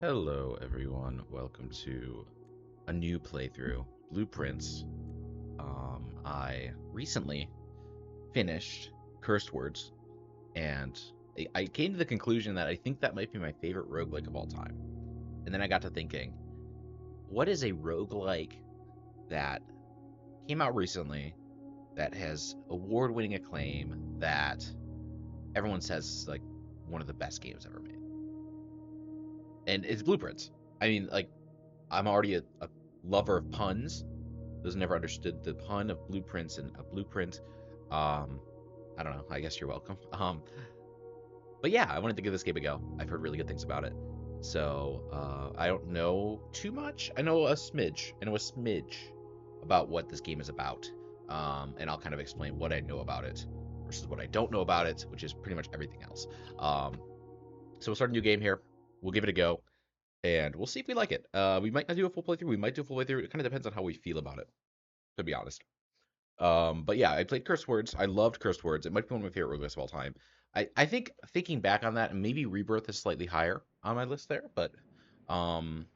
Hello everyone, welcome to a new playthrough, Blueprints. I recently finished Cursed Words, and I came to the conclusion that I think that might be my favorite roguelike of all time. And then I got to thinking, what is a roguelike that came out recently that has award-winning acclaim that everyone says is like one of the best games ever made? And it's Blueprints. I mean, like, I'm already a lover of puns. Those never understood the pun of blueprints and a blueprint. Um, I don't know. I guess you're welcome. But yeah, I wanted to give this game a go. I've heard really good things about it. So I don't know too much. I know a smidge. I know a smidge about what this game is about. And I'll kind of explain what I know about it versus what I don't know about it, which is pretty much everything else. So we'll start a new game here. We'll give it a go, and we'll see if we like it. We might not do a full playthrough. We might do a full playthrough. It kind of depends on how we feel about it, to be honest. But yeah, I played Cursed Words. I loved Cursed Words. It might be one of my favorite roguelikes of all time. I think thinking back on that, maybe Rebirth is slightly higher on my list there, but um,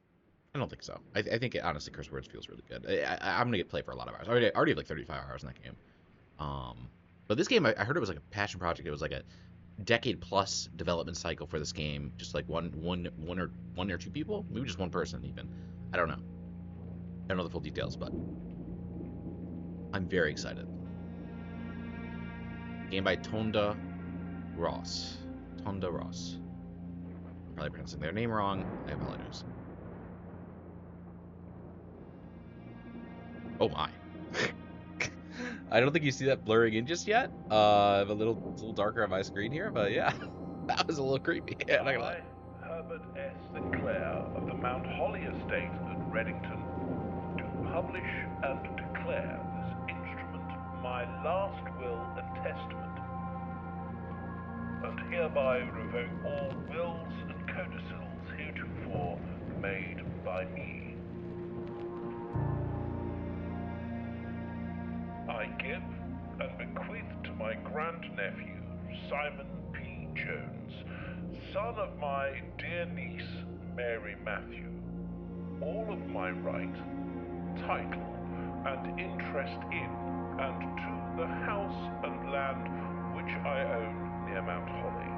I don't think so. I think honestly, Cursed Words feels really good. I'm gonna get play for a lot of hours. I already have like 35 hours in that game. Um, but this game, I heard it was like a passion project. It was like a decade plus development cycle for this game. Just like one or two people, maybe just one person even. I don't know. I don't know the full details, but I'm very excited. Game by Tonda Ross. Tonda Ross. I'm probably pronouncing their name wrong. I apologize. Oh my. I don't think you see that blurring in just yet. I have it's a little darker on my screen here, but yeah, that was a little creepy. Yeah, not gonna lie. I, Herbert S. Sinclair of the Mount Holly Estate at Reddington, do publish and declare this instrument my last will and testament, and hereby revoke all wills and codicils heretofore made by me. I give and bequeath to my grandnephew, Simon P. Jones, son of my dear niece, Mary Matthew, all of my right, title, and interest in and to the house and land which I own near Mount Holly.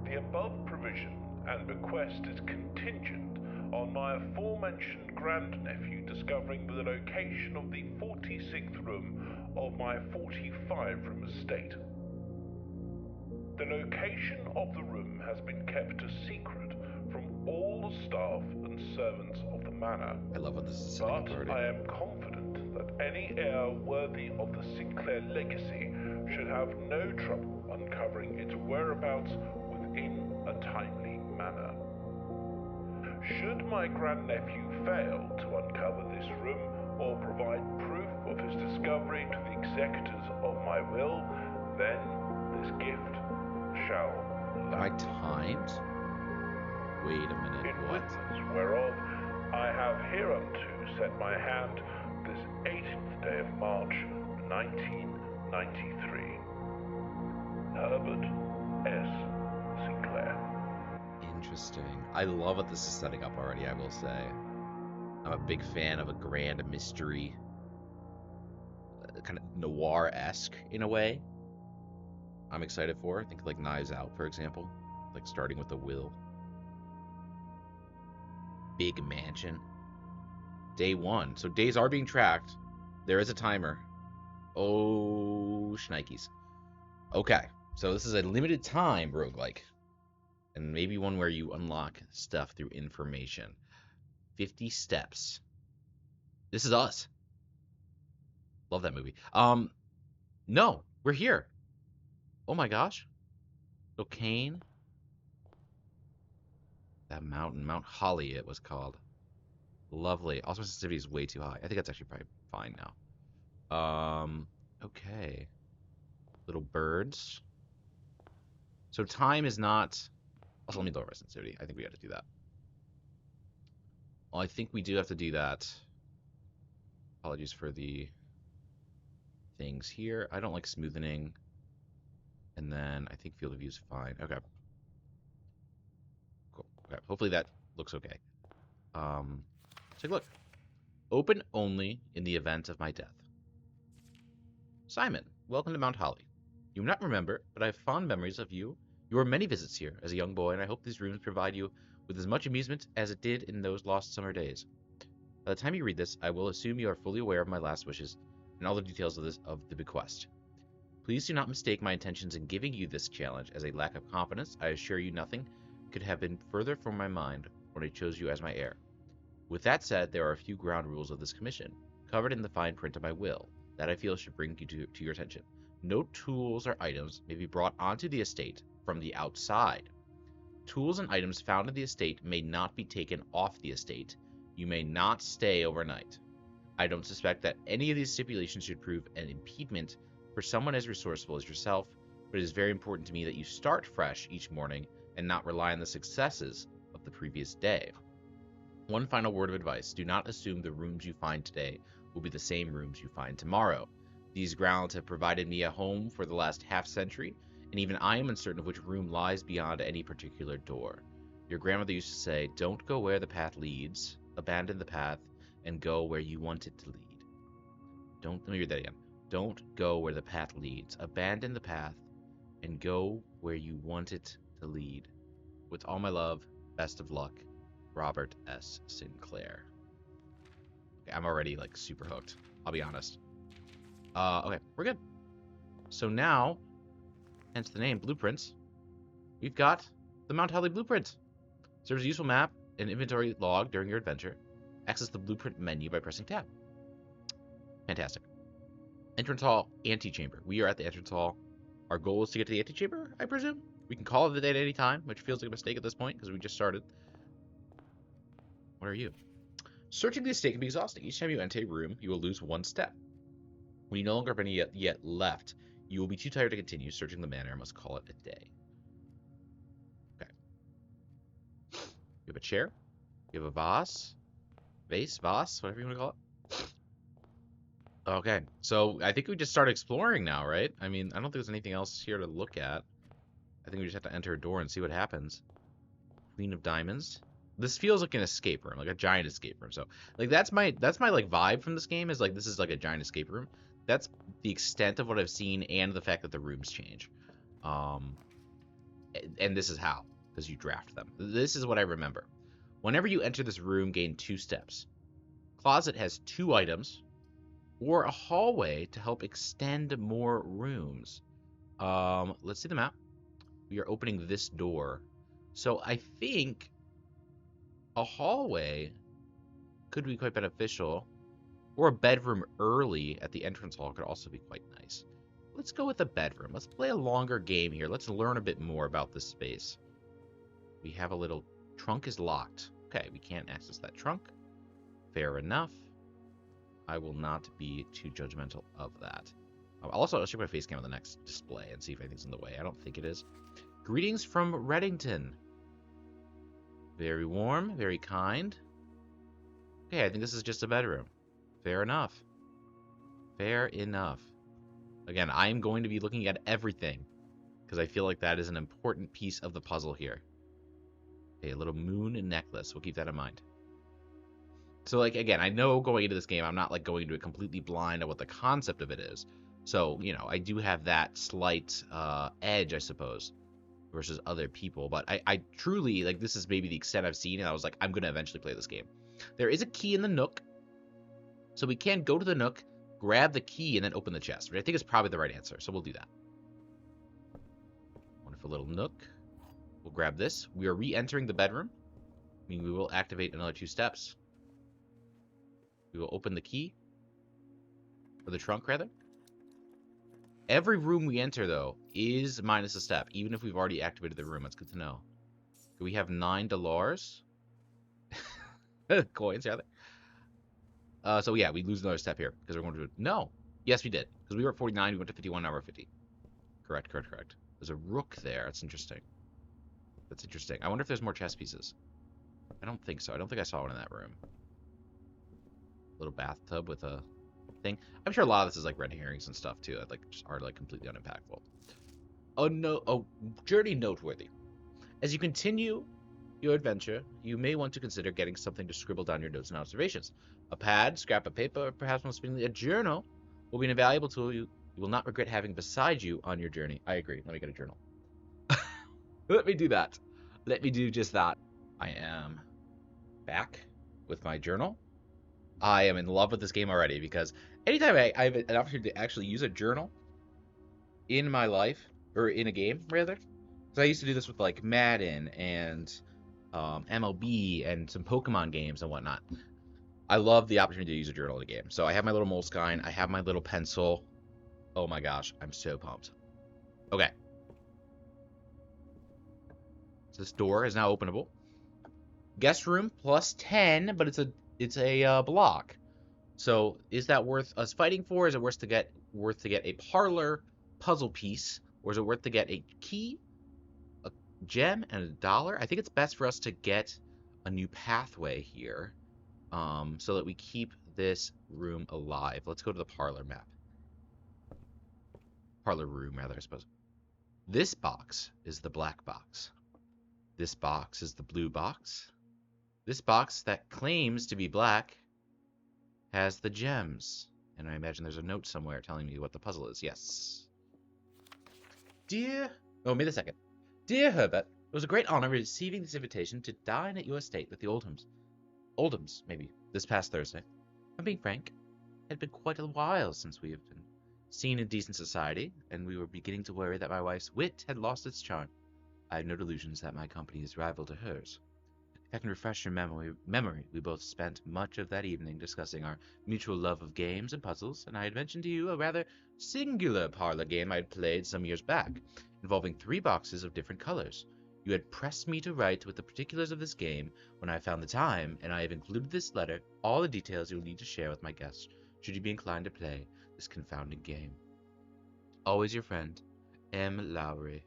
The above provision and bequest is contingent on my aforementioned grandnephew discovering the location of the 46th room of my 45-room estate. The location of the room has been kept a secret from all the staff and servants of the manor, I love when this is setting up but already. I am confident that any heir worthy of the Sinclair legacy should have no trouble uncovering its whereabouts within a timely manner. Should my grandnephew fail to uncover this room or provide proof of his discovery to the executors of my will, then this gift shall Am I lapse. timed? Wait a minute. In What? witness whereof I have hereunto set my hand this 18th day of March, 1993. Herbert S. Sinclair. Interesting. I love what this is setting up already, I will say. I'm a big fan of a grand mystery, kind of noir-esque in a way. I'm excited for. I think like Knives Out, for example. Like starting with the will. Big mansion. Day one. So days are being tracked. There is a timer. Oh, shnikes. Okay. So this is a limited time roguelike. And maybe one where you unlock stuff through information. 50 steps. This is us. Love that movie. No, we're here. Oh my gosh. Cocaine. That mountain, Mount Holly, it was called. Lovely. Also, sensitivity is way too high. I think that's actually probably fine now. Okay. Little birds. So time is not. Also, let me lower my sensitivity. I think we have to do that. Well, I think we do have to do that. Apologies for the things here. I don't like smoothing. And then I think field of view is fine. Okay. Okay, hopefully that looks okay. Take a look. Open only in the event of my death. Simon, welcome to Mount Holly. You may not remember, but I have fond memories of you. Your many visits here as a young boy, and I hope these rooms provide you with as much amusement as it did in those lost summer days. By the time you read this, I will assume you are fully aware of my last wishes and all the details of the bequest. Please do not mistake my intentions in giving you this challenge as a lack of confidence. I assure you nothing could have been further from my mind when I chose you as my heir. With that said, there are a few ground rules of this commission, covered in the fine print of my will, that I feel should bring you to your attention. No tools or items may be brought onto the estate from the outside. Tools and items found in the estate may not be taken off the estate. You may not stay overnight. I don't suspect that any of these stipulations should prove an impediment for someone as resourceful as yourself, but it is very important to me that you start fresh each morning and not rely on the successes of the previous day. One final word of advice. Do not assume the rooms you find today will be the same rooms you find tomorrow. These grounds have provided me a home for the last half-century, and even I am uncertain of which room lies beyond any particular door. Your grandmother used to say, don't go where the path leads, abandon the path, and go where you want it to lead. Let me read that again. Don't go where the path leads, abandon the path, and go where you want it to lead. With all my love, best of luck, Robert S. Sinclair. Okay, I'm already like super hooked. I'll be honest. Okay, we're good. So now, hence the name Blueprints, we've got the Mount Holly Blueprint. Serves a useful map and inventory log during your adventure. Access the blueprint menu by pressing tab. Fantastic. Entrance hall, antechamber. We are at the entrance hall. Our goal is to get to the antechamber, I presume. We can call it the day at any time, which feels like a mistake at this point because we just started. What are you? Searching the estate can be exhausting. Each time you enter a room, you will lose one step. When you no longer have any yet left, you will be too tired to continue searching the manor and must call it a day. Okay. You have a chair. You have a vase, whatever you want to call it. Okay, so I think we just start exploring now, right? I mean, I don't think there's anything else here to look at. I think we just have to enter a door and see what happens. Queen of Diamonds. This feels like an escape room, like a giant escape room. So, like that's my like vibe from this game is like this is like a giant escape room. That's the extent of what I've seen and the fact that the rooms change. And this is how, because you draft them. This is what I remember. Whenever you enter this room, gain 2 steps. Closet has 2 items, or a hallway to help extend more rooms. Let's see the map. We are opening this door. So I think a hallway could be quite beneficial, or a bedroom early at the entrance hall could also be quite nice. Let's go with a bedroom. Let's play a longer game here. Let's learn a bit more about this space. We have a little trunk is locked. Okay, we can't access that trunk. Fair enough. I will not be too judgmental of that. Also, I'll check my face cam on the next display and see if anything's in the way. I don't think it is. Greetings from Reddington. Very warm, very kind. Okay, I think this is just a bedroom. Fair enough. Fair enough. Again, I'm going to be looking at everything because I feel like that is an important piece of the puzzle here. Okay, a little moon and necklace. We'll keep that in mind. So, like, again, I know going into this game, I'm not, like, going into it completely blind on what the concept of it is. So, you know, I do have that slight edge, I suppose, versus other people. But I truly, like, this is maybe the extent I've seen, and I was like, I'm going to eventually play this game. There is a key in the nook. So we can go to the nook, grab the key, and then open the chest, which I think is probably the right answer. So we'll do that. Wonderful little nook. We'll grab this. We are re-entering the bedroom. I mean, we will activate another 2 steps. We will open the key. Or the trunk, rather. Every room we enter, though, is minus a step, even if we've already activated the room. That's good to know. We have 9 dollars. Coins, rather. So yeah, we lose another step here because we're going to... No. Yes, we did. Because we were at 49, we went to 51, now we're 50. Correct. There's a rook there. That's interesting. I wonder if there's more chess pieces. I don't think so. I don't think I saw one in that room. Little bathtub with a thing. I'm sure a lot of this is like red herrings and stuff too. That like just are like completely unimpactful. Oh no! Oh, journey noteworthy. As you continue your adventure, you may want to consider getting something to scribble down your notes and observations. A pad, scrap of paper, or perhaps most fittingly, a journal will be an invaluable tool you will not regret having beside you on your journey. I agree. Let me get a journal. Let me do that. Let me do just that. I am back with my journal. I am in love with this game already because anytime I have an opportunity to actually use a journal in my life, or in a game, rather, because I used to do this with like Madden and MLB and some Pokemon games and whatnot. I love the opportunity to use a journal in a game. So I have my little Moleskine, I have my little pencil. Oh my gosh, I'm so pumped. Okay. So this door is now openable. Guest room plus 10, but it's a block. So is that worth us fighting for? Is it worth to get a parlor puzzle piece, or is it worth to get a key, a gem, and $1? I think it's best for us to get a new pathway here, so that we keep this room alive. Let's go to the parlor map. Parlor room, rather, I suppose. This box is the black box. This box is the blue box. This box that claims to be black has the gems. And I imagine there's a note somewhere telling me what the puzzle is. Yes. Dear... Oh, wait a second. Dear Herbert, it was a great honor receiving this invitation to dine at your estate with the Oldhams. Oldhams, maybe, this past Thursday. I'm being frank. It had been quite a while since we have been seen in decent society, and we were beginning to worry that my wife's wit had lost its charm. I have no delusions that my company is rival to hers. If I can refresh your memory, we both spent much of that evening discussing our mutual love of games and puzzles, and I had mentioned to you a rather singular parlor game I had played some years back, involving 3 boxes of different colors. You had pressed me to write with the particulars of this game when I found the time, and I have included this letter all the details you will need to share with my guests, should you be inclined to play this confounding game. Always your friend, M. Lowry.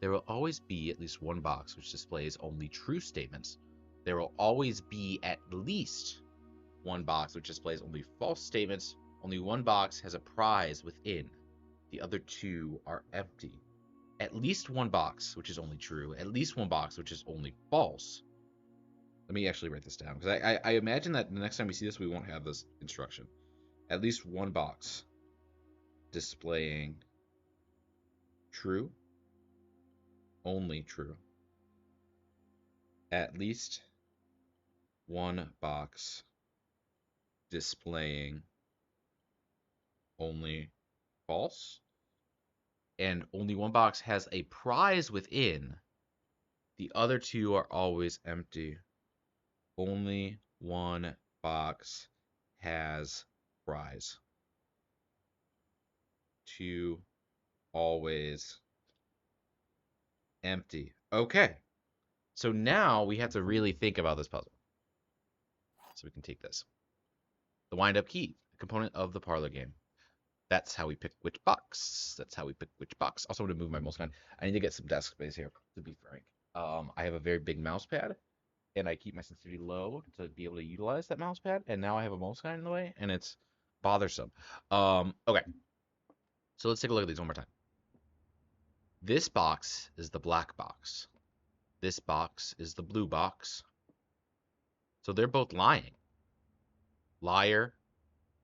There will always be at least one box which displays only true statements. There will always be at least one box which displays only false statements. Only one box has a prize within. The other 2 are empty. At least one box which is only true. At least one box which is only false. Let me actually write this down, because I imagine that the next time we see this, we won't have this instruction. At least one box displaying true. Only true. At least one box displaying only false. And only one box has a prize within. The other 2 are always empty. Only one box has prize. 2 always empty. Okay. So now we have to really think about this puzzle. So we can take this. The wind-up key, a component of the parlor game. That's how we pick which box. That's how we pick which box. Also, I'm going to move my mouse gun. I need to get some desk space here, to be frank. I have a very big mouse pad, and I keep my sensitivity low to be able to utilize that mouse pad. And now I have a mouse gun in the way, and it's bothersome. Okay. So let's take a look at these one more time. This box is the black box. This box is the blue box. So they're both lying. Liar,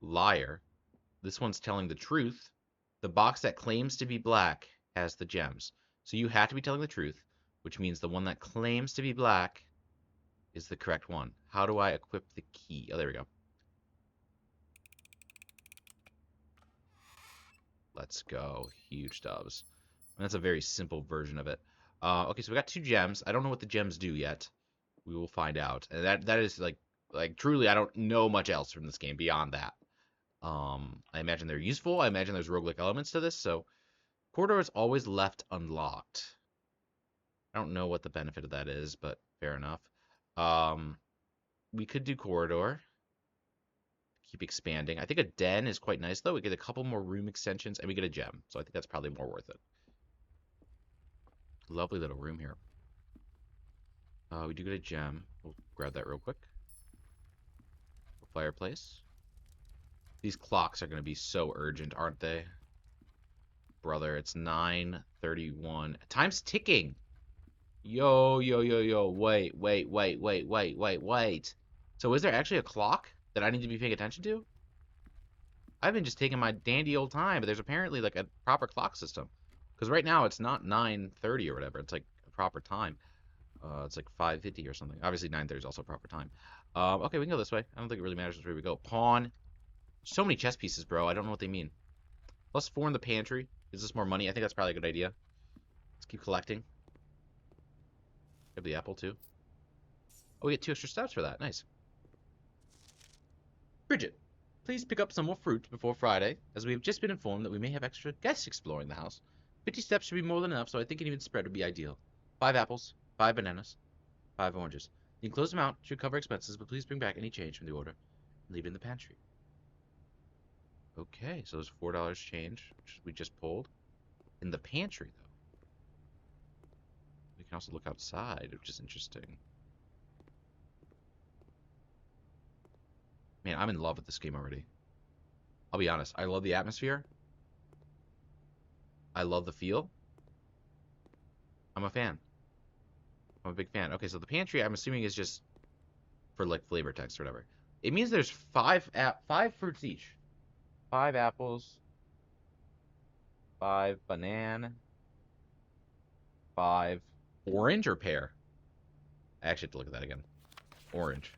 liar. This one's telling the truth. The box that claims to be black has the gems. So you have to be telling the truth, which means the one that claims to be black is the correct one. How do I equip the key? Oh, there we go. Let's go. Huge dubs. And that's a very simple version of it. Okay, so we got 2 gems. I don't know what the gems do yet. We will find out. And that is like truly, I don't know much else from this game beyond that. I imagine they're useful. I imagine there's roguelike elements to this. So corridor is always left unlocked. I don't know what the benefit of that is, but fair enough. We could do corridor. Keep expanding. I think a den is quite nice, though. We get a couple more room extensions, and we get a gem. So I think that's probably more worth it. Lovely little room here. We do get a gem. We'll grab that real quick. Fireplace. These clocks are going to be so urgent, aren't they? Brother, it's 9:31. Time's ticking. Yo. Wait. So is there actually a clock that I need to be paying attention to? I've been just taking my dandy old time, but there's apparently like a proper clock system. Because right now it's not 9:30 or whatever. It's like a proper time. It's like 5:50 or something. Obviously 9:30 is also a proper time. Okay, we can go this way. I don't think it really matters which way we go. Pawn. So many chess pieces, bro. I don't know what they mean. +4 in the pantry. Is this more money? I think that's probably a good idea. Let's keep collecting. Have the apple too. Oh, we get 2 extra steps for that. Nice. Bridget, please pick up some more fruit before Friday, as we have just been informed that we may have extra guests exploring the house. 50 steps should be more than enough, so I think an even spread would be ideal. 5 apples, 5 bananas, 5 oranges. The enclosed amount should cover expenses, but please bring back any change from the order and leave it in the pantry. Okay, so there's $4 change, which we just pulled. In the pantry, though. We can also look outside, which is interesting. Man, I'm in love with this game already. I'll be honest, I love the atmosphere. I love the feel. I'm a fan. I'm a big fan. Okay, so the pantry, I'm assuming, is just for like flavor text or whatever. It means there's 5 fruits each. 5 apples, 5 banana, 5 orange or pear. I actually have to look at that again. Orange.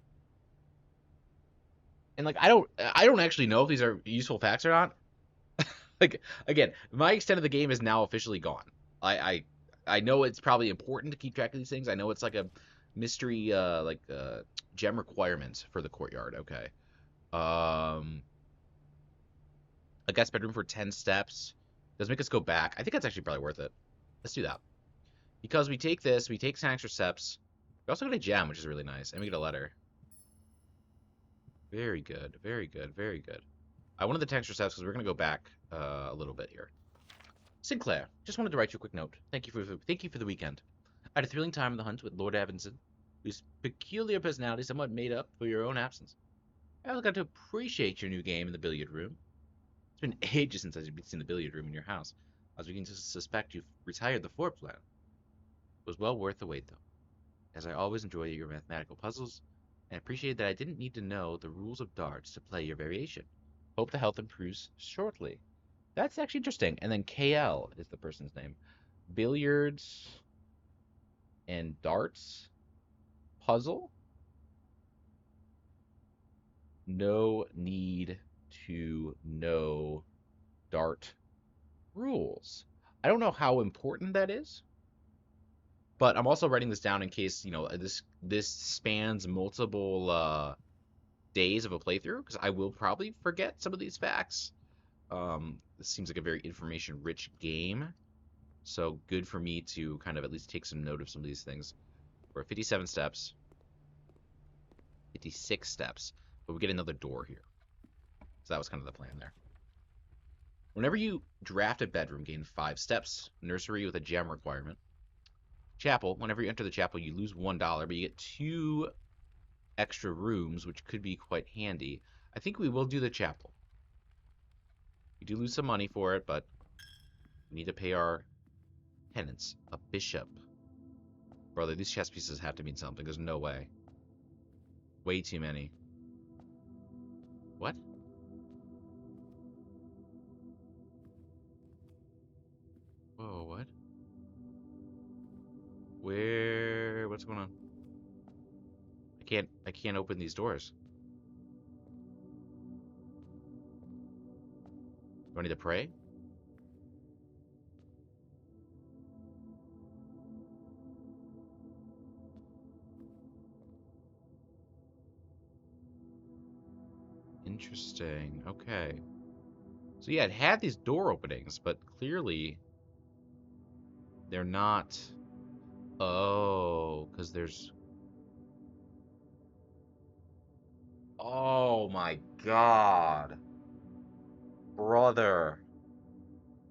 And like I don't actually know if these are useful facts or not. Like again, my extent of the game is now officially gone. I know it's probably important to keep track of these things. I know it's like a mystery gem requirement for the courtyard. Okay. A guest bedroom for 10 steps. Does make us go back. I think that's actually probably worth it. Let's do that. Because we take this, we take 10 extra steps. We also get a gem, which is really nice. And we get a letter. Very good. I wanted the 10 extra steps because we're going to go back a little bit here. Sinclair, just wanted to write you a quick note. Thank you for the weekend. I had a thrilling time in the hunt with Lord Evanson, whose peculiar personality somewhat made up for your own absence. I also got to appreciate your new game in the billiard room. It's been ages since I've seen the billiard room in your house. I was beginning to suspect you've retired the floor plan. It was well worth the wait, though, as I always enjoy your mathematical puzzles, and appreciated that I didn't need to know the rules of darts to play your variation. Hope the health improves shortly. That's actually interesting. And then KL is the person's name. Billiards and darts puzzle. No need to know dart rules. I don't know how important that is, but I'm also writing this down in case, you know, this spans multiple days of a playthrough, because I will probably forget some of these facts. This seems like a very information-rich game, so good for me to kind of at least take some note of some of these things. We're at 57 steps, 56 steps, but we get another door here. So that was kind of the plan there. Whenever you draft a bedroom, gain 5 steps. Nursery with a gem requirement. Chapel, whenever you enter the chapel, you lose $1, but you get 2 extra rooms, which could be quite handy. I think we will do the chapel. We do lose some money for it, but we need to pay our tenants. A bishop. Brother, these chess pieces have to mean something. There's no way. Way too many. What? Whoa, what? Where? What's going on? I can't open these doors. Do I need to pray? Interesting. Okay. So yeah, it had these door openings, but clearly they're not. Oh, because there's. Oh my God. Brother.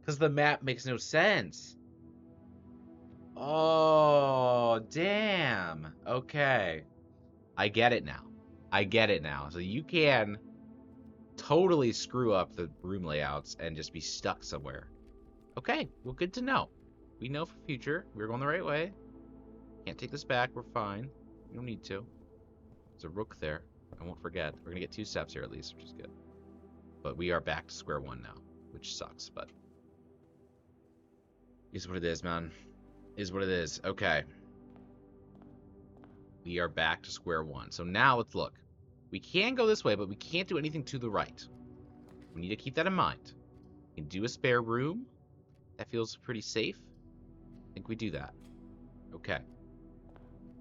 Because the map makes no sense. Oh, damn. Okay. I get it now. So you can totally screw up the room layouts and just be stuck somewhere. Okay, well, good to know. We know for future we're going the right way. Can't take this back. We're fine. We don't need to. There's a rook there. I won't forget. We're gonna get 2 steps here at least, which is good. But we are back to square one now, which sucks, but is what it is, man. Is what it is. Okay. We are back to square one. So now let's look. We can go this way, but we can't do anything to the right. We need to keep that in mind. We can do a spare room. That feels pretty safe. I think we do that. Okay.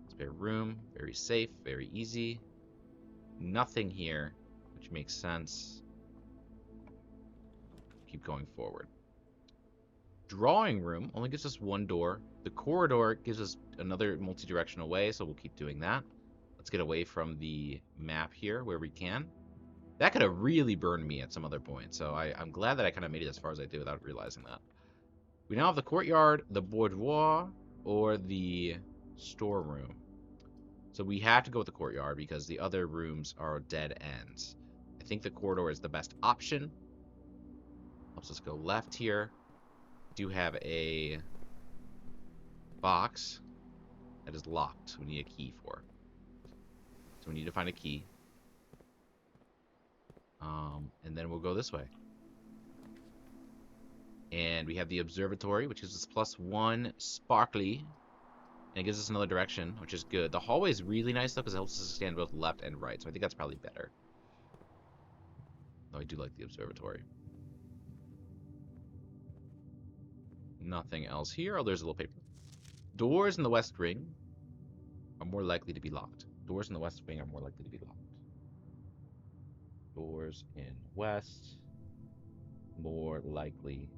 Spare room. Very safe. Very easy. Nothing here, which makes sense. Keep going forward. Drawing room only gives us 1 door. The corridor gives us another multi-directional way, so we'll keep doing that. Let's get away from the map here where we can. That could have really burned me at some other point, so I'm glad that I kind of made it as far as I did without realizing that. We now have the courtyard, the boudoir, or the storeroom. So we have to go with the courtyard because the other rooms are dead ends. I think the corridor is the best option. Helps us go left here. Do have a box that is locked. We need a key for. So we need to find a key. And then we'll go this way. And we have the observatory, which gives us +1 sparkly. And it gives us another direction, which is good. The hallway is really nice, though, because it helps us stand both left and right. So I think that's probably better. Though I do like the observatory. Nothing else here. Oh, there's a little paper. Doors in the west wing are more likely to be locked. Doors in the west wing are more likely to be locked. Doors in west more likely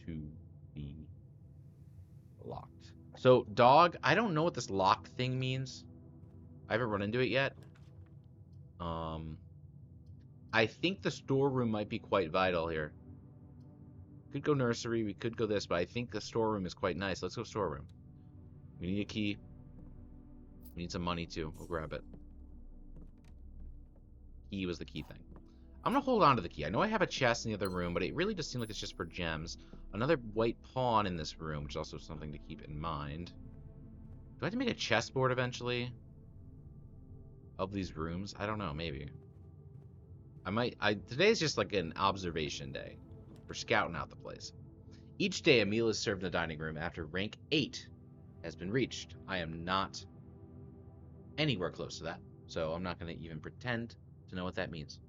to be locked. So, dog, I don't know what this locked thing means. I haven't run into it yet. I think the storeroom might be quite vital here. Could go nursery, we could go this, but I think the storeroom is quite nice. Let's go storeroom. We need a key. We need some money too. We'll grab it. Key was the key thing. I'm gonna hold on to the key. I know I have a chest in the other room, but it really does seem like it's just for gems. Another white pawn in this room, which is also something to keep in mind. Do I have to make a chessboard eventually? Of these rooms? I don't know, maybe. Today's just like an observation day. We're scouting out the place. Each day a meal is served in the dining room after rank 8 has been reached. I am not anywhere close to that, so I'm not going to even pretend to know what that means.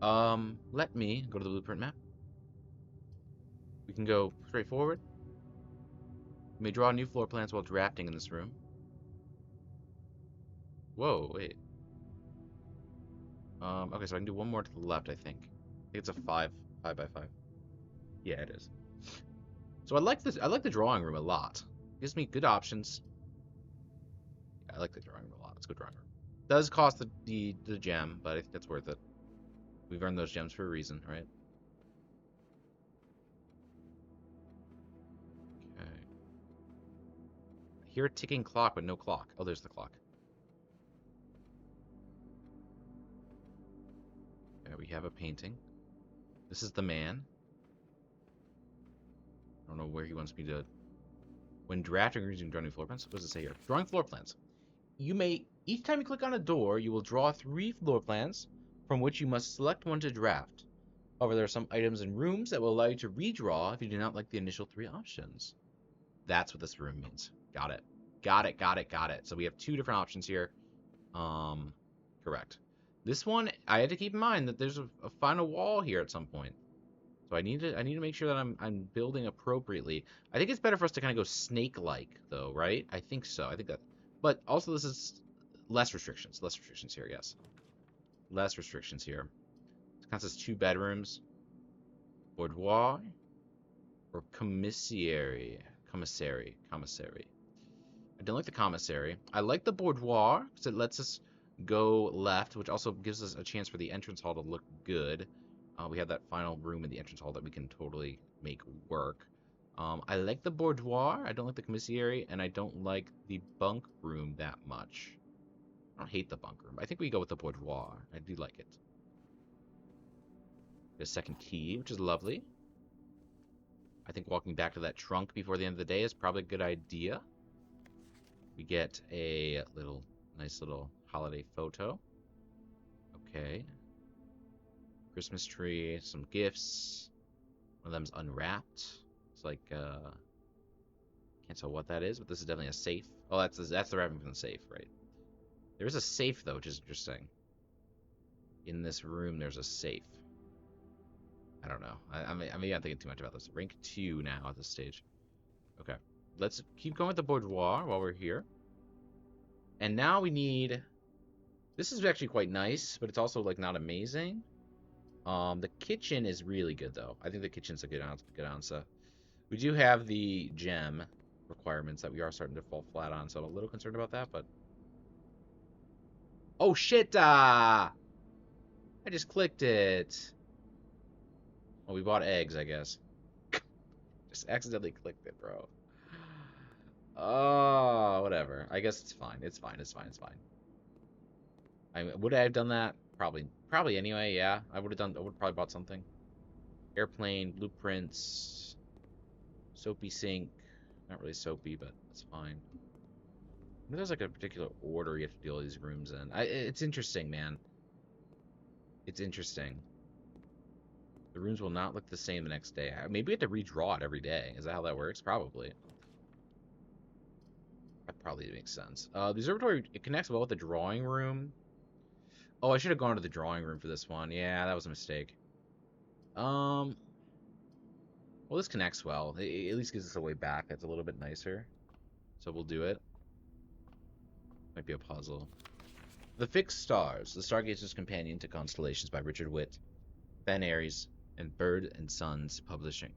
Let me go to the blueprint map. We can go straight forward. You may draw new floor plans while drafting in this room. Whoa, wait. Okay, so I can do one more to the left, I think. I think it's a 5 by 5. Yeah, it is. So I like this. I like the drawing room a lot. It gives me good options. Yeah, I like the drawing room a lot. Let's go drawing room. It does cost the gem, but I think that's worth it. We've earned those gems for a reason, right? Okay. I hear a ticking clock, but no clock. Oh, there's the clock. Okay, we have a painting. This is the man. I don't know where he wants me to... When drafting or using drawing floor plans, what does it say here? Drawing floor plans. You may... Each time you click on a door, you will draw 3 floor plans, from which you must select one to draft. However, there are some items and rooms that will allow you to redraw if you do not like the initial 3 options. That's what this room means. Got it. Got it, got it, got it. So we have 2 different options here. Correct. This one, I had to keep in mind that there's a final wall here at some point. So I need to make sure that I'm building appropriately. I think it's better for us to kind of go snake-like, though, right? I think so. I think that. But also, this is less restrictions. Less restrictions here, yes. Less restrictions here. It counts as 2 bedrooms. Boudoir or commissary. Commissary. I don't like the commissary. I like the boudoir because it lets us go left, which also gives us a chance for the entrance hall to look good. We have that final room in the entrance hall that we can totally make work. I like the boudoir. I don't like the commissary, and I don't like the bunk room that much. I don't hate the bunk room. I think we go with the boudoir. I do like it. The second key, which is lovely. I think walking back to that trunk before the end of the day is probably a good idea. We get a nice little holiday photo. Okay. Christmas tree, some gifts. One of them's unwrapped. It's like, can't tell what that is, but this is definitely a safe. Oh, that's the wrapping from the safe, right? There is a safe, though, which is interesting. In this room, there's a safe. I don't know. I mean, I'm thinking too much about this. Rank 2 now at this stage. Okay. Let's keep going with the boudoir while we're here. And now we need... This is actually quite nice, but it's also, like, not amazing. The kitchen is really good, though. I think the kitchen's a good answer. We do have the gem requirements that we are starting to fall flat on, so I'm a little concerned about that, but... Oh, shit! I just clicked it. Well, we bought eggs, I guess. Just accidentally clicked it, bro. Oh, whatever. I guess it's fine. It's fine. It's fine. It's fine. Would I have done that? Probably anyway. Yeah, I would have probably bought something. Airplane, blueprints, soapy sink. Not really soapy, but that's fine. There's like a particular order you have to do all these rooms in. It's interesting, man. It's interesting. The rooms will not look the same the next day. Maybe we have to redraw it every day. Is that how that works? Probably. That probably makes sense. The observatory, it connects well with the drawing room. Oh, I should have gone to the drawing room for this one. Yeah, that was a mistake. Well, this connects well. It at least gives us a way back that's a little bit nicer. So we'll do it. Might be a puzzle. The Fixed Stars, The Stargazer's Companion to Constellations by Richard Witt, Ben Aries, and Bird and Sons Publishing.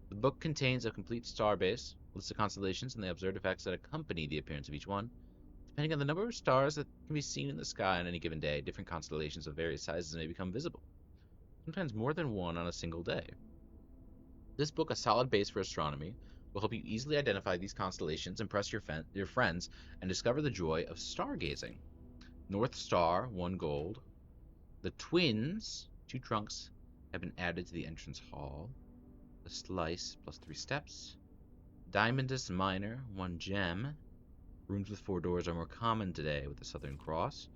The book contains a complete star base, lists of constellations, and the observed effects that accompany the appearance of each one. Depending on the number of stars that can be seen in the sky on any given day, different constellations of various sizes may become visible, sometimes more than one on a single day. This book, a solid base for astronomy, will help you easily identify these constellations, impress your friends, and discover the joy of stargazing. North Star, 1 gold. The Twins, 2 trunks, have been added to the entrance hall. The Slice, plus 3 steps. Diamondus Minor, 1 gem. Rooms with 4 doors are more common today with the Southern Cross.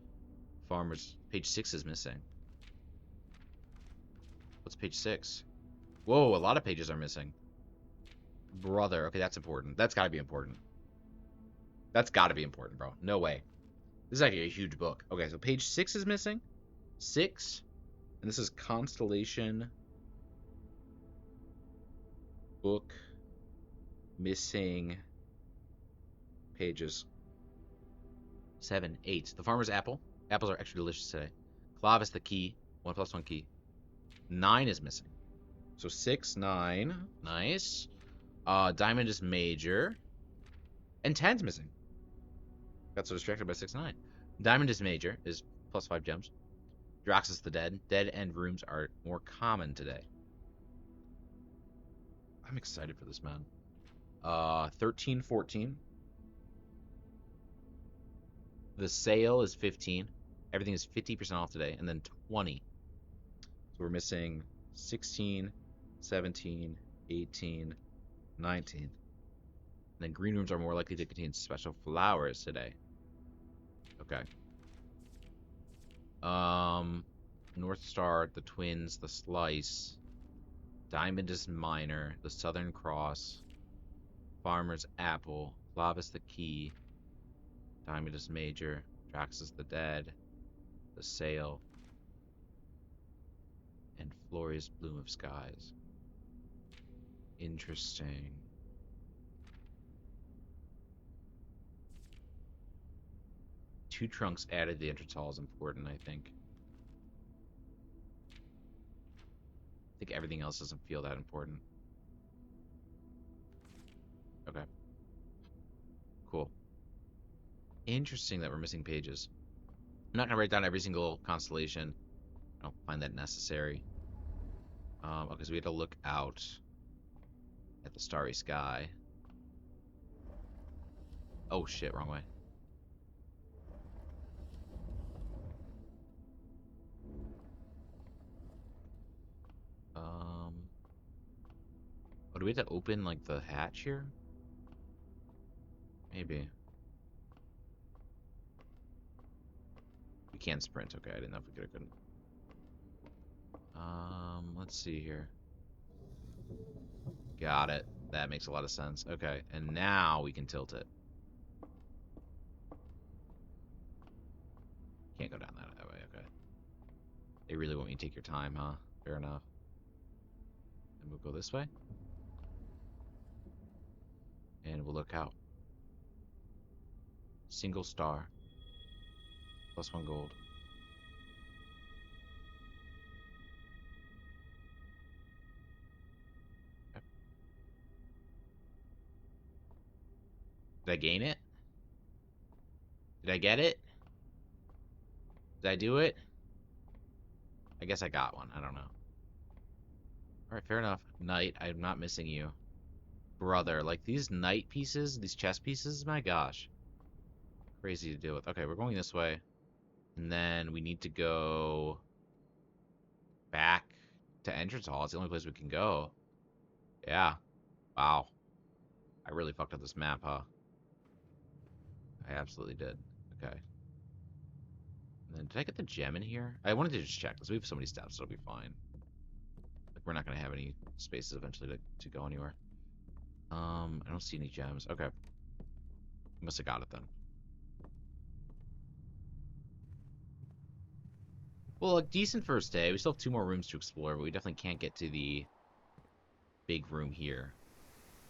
Farmers, page 6 is missing. What's page 6? Whoa, a lot of pages are missing. Brother, okay, that's important. That's gotta be important. That's gotta be important, bro. No way. This is actually a huge book. Okay, so page 6 is missing. 6. And this is Constellation book missing pages 7, 8. The Farmer's Apple. Apples are extra delicious today. Clavis the key. 1+1 key. 9 is missing. So 6, 9. Nice. Diamond is major. And 10's missing. Got so distracted by 6, 9. Diamond is major. Is +5 gems. Draxus the dead. Dead end rooms are more common today. I'm excited for this, man. 13, 14. The sale is 15. Everything is 50% off today. And then 20. So we're missing 16, 17, 18, 19. And then green rooms are more likely to contain special flowers today. Okay. North Star, the Twins, the Slice, Diamond is Minor, the Southern Cross, Farmer's Apple, Clavis the Key, Diamond is Major, Draxus the Dead, the Sail, and Floria's Bloom of Skies. Interesting. Two trunks added to the entrance hall is important, I think. I think everything else doesn't feel that important. Okay. Cool. Interesting that we're missing pages. I'm not going to write down every single constellation. I don't find that necessary. Okay, so we have to look out at the starry sky. Oh shit, wrong way. Oh, do we have to open, like, the hatch here? Maybe. We can't sprint. Okay, I didn't know if we could or couldn't. Let's see here. Got it. That makes a lot of sense. Okay, and now we can tilt it. Can't go down that way, okay. They really want me to take your time, huh? Fair enough. And we'll go this way. And we'll look out. Single star. +1 gold. Okay. Did I gain it? Did I get it? Did I do it? I guess I got one. I don't know. Alright, fair enough. Knight, I'm not missing you. Brother, like these knight pieces, these chess pieces, my gosh. Crazy to deal with. Okay, we're going this way. And then we need to go back to entrance hall. It's the only place we can go. Yeah. Wow. I really fucked up this map, huh? I absolutely did. Okay. And then, did I get the gem in here? I wanted to just check, because we have so many steps, so it'll be fine. Like, we're not going to have any spaces eventually to go anywhere. I don't see any gems. Okay. Must have got it then. Well, a decent first day. We still have 2 more rooms to explore, but we definitely can't get to the big room here.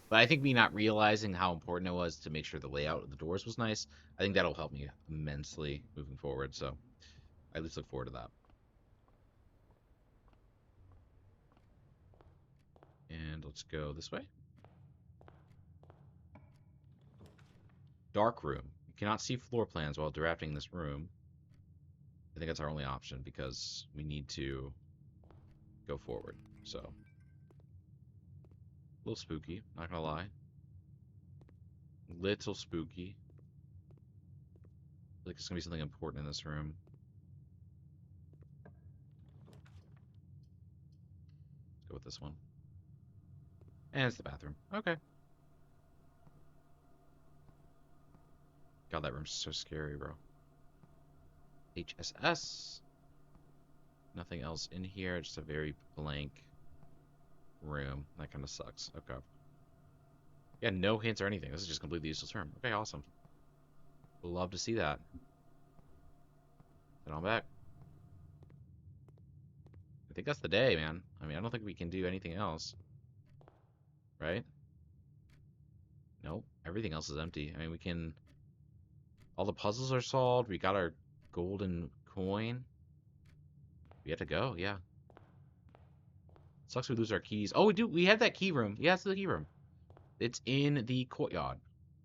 But I think me not realizing how important it was to make sure the layout of the doors was nice, I think that'll help me immensely moving forward. So I at least look forward to that. And let's go this way. Dark room. You cannot see floor plans while drafting this room. I think that's our only option because we need to go forward. So, a little spooky, not gonna lie. Little spooky. I feel like there's gonna be something important in this room. Let's go with this one. And it's the bathroom. Okay. God, that room's so scary, bro. HSS. Nothing else in here, just a very blank room. That kind of sucks. Okay. Yeah, no hints or anything. This is just completely useless room. Okay, awesome. We'll love to see that. Then on back. I think that's the day, man. I mean, I don't think we can do anything else. Right? Nope. Everything else is empty. I mean, we can... All the puzzles are solved. We got our golden coin. We have to go, yeah. Sucks we lose our keys. Oh, we do. We have that key room. Yeah, it's the key room. It's in the courtyard.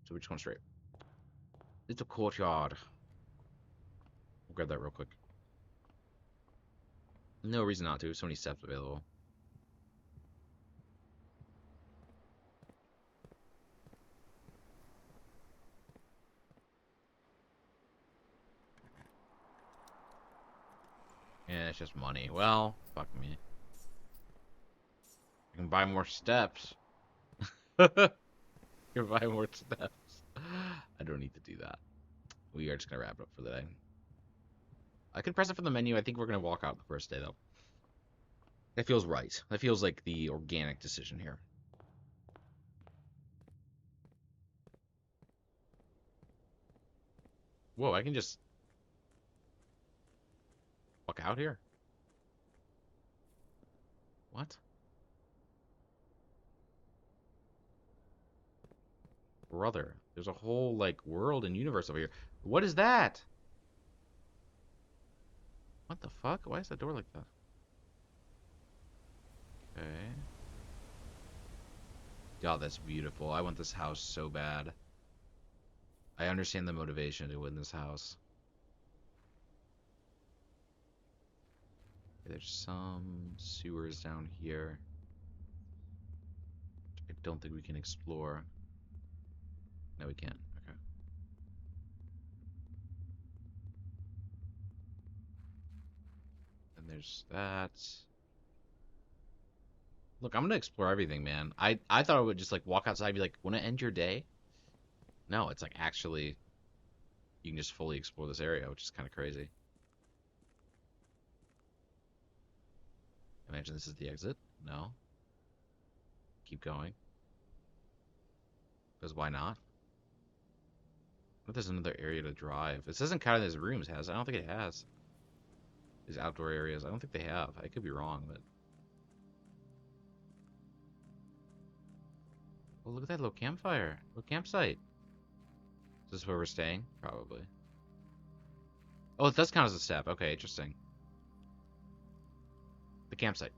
So we're just going straight. It's a courtyard. We'll grab that real quick. No reason not to. So many steps available. Yeah, it's just money. Well, fuck me. I can buy more steps. I can buy more steps. I don't need to do that. We are just going to wrap it up for the day. I could press it from the menu. I think we're going to walk out the first day, though. That feels right. That feels like the organic decision here. Whoa, I can just walk out here? What? Brother, there's a whole, like, world and universe over here. What is that? What the fuck? Why is that door like that? Okay. God, that's beautiful. I want this house so bad. I understand the motivation to win this house. Okay, there's some sewers down here. I don't think we can explore. No, we can't. Okay. And there's that. Look, I'm gonna explore everything, man. I thought I would just like walk outside and be like, wanna end your day? No, it's like actually you can just fully explore this area, which is kind of crazy. Imagine this is the exit. No. Keep going. Because why not? What if there's another area to drive? This doesn't count as rooms, has it? I don't think it has. These outdoor areas. I don't think they have. I could be wrong, but... Oh, look at that little campfire. Little campsite. Is this where we're staying? Probably. Oh, it does count as a step. Okay, interesting. The campsite.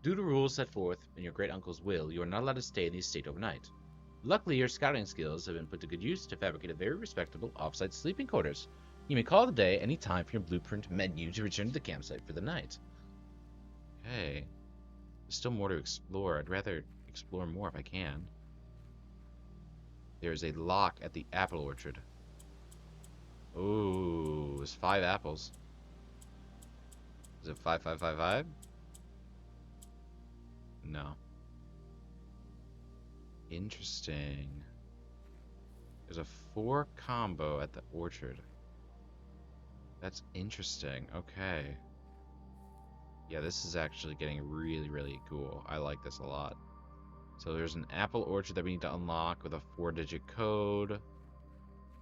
Due to rules set forth in your great uncle's will, you are not allowed to stay in the estate overnight. Luckily, your scouting skills have been put to good use to fabricate a very respectable off-site sleeping quarters. You may call it a day any time from your blueprint menu to return to the campsite for the night. Okay. There's still more to explore. I'd rather explore more if I can. There is a lock at the apple orchard. Ooh, there's 5 apples. Is it 5555? No. Interesting. There's a 4 combo at the orchard. That's interesting. Okay. Yeah, this is actually getting really, really cool. I like this a lot. So there's an apple orchard that we need to unlock with a 4-digit code.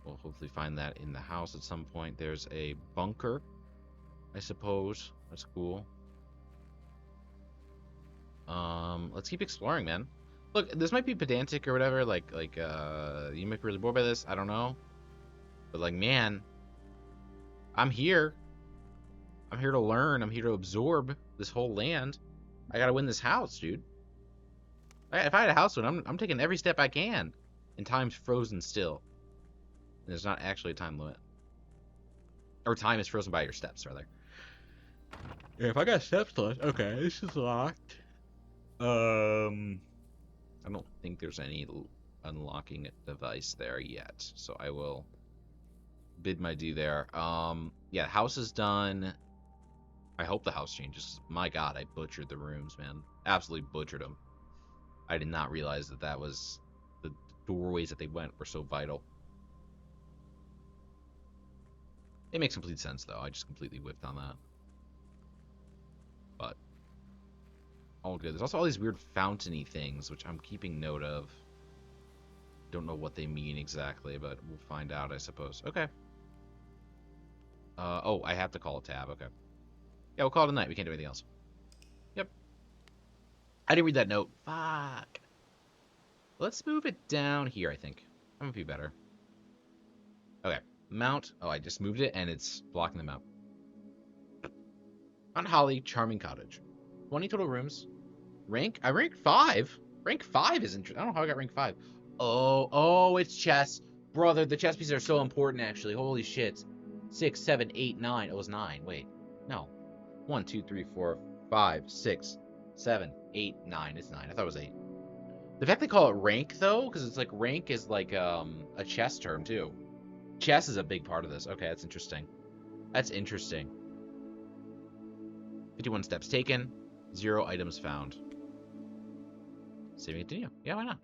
We'll hopefully find that in the house at some point. There's a bunker, I suppose. That's cool. Let's keep exploring, man. Look, this might be pedantic or whatever. Like, you might be really bored by this. I don't know. But like, man, I'm here. I'm here to learn. I'm here to absorb this whole land. I gotta win this house, dude. If I had a house win, I'm taking every step I can. And time's frozen still. And there's not actually a time limit. Or time is frozen by your steps, rather. Yeah, if I got steps left, okay, this is locked. I don't think there's any unlocking device there yet, so I will bid my due there. Yeah, house is done. I hope the house changes. My God, I butchered the rooms, man. Absolutely butchered them. I did not realize that that was the doorways that they went were so vital. It makes complete sense, though. I just completely whiffed on that. But all good. There's also all these weird fountainy things, which I'm keeping note of. Don't know what they mean exactly, but we'll find out, I suppose. Okay. Oh, I have to call a tab. Okay. Yeah, we'll call it a night. We can't do anything else. Yep. I didn't read that note. Fuck. Let's move it down here, I think. That might be better. Okay. Mount. Oh, I just moved it, and it's blocking the map. Mount Holly, Charming Cottage. 20 total rooms. Rank? I ranked 5. Rank 5 is interesting. I don't know how I got rank 5. Oh, it's chess. Brother, the chess pieces are so important, actually. Holy shit. 6, 7, 8, 9. Oh, it was 9. Wait. No. 1, 2, 3, 4, 5, 6, 7, 8, 9. It's 9. I thought it was 8. The fact they call it rank, though, because it's like rank is like a chess term, too. Chess is a big part of this. Okay, that's interesting. That's interesting. 51 steps taken. 0 items found. Saving continue. Yeah, why not?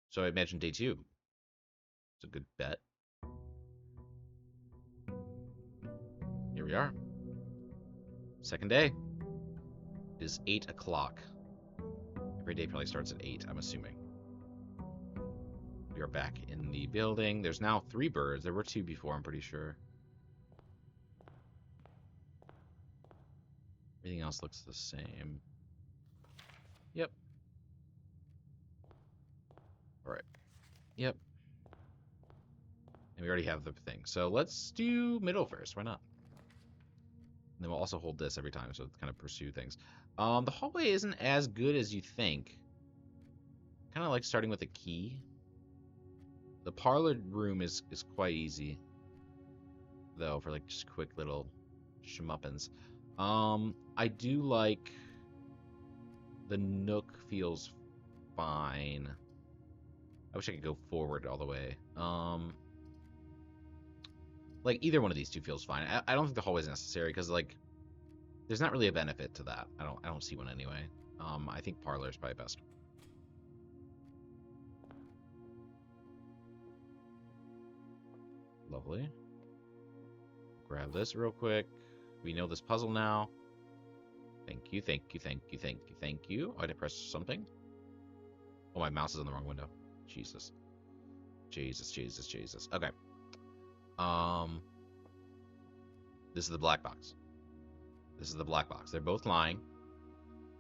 So I imagine day 2. It's a good bet. Here we are. Second day. It is 8 o'clock. Every day probably starts at 8, I'm assuming. We are back in the building. There's now 3 birds. There were 2 before, I'm pretty sure. Everything else looks the same. Yep. Alright. Yep. And we already have the thing. So let's do middle first. Why not? And then we'll also hold this every time, so kind of pursue things. The hallway isn't as good as you think. Kind of like starting with a key. The parlor room is quite easy, though, for like just quick little shmuppins. I do like the nook feels fine. I wish I could go forward all the way. Like either one of these two feels fine. I don't think the hallway is necessary because like There's not really a benefit to that. I don't see one anyway. I think parlor is probably best. Lovely. Grab this real quick. We know this puzzle now. Thank you, thank you, thank you, thank you, thank you. Oh, I did press something. Oh, my mouse is in the wrong window. Jesus. Jesus, Jesus, Jesus. Okay. This is the black box. This is the black box. They're both lying.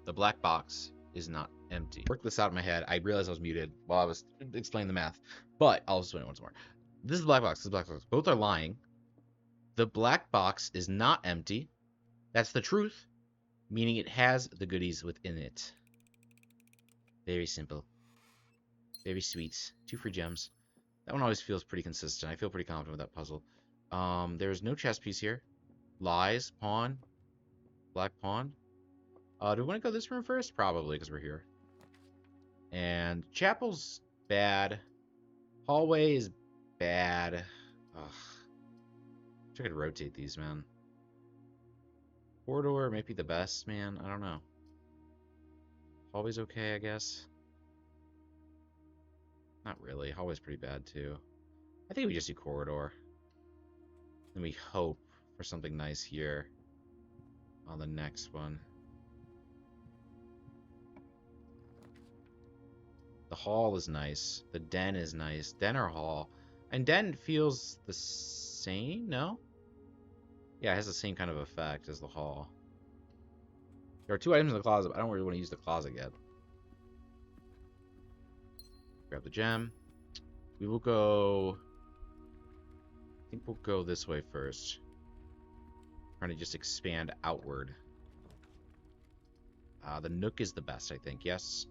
The black box is not empty. Work this out in my head. I realized I was muted while I was explaining the math, but I'll explain it once more. This is the black box. This is the black box. Both are lying. The black box is not empty. That's the truth, meaning it has the goodies within it. Very simple. Very sweet. 2 free gems. That one always feels pretty consistent. I feel pretty confident with that puzzle. There's no chess piece here. Lies. Pawn. Black pawn. Do we want to go this room first? Probably, because we're here. And chapel's bad. Hallway is bad. Ugh. Wish I could rotate these, man. Corridor might be the best, man. I don't know. Hallway's okay, I guess. Not really. Hallway's pretty bad, too. I think we just do corridor. And we hope for something nice here on the next one. The hall is nice. The den is nice. Den or hall? And den feels the same, no? Yeah, it has the same kind of effect as the hall. There are 2 items in the closet, but I don't really want to use the closet yet. Grab the gem. We will go... I think we'll go this way first. Trying to just expand outward. The nook is the best, I think. Yes.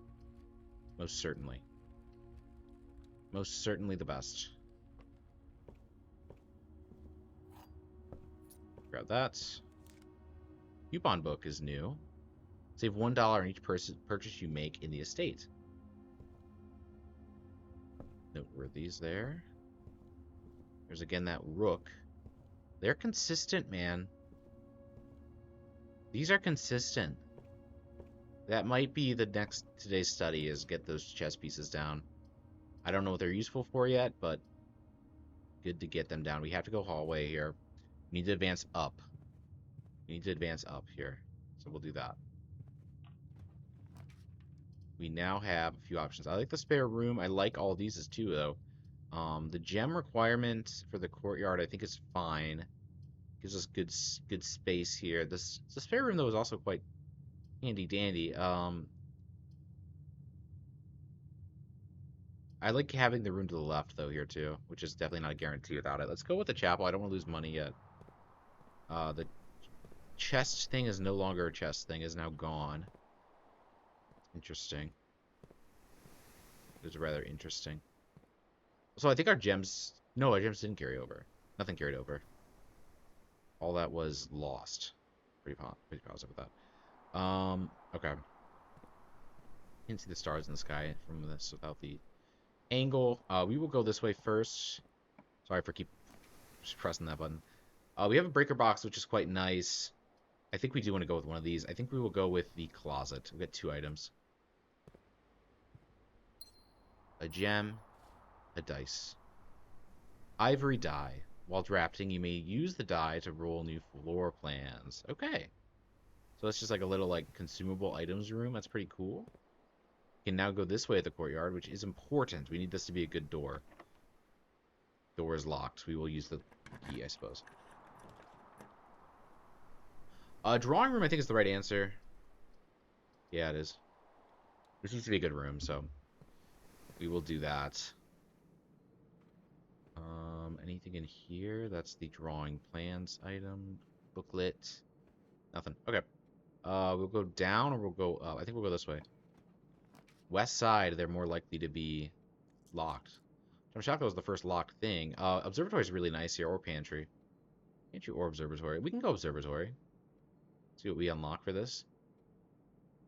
Most certainly. Most certainly the best. Grab that. Coupon book is new. Save $1 on each purchase you make in the estate. Noteworthy's there. There's again that rook. They're consistent, man. These are consistent. That might be the next today's study, is get those chess pieces down. I don't know what they're useful for yet, but good to get them down. We have to go hallway here. We need to advance up. We need to advance up here. So we'll do that. We now have a few options. I like the spare room. I like all these too, though. The gem requirement for the courtyard, I think, is fine. Gives us good space here. The spare room, though, is also quite handy dandy. I like having the room to the left, though, here, too, which is definitely not a guarantee without it. Let's go with the chapel. I don't want to lose money yet. The chest thing is no longer a chest thing. Is now gone. Interesting. It was rather interesting. So I think our gems... No, our gems didn't carry over. Nothing carried over. All that was lost. Pretty positive with that. Okay. Can't see the stars in the sky from this without the angle. We will go this way first. Sorry for just pressing that button. We have a breaker box, which is quite nice. I think we do want to go with one of these. I think we will go with the closet. We've got 2 items. A gem, a dice. Ivory die. While drafting, you may use the die to roll new floor plans. Okay. So that's just like a little like consumable items room. That's pretty cool. We can now go this way at the courtyard, which is important. We need this to be a good door. Door is locked. We will use the key, I suppose. Drawing room, I think, is the right answer. Yeah, it is. This needs to be a good room, so we will do that. Anything in here? That's the drawing plans item. Booklet. Nothing. Okay. We'll go down or we'll go up. I think we'll go this way. West side, they're more likely to be locked. Shaka was the first locked thing. Observatory is really nice here, or pantry. Pantry or observatory. We can go observatory. See what we unlock for this.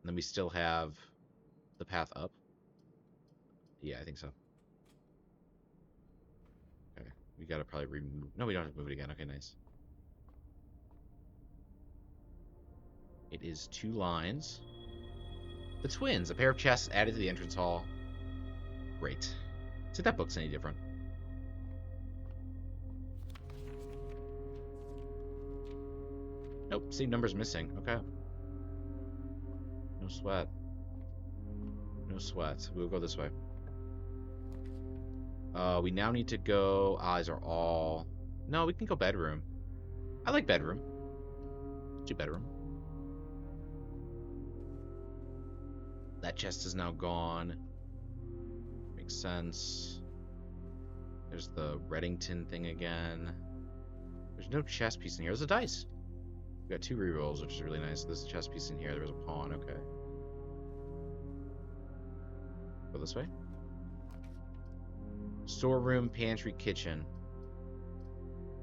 And then we still have the path up. Yeah, I think so. Okay. We gotta probably remove... No, we don't have to move it again. Okay, nice. It is 2 lines. The twins, a pair of chests added to the entrance hall. Great. See if that book's any different. Nope, same number's missing. Okay. No sweat. No sweat. We'll go this way. We now need to go... Eyes are all... No, we can go bedroom. I like bedroom. Let's do bedroom. That chest is now gone. Makes sense. There's the Reddington thing again. There's no chess piece in here. There's a dice. We got 2 rerolls, which is really nice. There's a chess piece in here. There was a pawn. Okay. Go this way. Storeroom, pantry, kitchen.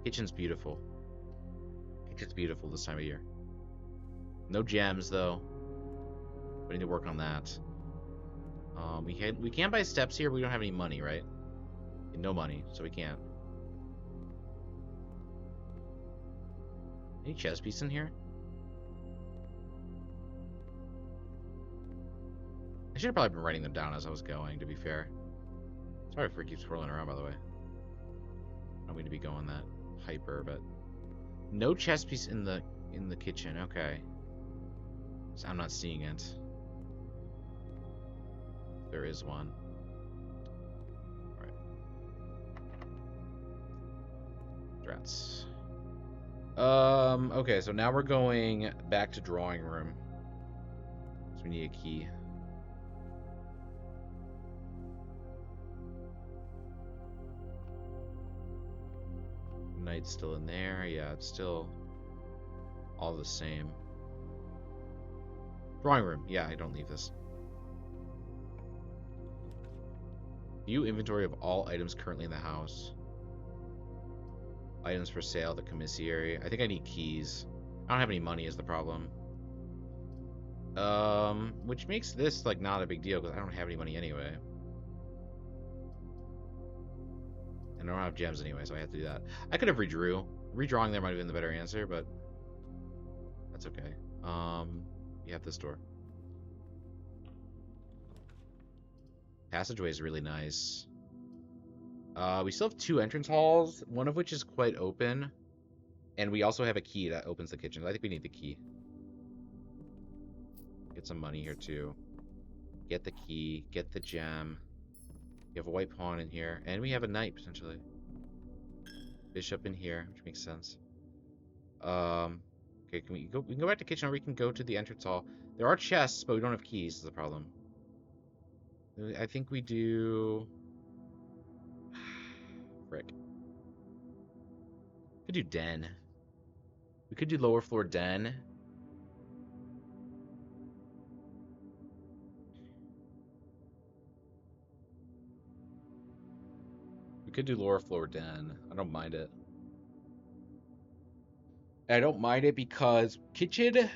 Kitchen's beautiful. Kitchen's beautiful this time of year. No gems, though. We need to work on that. We can't buy steps here, but we don't have any money, right? No money, so we can't. Any chess piece in here? I should have probably been writing them down as I was going, to be fair. Sorry if it keeps swirling around, by the way. I don't mean to be going that hyper, but... No chess piece in the kitchen, okay. So I'm not seeing it. There is one. Alright. Drats. Okay, so now we're going back to drawing room. So we need a key. Knight's still in there. Yeah, it's still all the same. Drawing room. Yeah, I don't leave this. View inventory of all items currently in the house. Items for sale at the commissary. I think I need keys. I don't have any money is the problem. Which makes this like not a big deal because I don't have any money anyway. And I don't have gems anyway, so I have to do that. I could have redrew. Redrawing there might have been the better answer, but that's okay. You have this door. Passageway is really nice. We still have 2 entrance halls, one of which is quite open. And we also have a key that opens the kitchen. I think we need the key. Get some money here, too. Get the key. Get the gem. We have a white pawn in here. And we have a knight, potentially. Bishop in here, which makes sense. Okay, we can go back to the kitchen, or we can go to the entrance hall. There are chests, but we don't have keys, is the problem. I think we do... Frick. We could do den. We could do lower floor den. We could do lower floor den. I don't mind it. I don't mind it because kitchen...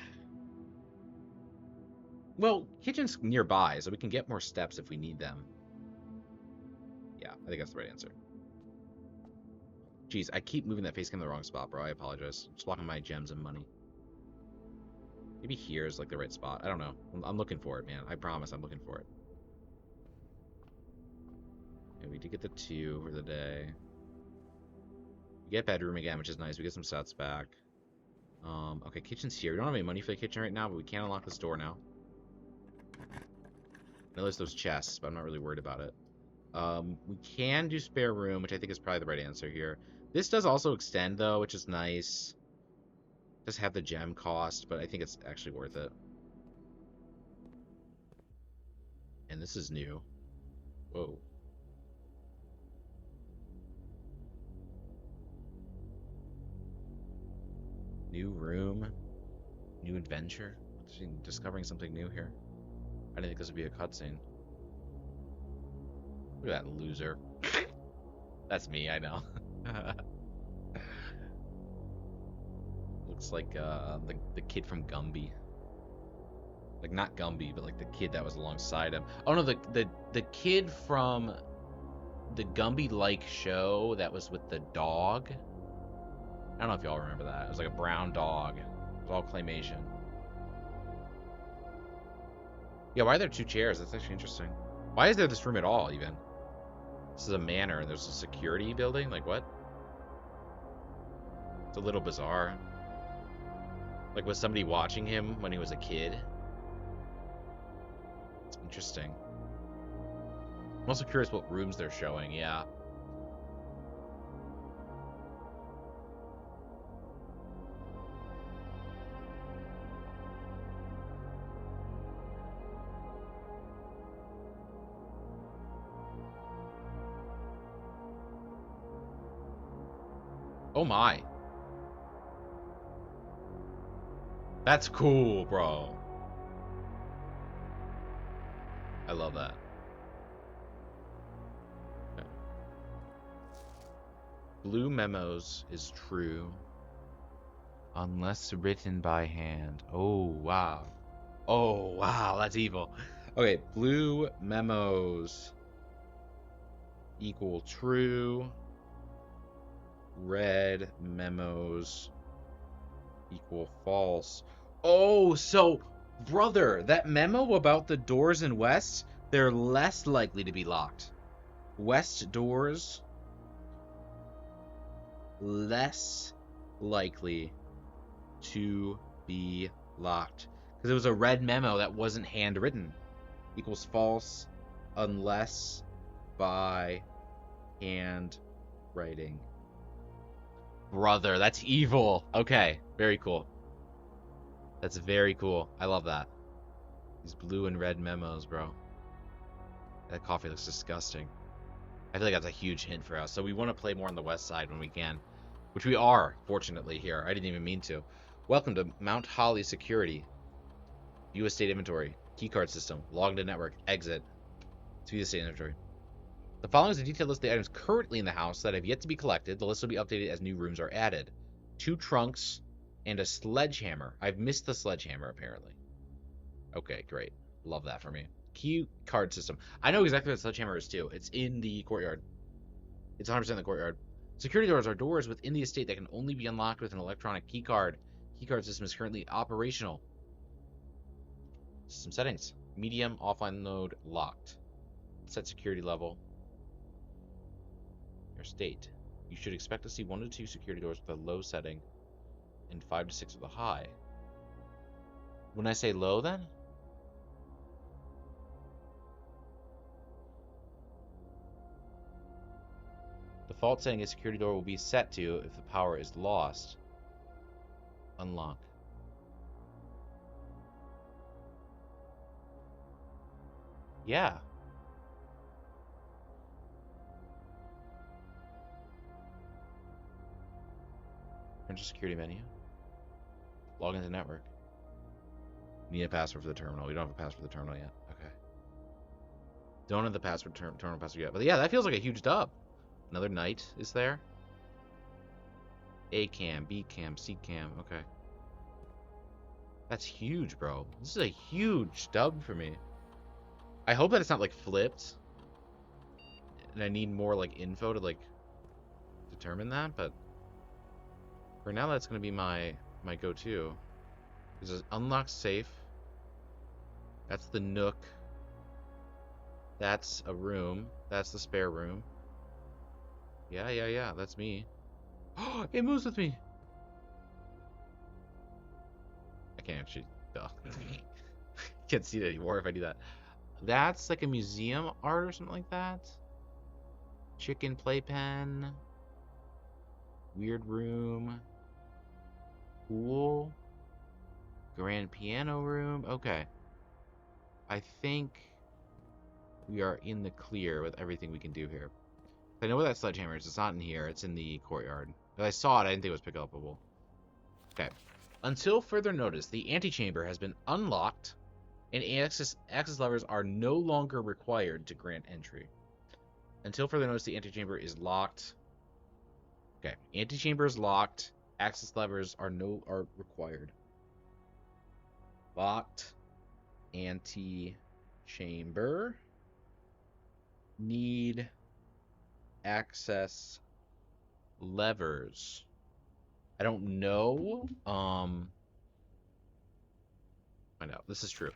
Well, kitchen's nearby, so we can get more steps if we need them. Yeah, I think that's the right answer. Jeez, I keep moving that face cam in the wrong spot, bro. I apologize. I'm just blocking my gems and money. Maybe here is like the right spot. I don't know. I'm looking for it, man. I promise I'm looking for it. Okay, we did get the 2 for the day. We get bedroom again, which is nice. We get some sets back. Okay, kitchen's here. We don't have any money for the kitchen right now, but we can unlock this door now. I know there's those chests, but I'm not really worried about it. We can do spare room, which I think is probably the right answer here. This does also extend, though, which is nice. Does have the gem cost, but I think it's actually worth it. And this is new. Whoa. New room. New adventure. Discovering something new here. I didn't think this would be a cutscene. Look at that loser. That's me, I know. Looks like the kid from Gumby. Like not Gumby, but like the kid that was alongside him. Oh no, the kid from the Gumby-like show that was with the dog. I don't know if y'all remember that. It was like a brown dog. It was all claymation. Yeah, why are there 2 chairs? That's actually interesting. Why is there this room at all, even? This is a manor, and there's a security building? Like, what? It's a little bizarre. Like, was somebody watching him when he was a kid? It's interesting. I'm also curious what rooms they're showing, yeah. Oh my. That's cool, bro. I love that. Okay. Blue memos is true. Unless written by hand. Oh, wow. Oh, wow, that's evil. Okay, blue memos equal true. Red memos equal false. Oh, so, brother, that memo about the doors in West, they're less likely to be locked. West doors, less likely to be locked. Because it was a red memo that wasn't handwritten. Equals false unless by handwriting. Brother, that's evil. Okay, very cool. That's very cool. I love that. These blue and red memos, bro. That coffee looks disgusting. I feel like that's a huge hint for us. So we want to play more on the west side when we can. Which we are, fortunately, here. I didn't even mean to. Welcome to Mount Holly Security. View estate inventory. Keycard system. Log into network. Exit. To view the estate inventory. The following is a detailed list of the items currently in the house that have yet to be collected. The list will be updated as new rooms are added. 2 trunks and a sledgehammer. I've missed the sledgehammer, apparently. Okay, great. Love that for me. Key card system. I know exactly what the sledgehammer is, too. It's in the courtyard. It's 100% in the courtyard. Security doors are doors within the estate that can only be unlocked with an electronic key card. Key card system is currently operational. System settings. Medium, offline mode, locked. Set security level. Your state. You should expect to see 1 to 2 security doors with a low setting and 5 to 6 with a high. When I say low, then? Default setting a security door will be set to if the power is lost. Unlock. Yeah. Enter security menu. Log into network. Need a password for the terminal. We don't have a password for the terminal yet. Okay. Don't have the password terminal password yet. But yeah, that feels like a huge dub. Another knight is there. A cam, B cam, C cam. Okay. That's huge, bro. This is a huge dub for me. I hope that it's not like flipped. And I need more like info to like determine that, but for now that's gonna be my go-to. This is unlock safe. That's the nook. That's a room. That's the spare room. Yeah, that's me. Oh, it moves with me. I can't actually, duh. Can't see it anymore if I do that. That's like a museum art or something like that. Chicken playpen. Weird room. Pool. Grand piano room. Okay. I think we are in the clear with everything we can do here. I know where that sledgehammer is. It's not in here. It's in the courtyard. But I saw it. I didn't think it was pick upable. Okay. Until further notice, the antechamber has been unlocked, and access levers are no longer required to grant entry. Until further notice, the antechamber is locked. Okay. Antechamber is locked. Access levers are required. Locked. Antechamber. Need access levers. I don't know. Find out. This is true.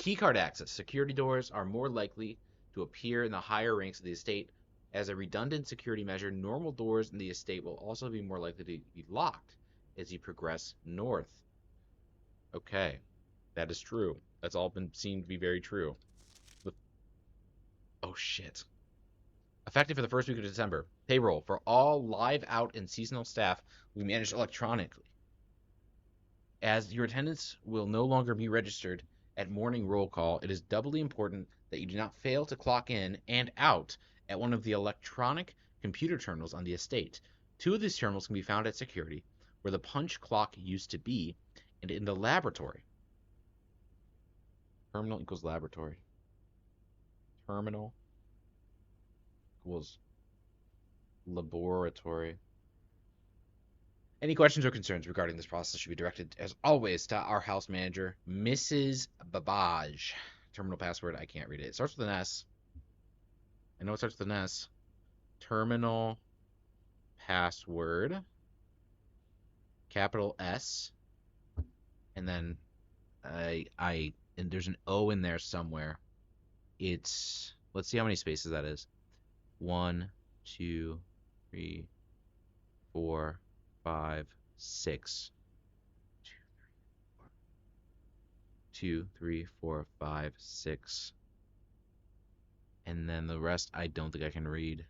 Keycard access. Security doors are more likely to appear in the higher ranks of the estate. As a redundant security measure, normal doors in the estate will also be more likely to be locked as you progress north. Okay, that is true. That's all been seen to be very true. Oh shit. Effective for the first week of December. Payroll for all live out and seasonal staff will be managed electronically. As your attendance will no longer be registered at morning roll call, it is doubly important that you do not fail to clock in and out at one of the electronic computer terminals on the estate. 2 of these terminals can be found at security, where the punch clock used to be, and in the laboratory. Terminal equals laboratory. Terminal equals laboratory. Any questions or concerns regarding this process should be directed, as always, to our house manager, Mrs. Babaj. Terminal password, I can't read it. It starts with an S. I know it starts with an S. Terminal password, capital S, and then and there's an O in there somewhere. It's, let's see how many spaces that is. 1, 2, 3, 4, 5, 6. 2, 3, 4, 5, 6. And then the rest, I don't think I can read.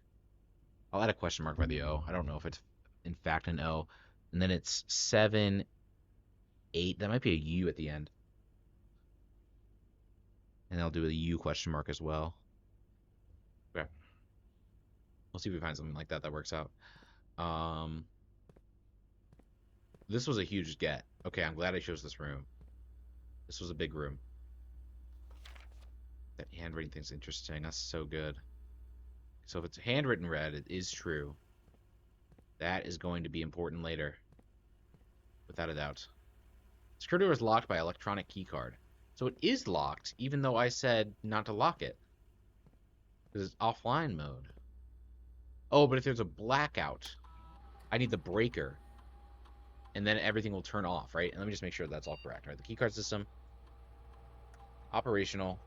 I'll add a question mark by the O. I don't know if it's in fact an O. And then it's 7, 8. That might be a U at the end. And I'll do a U question mark as well. Okay. We'll see if we find something like that that works out. This was a huge get. Okay, I'm glad I chose this room. This was a big room. That handwriting thing's interesting. That's so good. So if it's handwritten red, it is true. That is going to be important later. Without a doubt. Security door is locked by electronic keycard. So it is locked, even though I said not to lock it. Because it's offline mode. Oh, but if there's a blackout, I need the breaker. And then everything will turn off, right? And let me just make sure that's all correct. All right, the keycard system. Operational.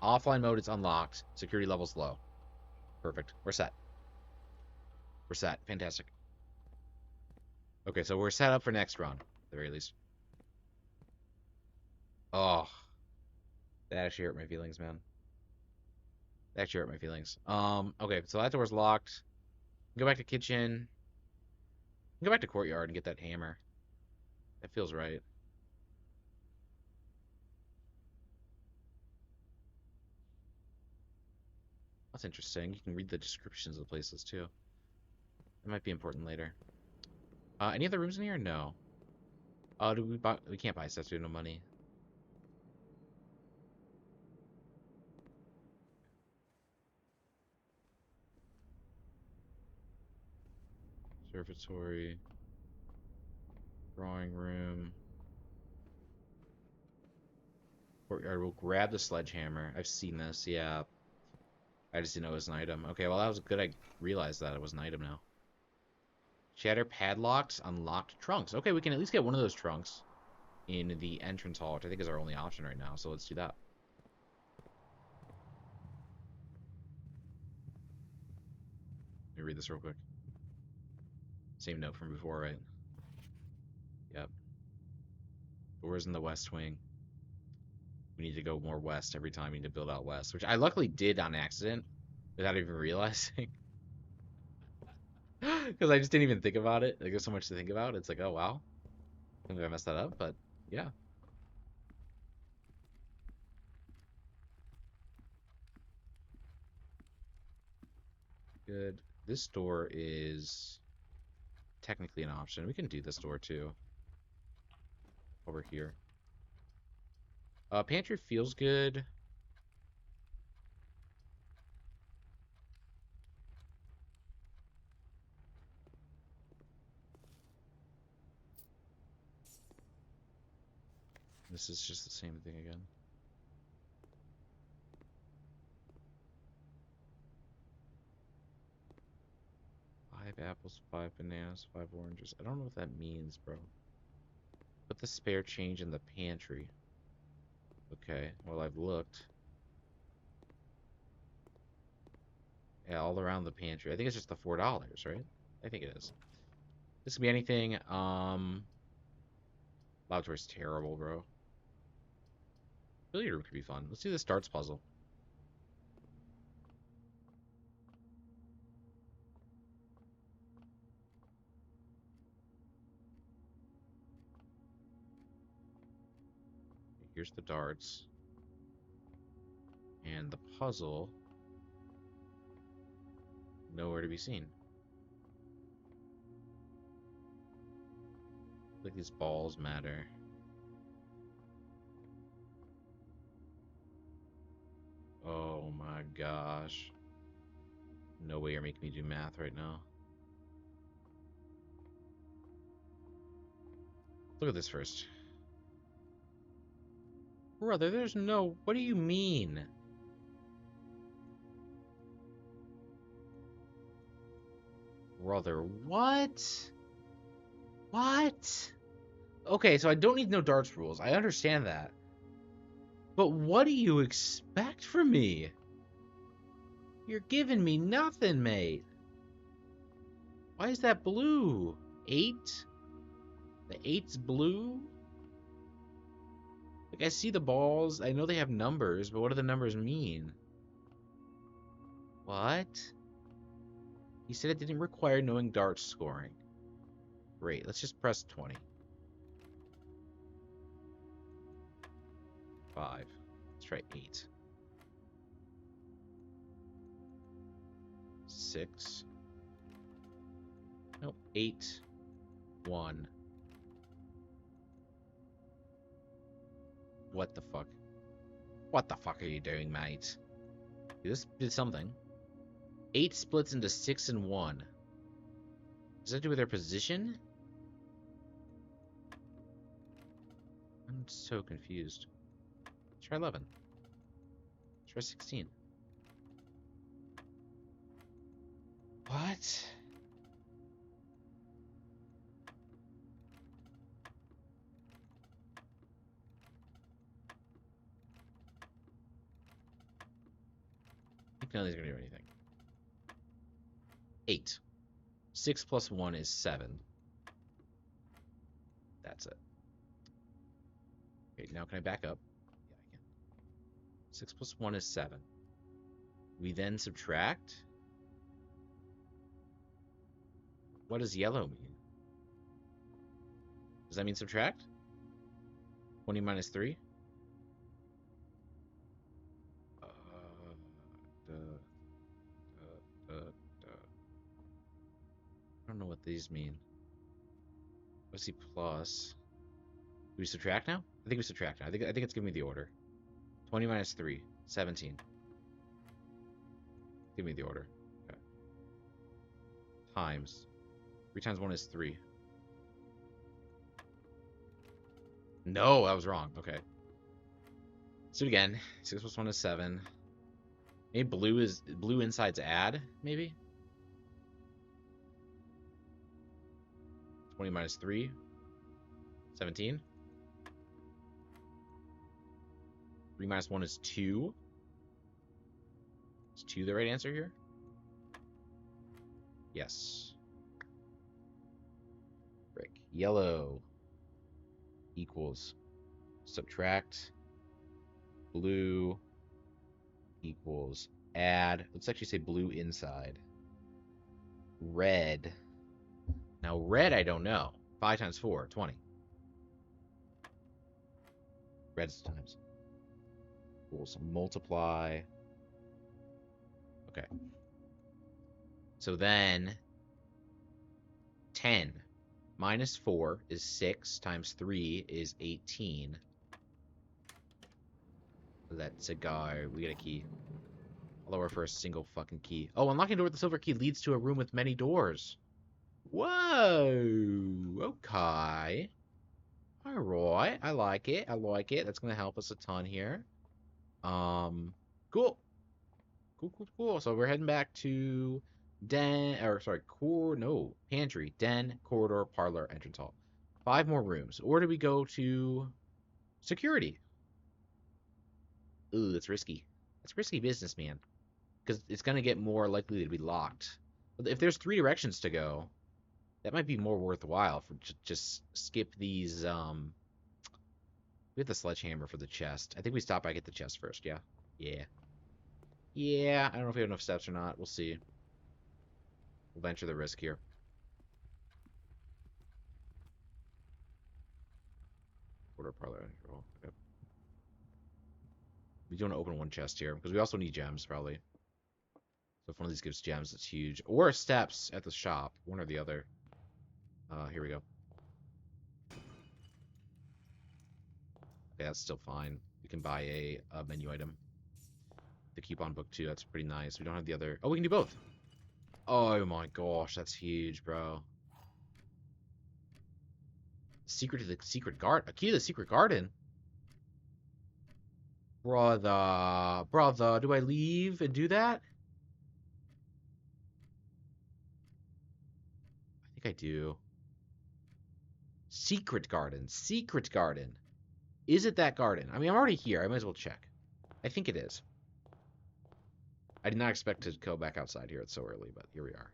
Offline mode, it's unlocked. Security level's low. Perfect. We're set. We're set. Fantastic. Okay, so we're set up for next run, at the very least. Oh. That actually hurt my feelings, man. That actually hurt my feelings. Okay, so that door's locked. Go back to kitchen. Go back to courtyard and get that hammer. That feels right. That's interesting. You can read the descriptions of the places too. That might be important later. Any other rooms in here? No. Do we buy? We can't buy stuff. We have no money. Observatory. Drawing room. Courtyard. We'll grab the sledgehammer. I've seen this. Yeah. I just didn't know it was an item. Okay, well that was good. I realized that it was an item now. Shatter padlocks, unlocked trunks. Okay, we can at least get one of those trunks in the entrance hall, which I think is our only option right now. So let's do that. Let me read this real quick. Same note from before, right? Yep. Doors in the west wing. We need to go more west every time. We need to build out west, which I luckily did on accident without even realizing. Because I just didn't even think about it. Like, there's so much to think about. It's like, oh, wow. I think I messed that up, but yeah. Good. This door is technically an option. We can do this door, too. Over here. Pantry feels good. This is just the same thing again. Five apples, 5 bananas, 5 oranges. I don't know what that means, bro. Put the spare change in the pantry. Okay, well, I've looked. Yeah, all around the pantry. I think it's just the $4, right? I think it is. This could be anything. Laboratory's terrible, bro. Billiard room could be fun. Let's do this darts puzzle. Here's the darts. And the puzzle. Nowhere to be seen. Like these balls matter. Oh my gosh. No way you're making me do math right now. Look at this first. Brother, there's no... What do you mean? Brother, what? What? Okay, so I don't need no darts rules. I understand that. But what do you expect from me? You're giving me nothing, mate. Why is that blue? 8? The 8's blue? Like, I see the balls. I know they have numbers, but what do the numbers mean? What? He said it didn't require knowing darts scoring. Great, let's just press 20. 5. Let's try 8. 6. Nope, 8. 1. What the fuck? What the fuck are you doing, mate? This did something. 8 splits into 6 and 1. Does that do with their position? I'm so confused. Try 11. Try 16. What? I think none of these are going to do anything. 8. 6 plus 1 is 7. That's it. Okay, now can I back up? Yeah, I can. 6 plus 1 is 7. We then subtract. What does yellow mean? Does that mean subtract? 20 minus 3? Duh, duh, duh. I don't know what these mean. Let's see, plus. Do we subtract now? I think we subtract now. I think it's giving me the order. 20 minus 3, 17. Give me the order. Okay. Times. 3 times 1 is 3. No, I was wrong. Okay. Let's do it again. 6 plus 1 is 7. Maybe blue inside's add, maybe? 20 minus 3. 17. 3 minus 1 is 2. Is 2 the right answer here? Yes. Frick. Yellow equals subtract. Blue equals add. Let's actually say blue inside. Red. Now red I don't know. 5 times 4, 20. Red's times. Equals multiply. Okay. So then 10 minus 4 is 6 times 3 is 18. Let's go. We got a key. Although we're for a single fucking key. Oh, unlocking a door with the silver key leads to a room with many doors. Whoa. Okay. Alright. I like it. I like it. That's going to help us a ton here. Cool. Cool, cool, cool. So we're heading back to pantry, den, corridor, parlor, entrance hall. 5 more rooms. Or do we go to security? Ooh, that's risky. That's risky business, man. Because it's going to get more likely to be locked. But if there's 3 directions to go, that might be more worthwhile for just skip these. We have the sledgehammer for the chest. I think we stop by get the chest first. Yeah. Yeah. Yeah. I don't know if we have enough steps or not. We'll see. We'll venture the risk here. Order parlor. Okay. We do want to open one chest here because we also need gems probably. So if one of these gives gems, it's huge. Or steps at the shop, one or the other. Here we go. Okay, that's still fine. We can buy a menu item. The coupon book too. That's pretty nice. We don't have the other. Oh, we can do both. Oh my gosh, that's huge, bro. Secret to the secret garden. A key to the secret garden. Brother, do I leave and do that? I think I do. Secret garden. Secret garden. Is it that garden? I mean, I'm already here. I might as well check. I think it is. I did not expect to go back outside here. It's so early, but here we are.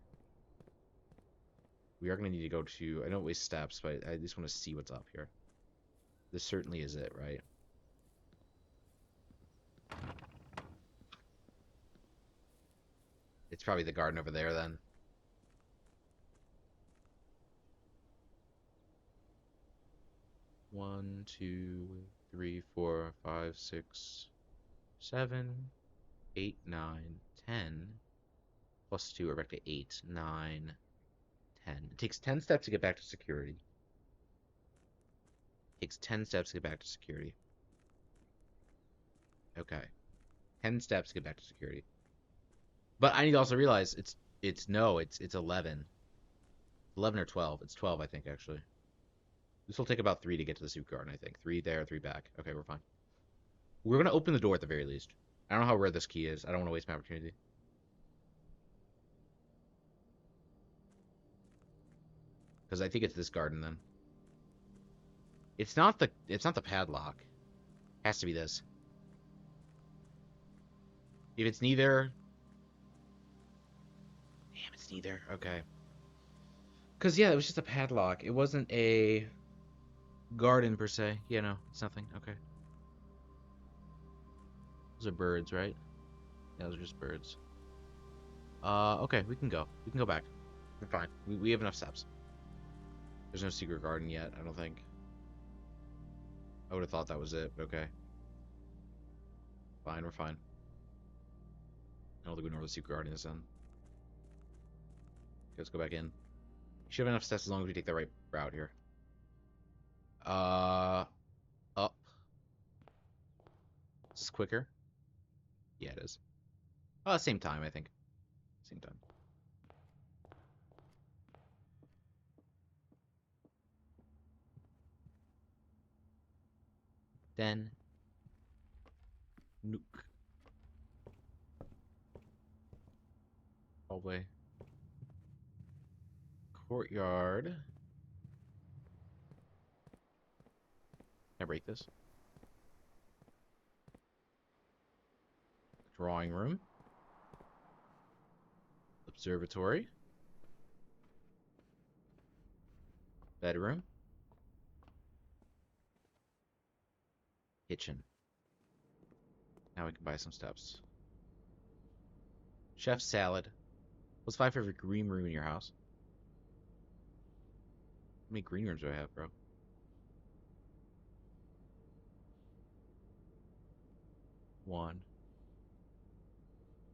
We are going to need to go to... I don't waste steps, but I just want to see what's up here. This certainly is it, right? It's probably the garden over there, then. One, 2, 3, 4, 5, 6, 7, 8, 9, 10. Plus 2, we're back to 8, 9, 10. It takes 10 steps to get back to security. It takes 10 steps to get back to security. Okay. 10 steps to get back to security. But I need to also realize it's 11. 11 or 12. It's 12, I think, actually. This will take about 3 to get to the soup garden, I think. 3 there, 3 back. Okay, we're fine. We're going to open the door at the very least. I don't know how rare this key is. I don't want to waste my opportunity. Because I think it's this garden, then. It's not the padlock. It has to be this. If it's neither... Damn, it's neither. Okay. Because, yeah, it was just a padlock. It wasn't a garden, per se. Yeah, no, it's nothing. Okay. Those are birds, right? Yeah, those are just birds. Okay, we can go. We can go back. We're fine. We have enough steps. There's no secret garden yet, I don't think. I would have thought that was it, but okay. Fine, we're fine. I don't think we know where the secret garden is then. Okay, let's go back in. Should have enough steps as long as we take the right route here. Up. Is this quicker? Yeah, it is. Same time, I think. Same time. Then nuke. Hallway. Courtyard. Can I break this? Drawing room. Observatory. Bedroom. Kitchen. Now we can buy some steps. Chef's salad. What's 5 for every green room in your house? How many green rooms do I have, bro? One.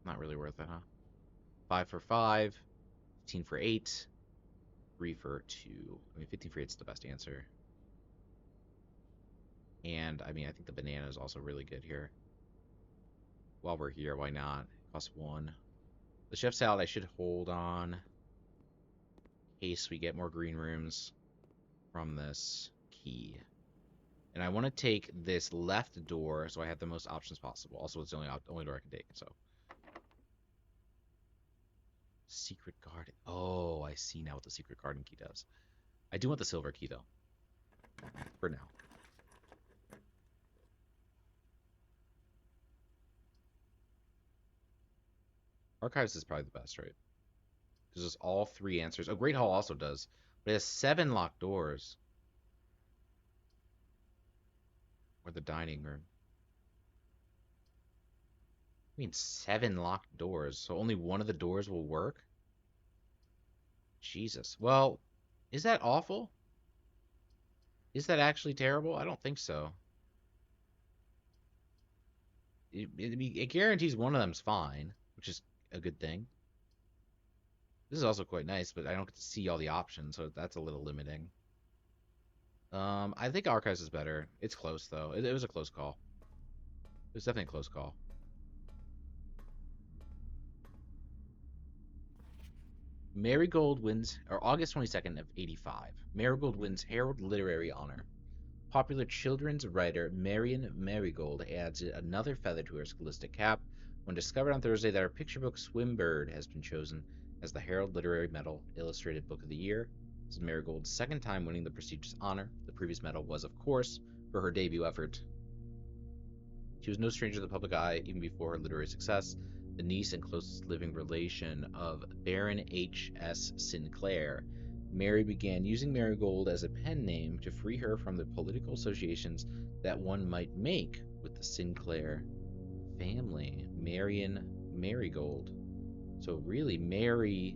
Not really worth it, huh? 5 for 5. 15 for 8. 3 for 2. I mean, 15 for 8 is the best answer. And, I mean, I think the banana is also really good here. While we're here, why not? Cost 1. The chef salad I should hold on in case we get more green rooms from this key. And I want to take this left door so I have the most options possible. Also, it's the only door I can take, so. Secret garden. Oh, I see now what the secret garden key does. I do want the silver key, though. For now. Archives is probably the best, right? Because there's all three answers. Oh, Great Hall also does, but it has 7 locked doors. Or the dining room. I mean, 7 locked doors, so only one of the doors will work? Jesus. Well, is that awful? Is that actually terrible? I don't think so. It guarantees one of them's fine, which is a good thing. This is also quite nice, but I don't get to see all the options, so that's a little limiting. I think Archives is better. It's close, though. It was a close call. It was definitely a close call. Marigold wins, or August 22nd of 85. Marigold wins Herald Literary Honor. Popular children's writer Marion Marigold adds another feather to her scholastic cap when discovered on Thursday that her picture book Swimbird has been chosen as the Herald Literary Medal Illustrated Book of the Year. This is Marigold's second time winning the prestigious honor. The previous medal was, of course, for her debut effort. She was no stranger to the public eye even before her literary success. The niece and closest living relation of Baron H.S. Sinclair, Mary began using Marigold as a pen name to free her from the political associations that one might make with the Sinclair family. Marion Marigold. So really, Mary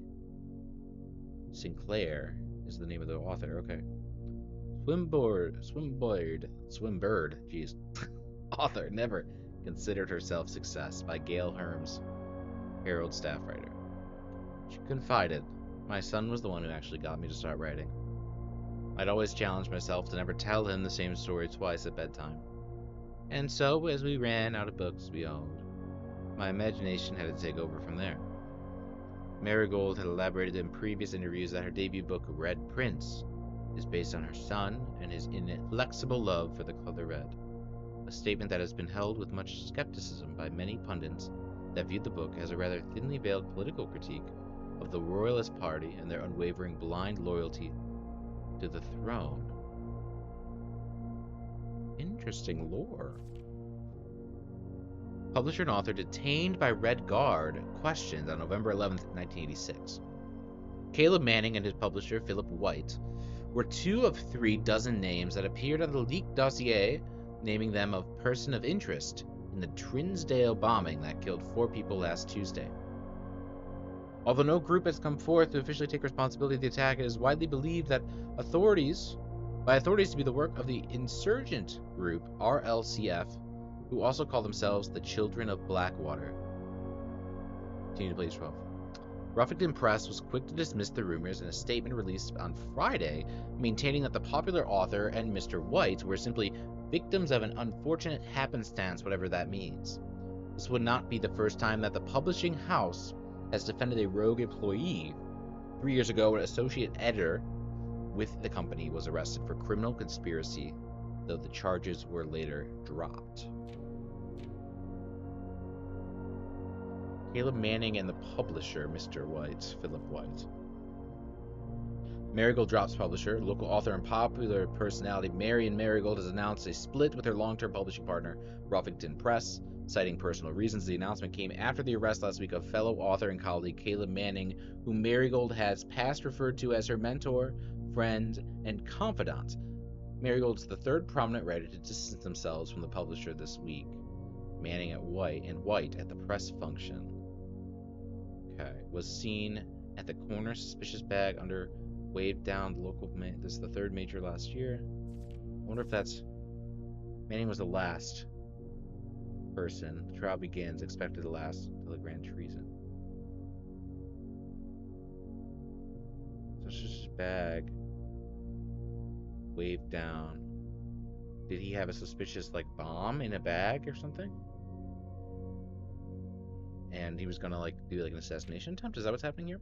Sinclair is the name of the author. Okay. Swimbird, jeez. Author never considered herself success by Gail Herms, Herald staff writer. She confided, my son was the one who actually got me to start writing. I'd always challenge myself to never tell him the same story twice at bedtime. And so, as we ran out of books we owned, my imagination had to take over from there. Marigold had elaborated in previous interviews that her debut book, Red Prince, is based on her son and his inflexible love for the color red. A statement that has been held with much skepticism by many pundits that viewed the book as a rather thinly veiled political critique of the Royalist Party and their unwavering blind loyalty to the throne. Interesting lore. Publisher and author detained by Red Guard questioned on November 11th, 1986. Caleb Manning and his publisher, Philip White, were 2 of 3 dozen names that appeared on the leaked dossier, naming them a person of interest in the Trinsdale bombing that killed 4 people last Tuesday. Although no group has come forth to officially take responsibility for the attack, it is widely believed that authorities to be the work of the insurgent group RLCF, who also call themselves the Children of Blackwater. Continue to page 12. Ruffington Press was quick to dismiss the rumors in a statement released on Friday, maintaining that the popular author and Mr. White were simply victims of an unfortunate happenstance, whatever that means. This would not be the first time that the publishing house has defended a rogue employee. 3 years ago, an associate editor with the company was arrested for criminal conspiracy, though the charges were later dropped. Caleb Manning and the publisher, Mr. White, Philip White. Marigold drops publisher. Local author and popular personality Marion Marigold has announced a split with her long-term publishing partner, Ruffington Press. Citing personal reasons, the announcement came after the arrest last week of fellow author and colleague Caleb Manning, whom Marigold has past referred to as her mentor, friend, and confidant. Marigold's the 3rd prominent writer to distance themselves from the publisher this week. Manning and White at the press function. Okay, was seen at the corner suspicious bag under waved down the local. This is the 3rd major last year. I wonder if that's Manning was the last person. The trial begins expected to last until the grand treason. Suspicious bag waved down. Did he have a suspicious bomb in a bag or something? And he was gonna do an assassination attempt? Is that what's happening here?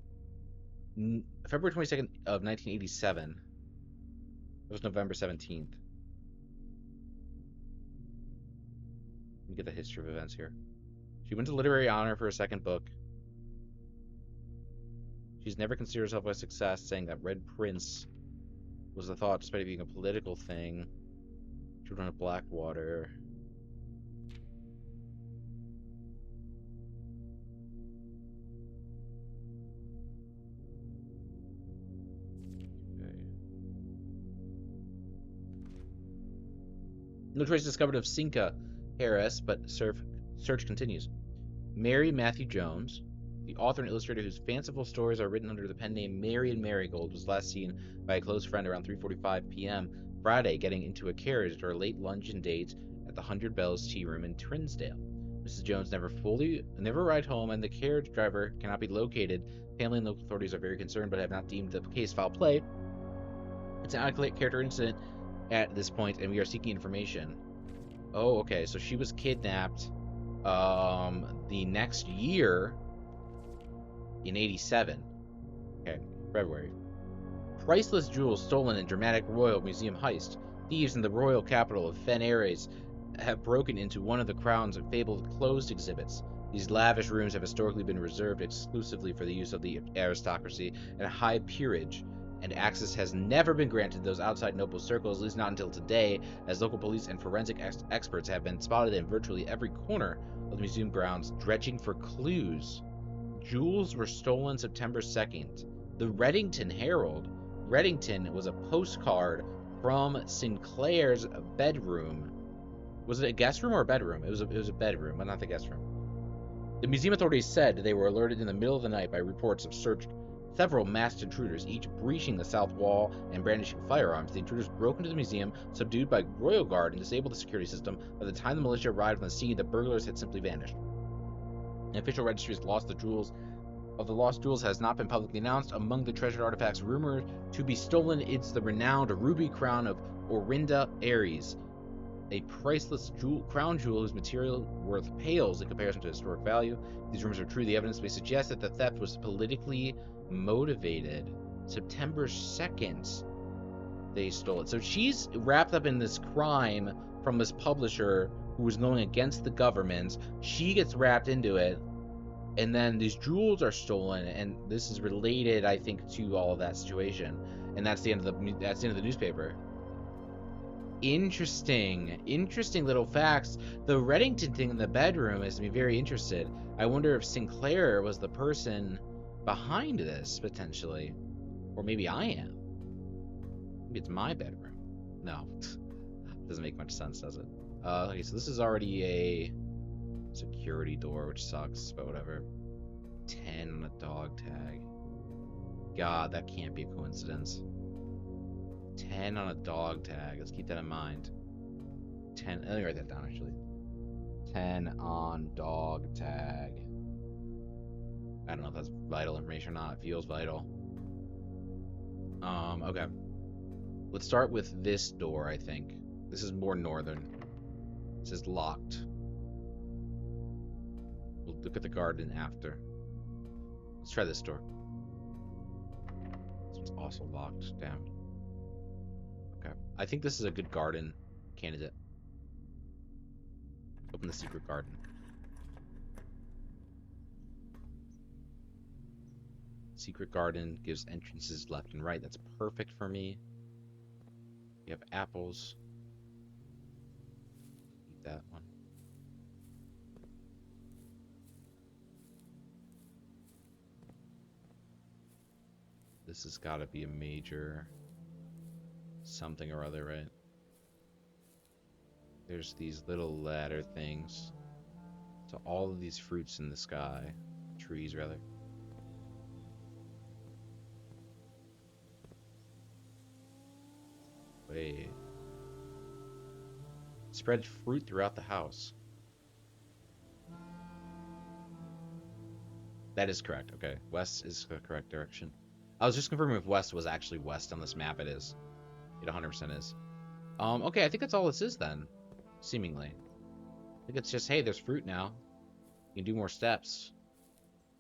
February 22nd of 1987. It was November 17th. Let me get the history of events here. She wins a literary honor for her 2nd book. She's never considered herself a success, saying that Red Prince was the thought, despite it being a political thing. Children of Blackwater. No trace discovered of Cinca Harris, but search continues. Mary Matthew Jones, the author and illustrator whose fanciful stories are written under the pen name Marion Marigold, was last seen by a close friend around 3:45 p.m. Friday getting into a carriage after a late luncheon date at the 100 Bells Tea Room in Trinsdale. Mrs. Jones never arrived home, and the carriage driver cannot be located. Family and local authorities are very concerned, but have not deemed the case foul play. It's an out-of-character incident at this point, and we are seeking information. Oh, okay, so she was kidnapped the next year in 87. Okay, February. Priceless jewels stolen in dramatic Royal Museum heist. Thieves in the royal capital of Fen Ares have broken into one of the Crown's fabled closed exhibits. These lavish rooms have historically been reserved exclusively for the use of the aristocracy and high peerage, and access has never been granted to those outside noble circles, at least not until today, as local police and forensic experts have been spotted in virtually every corner of the museum grounds, dredging for clues. Jewels were stolen September 2nd. The Reddington Herald. Reddington was a postcard from Sinclair's bedroom. Was it a guest room or a bedroom? It was a bedroom, but not the guest room. The museum authorities said they were alerted in the middle of the night by reports of several masked intruders, each breaching the south wall and brandishing firearms. The intruders broke into the museum, subdued by Royal Guard, and disabled the security system. By the time the militia arrived on the scene, the burglars had simply vanished. An official registry of the lost jewels has not been publicly announced. Among the treasured artifacts rumored to be stolen is the renowned ruby crown of Orinda Ares, a priceless crown jewel whose material worth pales in comparison to historic value. If these rumors are true, the evidence may suggest that the theft was politically motivated. September 2nd, they stole it. So she's wrapped up in this crime from this publisher who was going against the government. She gets wrapped into it, and then these jewels are stolen, and this is related, I think, to all of that situation. And that's the end of the newspaper. Interesting little facts. The Reddington thing in the bedroom has me very interested. I wonder if Sinclair was the person behind this, potentially. Or maybe I am. Maybe it's my bedroom. No. Doesn't make much sense, does it? Okay, so this is already a security door, which sucks, but whatever. 10 on a dog tag. God, that can't be a coincidence. 10 on a dog tag. Let's keep that in mind. 10. Let me write that down, actually. 10 on dog tag. I don't know if that's vital information or not. It feels vital. Okay. Let's start with this door, I think. This is more northern. It says locked. We'll look at the garden after. Let's try this door. This one's also locked. Damn. Okay. I think this is a good garden candidate. Open the secret garden. Secret garden gives entrances left and right. That's perfect for me. You have apples. Eat that one. This has got to be a major something or other, right? There's these little ladder things to all of these fruits in the sky. Trees, rather. Wait. Spread fruit throughout the house. That is correct. Okay. West is the correct direction. I was just confirming if west was actually west on this map. It is. It 100% is. Okay, I think that's all this is then. Seemingly. I think it's just, hey, there's fruit now. You can do more steps.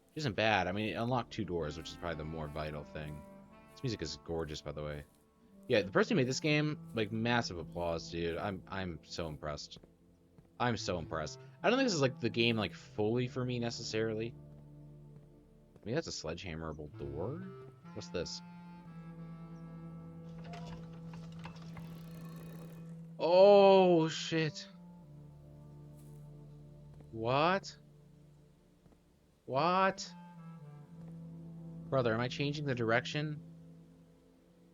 Which isn't bad. I mean, it unlocked 2 doors, which is probably the more vital thing. This music is gorgeous, by the way. Yeah, the person who made this game, like, massive applause, dude. I'm so impressed. I'm so impressed. I don't think this is, like, the game, like, fully for me, necessarily. I mean, that's a sledgehammerable door? What's this? Oh, shit. What? What? Brother, am I changing the direction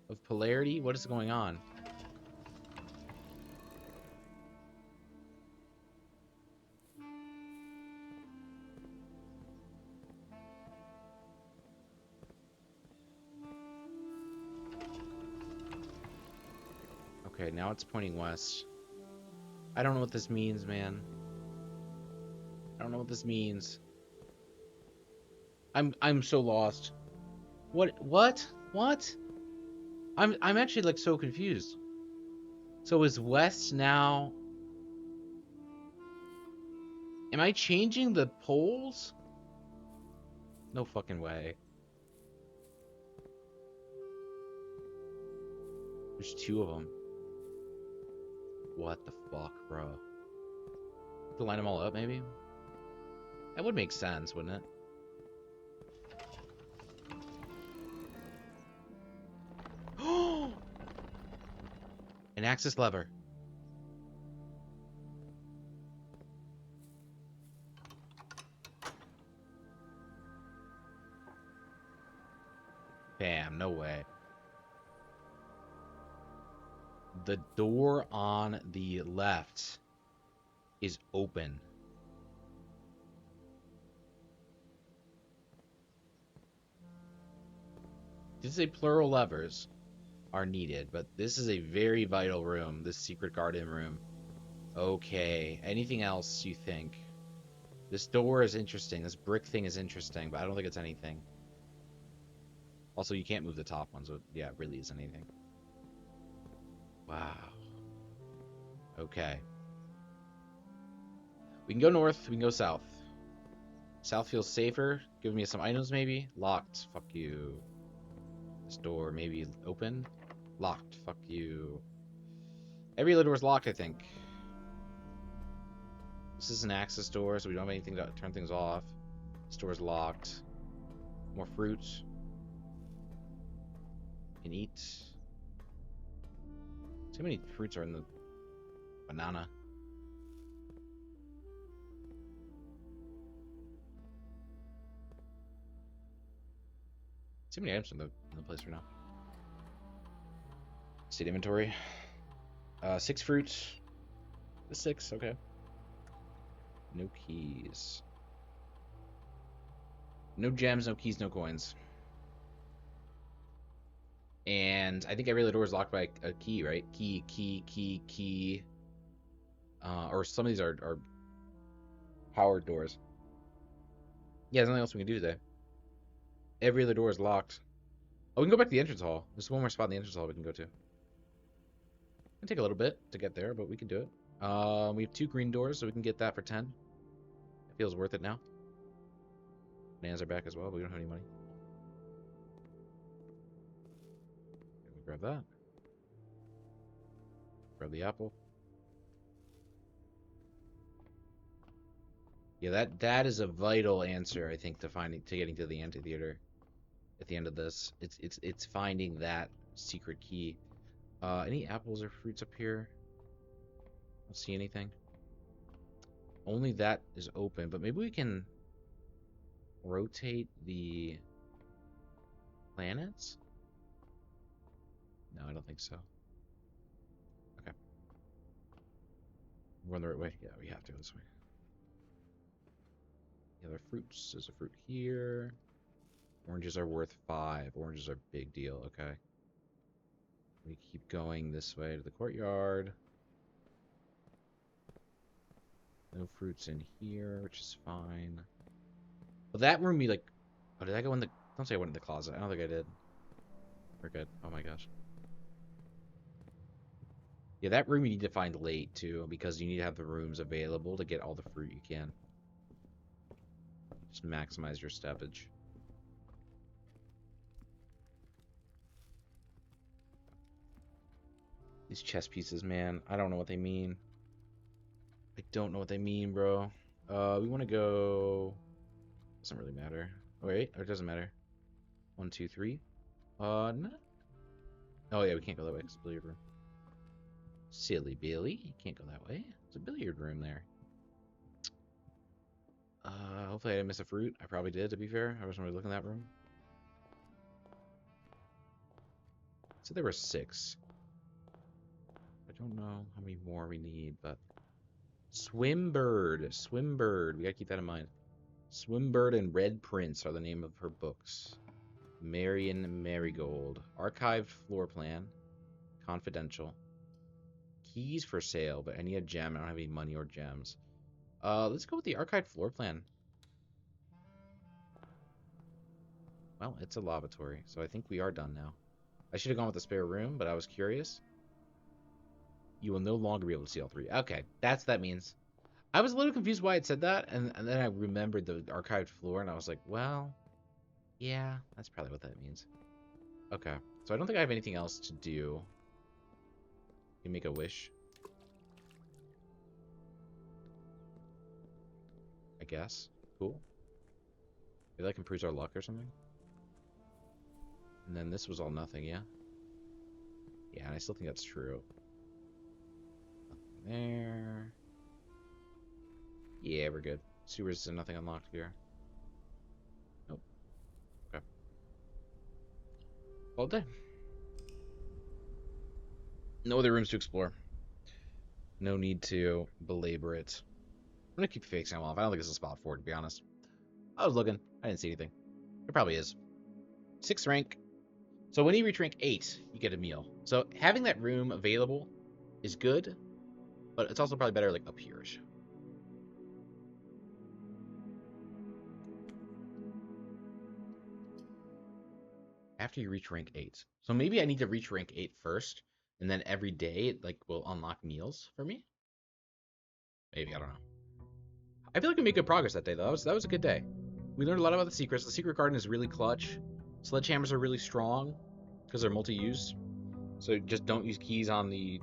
of polarity? What is going on? Okay, now it's pointing west. I don't know what this means, man. I don't know what this means. I'm so lost. What? I'm actually like so confused. So is west now? Am I changing the poles? No fucking way. There's two of them. What the fuck, bro? To line them all up, maybe? That would make sense, wouldn't it? An axis lever. Bam, no way. The door on the left is open. Did say plural levers are needed, but this is a very vital room, this secret garden room. Okay, anything else you think? This door is interesting. This brick thing is interesting, but I don't think it's anything. Also, you can't move the top one, so yeah, it really isn't anything. Wow. Okay. We can go north, we can go south. South feels safer. Give me some items, maybe. Locked. Fuck you. This door maybe open. Locked. Fuck you. Every other door is locked, I think. This is an access door, so we don't have anything to turn things off. This door is locked. More fruit. Can eat. Too many fruits are in the banana. Too many items in the place right now. State inventory. 6 fruits. The 6, okay. No keys. No gems, no keys, no coins. And I think every other door is locked by a key, right? Key. Or some of these are powered doors. Yeah, there's nothing else we can do today. Every other door is locked. Oh, we can go back to the entrance hall. There's one more spot in the entrance hall we can go to. It'll take a little bit to get there, but we can do it. We have 2 green doors, so we can get that for 10. It feels worth it now. Bananas are back as well, but we don't have any money. Okay, we'll grab that. Grab the apple. Yeah, that is a vital answer, I think, to getting to the amphitheater. At the end of this, it's finding that secret key. Any apples or fruits up here? I don't see anything. Only that is open, but maybe we can rotate the planets? No, I don't think so. Okay. We're going the right way? Yeah, we have to go this way. The other fruits. There's a fruit here. Oranges are worth 5. Oranges are a big deal. Okay. We keep going this way to the courtyard. No fruits in here, which is fine. Well, that room we like... Oh, did I go in the... Don't say I went in the closet. I don't think I did. We're good. Oh my gosh. Yeah, that room you need to find late, too, because you need to have the rooms available to get all the fruit you can. Just maximize your steppage. These chess pieces, man. I don't know what they mean. I don't know what they mean, bro. We want to go... Doesn't really matter. Oh, wait, or it doesn't matter. 1, 2, 3. No. Oh, yeah, we can't go that way. It's a billiard room. Silly Billy. You can't go that way. There's a billiard room there. Hopefully I didn't miss a fruit. I probably did, to be fair. I wasn't really looking in that room. So there were 6. I don't know how many more we need, but... Swimbird. Swimbird. We gotta keep that in mind. Swimbird and Red Prince are the name of her books. Marion Marigold. Archived floor plan. Confidential. Keys for sale, but I need a gem. I don't have any money or gems. Let's go with the archived floor plan. Well, it's a lavatory, so I think we are done now. I should have gone with the spare room, but I was curious. You will no longer be able to see all three. Okay, that's what that means. I was a little confused why it said that, and then I remembered the archived floor, and I was like, well, yeah, that's probably what that means. Okay, so I don't think I have anything else to do. You can make a wish, I guess. Cool. Maybe that improves our luck or something. And then this was all nothing, yeah? Yeah, and I still think that's true. Nothing there. Yeah, we're good. Sewers and nothing unlocked here. Nope. Okay. All day. No other rooms to explore. No need to belabor it. I'm gonna keep fixing them off. I don't think it's a spot for it, to be honest. I was looking. I didn't see anything. It probably is. 6th rank. So when you reach rank 8, you get a meal. So having that room available is good, but it's also probably better like up here-ish. After you reach rank 8. So maybe I need to reach rank 8 first, and then every day it like will unlock meals for me. Maybe, I don't know. I feel like we made good progress that day though. That was a good day. We learned a lot about the secrets. The secret garden is really clutch. Sledgehammers are really strong because they're multi-use. So just don't use keys on the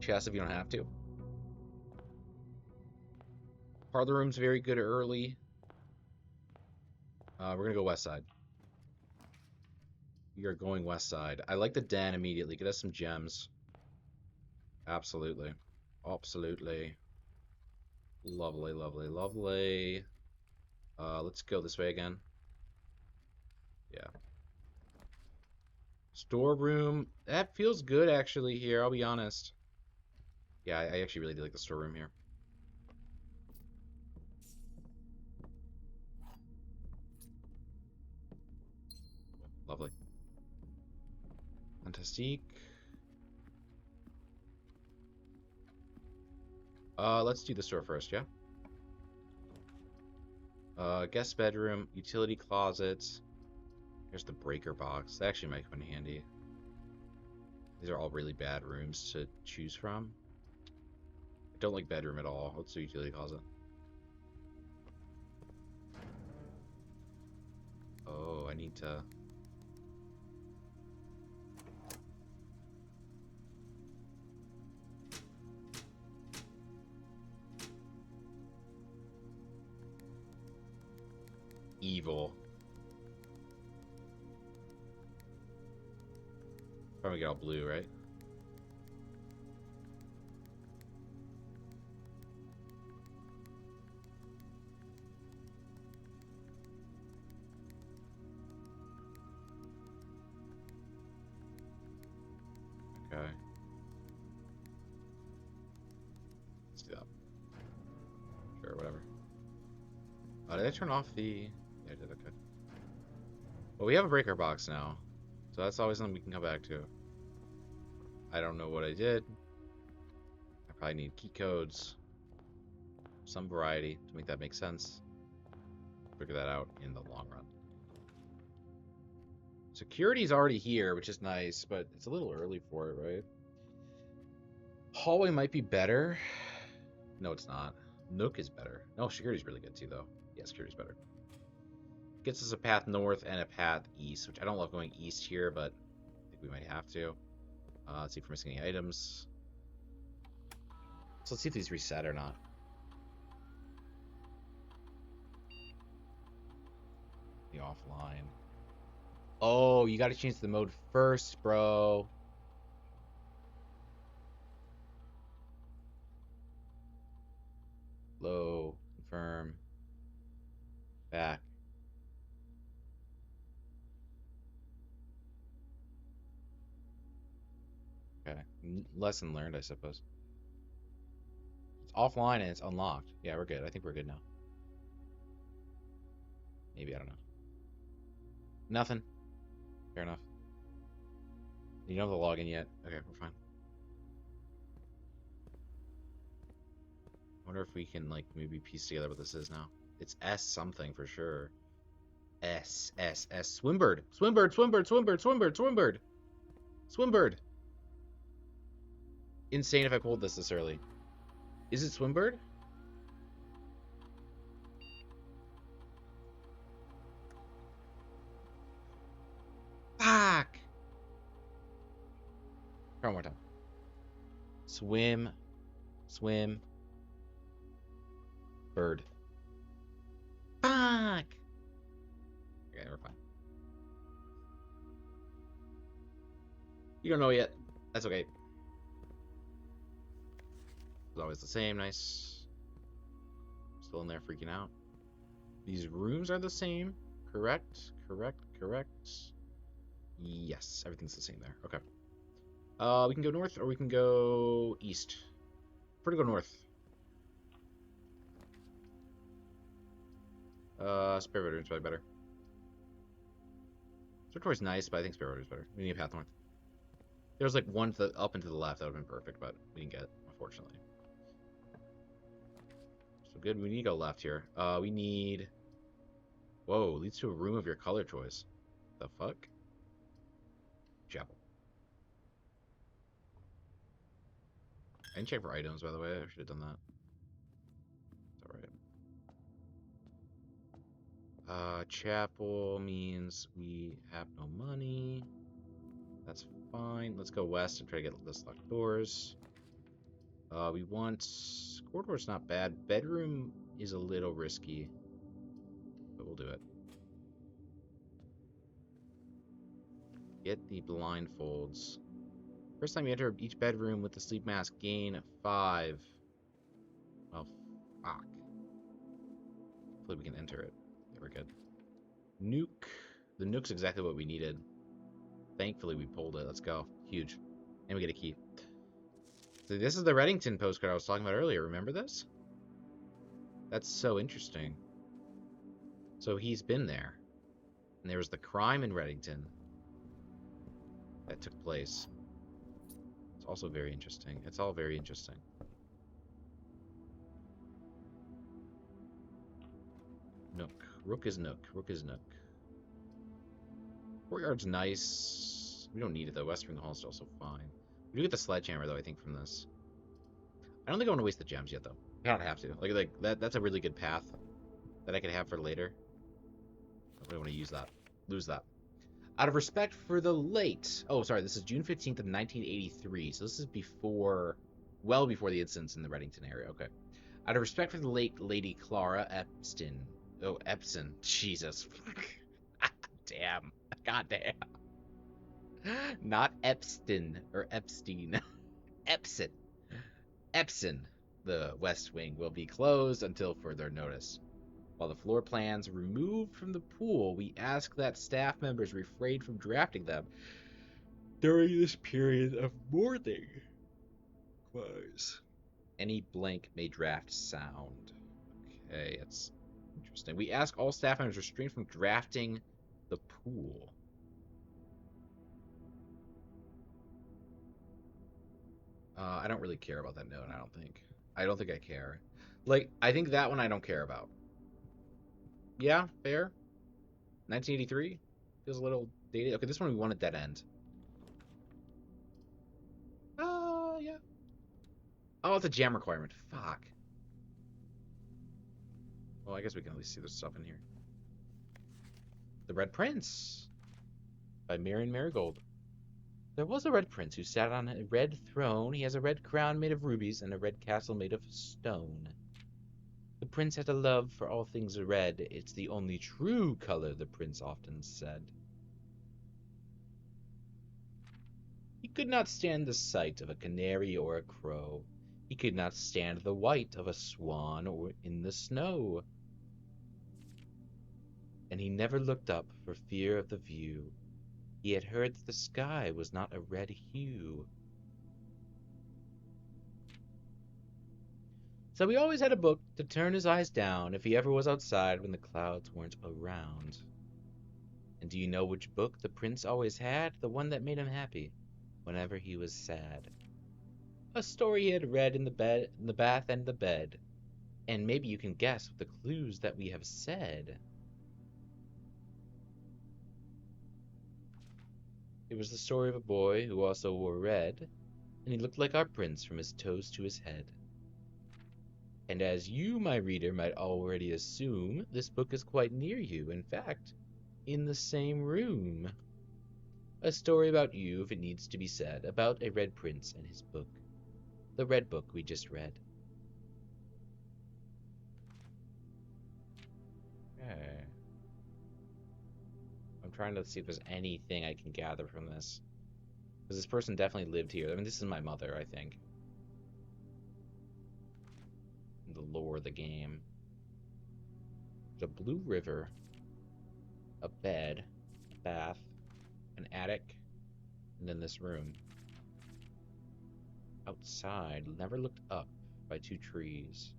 chest if you don't have to. Parlor room's very good early. We're gonna go west side. We are going west side. I like the den immediately. Get us some gems. Absolutely. Absolutely. Lovely, lovely, lovely. Let's go this way again. Yeah. Storeroom. That feels good actually here, I'll be honest. Yeah, I actually really do like the storeroom here. Lovely. Fantastique. Let's do the store first, yeah? Guest bedroom, utility closets. Here's the breaker box. That actually might come in handy. These are all really bad rooms to choose from. I don't like bedroom at all. Let's do utility closet. Oh, I need to... Evil. Probably get all blue, right? Okay. Let's do that. Sure, whatever. Did I turn off the... Yeah, I did, okay. Well, we have a breaker box now. So that's always something we can come back to. I don't know what I did. I probably need key codes. Some variety to make that make sense. Figure that out in the long run. Security's already here, which is nice, but it's a little early for it, right? Hallway might be better. No, it's not. Nook is better. No, security's really good too, though. Yeah, security's better. Gets us a path north and a path east, which I don't love going east here, but I think we might have to. Let's see if we're missing any items. So let's see if these reset or not. The offline. Oh, you gotta change the mode first, bro. Low, confirm, back. Okay, lesson learned, I suppose. It's offline and it's unlocked. Yeah, we're good. I think we're good now. Maybe, I don't know. Nothing. Fair enough. You don't have the login yet. Okay, we're fine. wonder if we can, like, maybe piece together what this is now. It's S something for sure. S. Swimbird. Swimbird. Insane if I pulled this early. Is it Swimbird? Fuck! Try one more time. Swim. Bird. Fuck! Okay, we're fine. You don't know yet. That's okay. It's always the same. Nice. Still in there freaking out. These rooms are the same. Correct. Yes, everything's the same there. Okay. We can go north or we can go east. Prefer to go north. Spare road is probably better. Sertory's nice, but I think spare road is better. We need a path north. There's like one up and to the left that would have been perfect, but we didn't get it, unfortunately. So good, we need to go left here. We need... Whoa, leads to a room of your color choice. The fuck? Chapel. I didn't check for items, by the way. I should have done that. It's alright. Chapel means we have no money. That's fine. Let's go west and try to get this locked doors. We want... Corridor's not bad. Bedroom is a little risky, but we'll do it. Get the blindfolds. First time you enter each bedroom with the sleep mask, gain 5. Well, fuck. Hopefully we can enter it. Yeah, we're good. Nuke. The nuke's exactly what we needed. Thankfully we pulled it. Let's go. Huge. And we get a key. So this is the Reddington postcard I was talking about earlier. Remember this? That's so interesting. So he's been there. And there was the crime in Reddington that took place. It's also very interesting. It's all very interesting. Nook. Rook is Nook. Courtyard's nice. We don't need it though. Western Hall is also fine. We do get the sledgehammer though, I think, from this. I don't think I want to waste the gems yet though. I don't have to. Like that's a really good path that I could have for later. I don't really want to use that. Lose that. Out of respect for the late... Oh, sorry, this is June 15th of 1983, so this is before... Well before the incidents in the Reddington area, okay. Out of respect for the late Lady Clara Epstein... Oh, Epson. Jesus. Damn. Goddamn. Not Epstein, or Epstein. Epson. The West Wing will be closed until further notice. While the floor plans removed from the pool, we ask that staff members refrain from drafting them during this period of mourning. Close. Any blank may draft sound. Okay, that's interesting. We ask all staff members refrain from drafting the pool. I don't really care about that note, I don't think. I don't think I care. Like, I think that one I don't care about. Yeah, fair. 1983 feels a little dated. Okay, this one we want a dead end. Yeah. Oh, it's a jam requirement. Fuck. Well, I guess we can at least see the stuff in here. The Red Prince by Marion Marigold. There was a red prince who sat on a red throne. He has a red crown made of rubies and a red castle made of stone. The prince had a love for all things red. It's the only true color, the prince often said. He could not stand the sight of a canary or a crow. He could not stand the white of a swan or in the snow. And he never looked up for fear of the view. He had heard that the sky was not a red hue. So he always had a book to turn his eyes down if he ever was outside when the clouds weren't around. And do you know which book the prince always had? The one that made him happy whenever he was sad. A story he had read in the bath and the bed. And maybe you can guess the clues that we have said. It was the story of a boy who also wore red, and he looked like our prince from his toes to his head. And as you, my reader, might already assume, this book is quite near you, in fact, in the same room. A story about you, if it needs to be said, about a red prince and his book. The red book we just read. Okay. I'm trying to see if there's anything I can gather from this. Because this person definitely lived here. I mean, this is my mother, I think. The lore of the game. There's a blue river, a bed, a bath, an attic, and then this room. Outside, never looked up by two trees.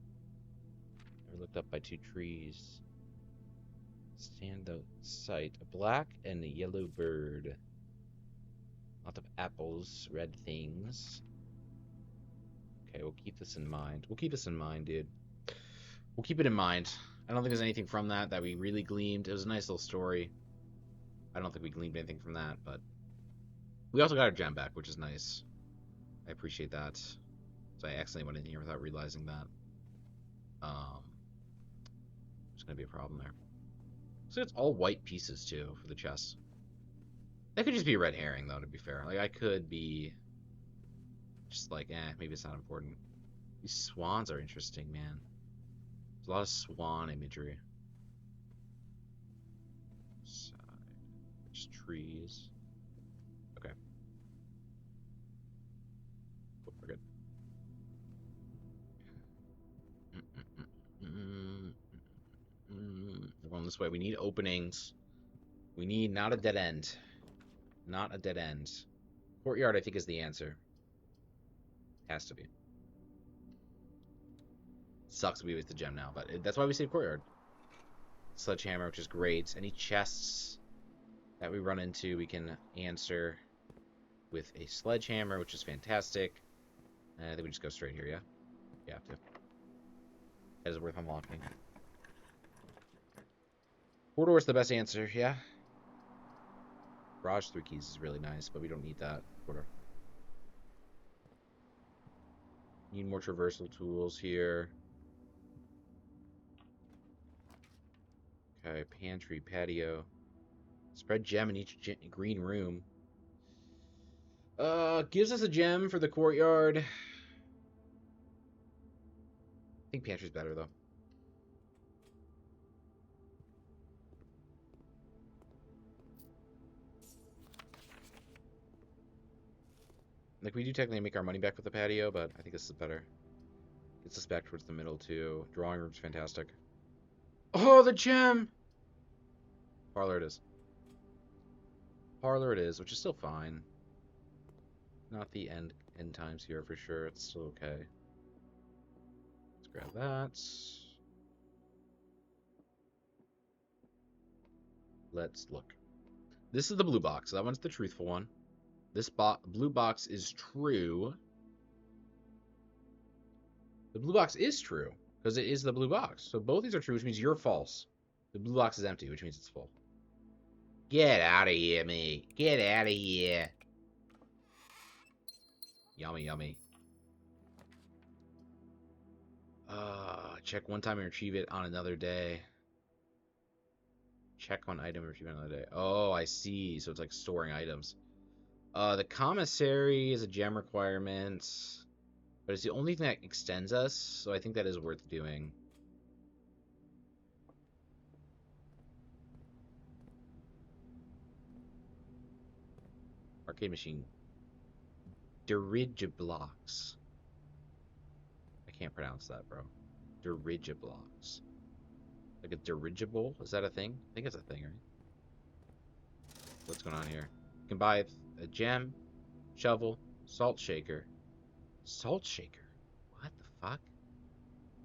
Never looked up by two trees. Stand out sight. A black and a yellow bird. Lot of apples, red things. Okay, we'll keep this in mind. We'll keep this in mind, dude. We'll keep it in mind. I don't think there's anything from that we really gleamed. It was a nice little story. I don't think we gleaned anything from that, but we also got our gem back, which is nice. I appreciate that. So I accidentally went in here without realizing that. There's gonna be a problem there. So it's all white pieces too for the chest. That could just be a red herring, though. To be fair, like I could be just like, maybe it's not important. These swans are interesting, man. There's a lot of swan imagery. Side, just trees. Okay. Oh, we're good. We're going this way. We need openings. We need not a dead end. Not a dead end. Courtyard, I think, is the answer. Has to be. Sucks we waste the gem now, but that's why we save courtyard. Sledgehammer, which is great. Any chests that we run into, we can answer with a sledgehammer, which is fantastic. I think we just go straight here, yeah? You have to. That is worth unlocking. Corridor's the best answer, yeah? Garage 3 keys is really nice, but we don't need that. Corridor. Need more traversal tools here. Okay, pantry, patio. Spread gem in each green room. Gives us a gem for the courtyard. I think pantry's better, though. Like, we do technically make our money back with the patio, but I think this is better. Gets us back towards the middle, too. Drawing room's fantastic. Oh, the gem! Parlor it is. Parlor it is, which is still fine. Not the end times here for sure. It's still okay. Let's grab that. Let's look. This is the blue box. That one's the truthful one. This blue box is true. The blue box is true, because it is the blue box. So both these are true, which means you're false. The blue box is empty, which means it's full. Get out of here, mate. Get out of here. Yummy, yummy. Check one time and retrieve it on another day. Check one item and retrieve it on another day. Oh, I see. So it's like storing items. The commissary is a gem requirement, but it's the only thing that extends us, so I think that is worth doing. Arcade machine. Dirigiblocks. I can't pronounce that, bro. Dirigiblocks. Like a dirigible? Is that a thing? I think it's a thing, right? What's going on here? You can buy a gem, shovel, salt shaker. Salt shaker? What the fuck?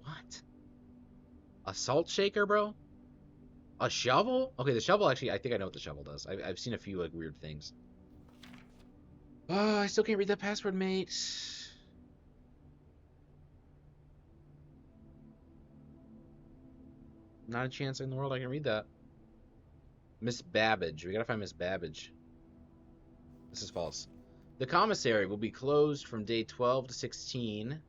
What? A salt shaker, bro? A shovel? Okay, the shovel actually, I think I know what the shovel does. I've seen a few like weird things. Oh, I still can't read that password, mate. Not a chance in the world I can read that. Miss Babbage. We gotta find Miss Babbage. This is false. The commissary will be closed from day 12 to 16.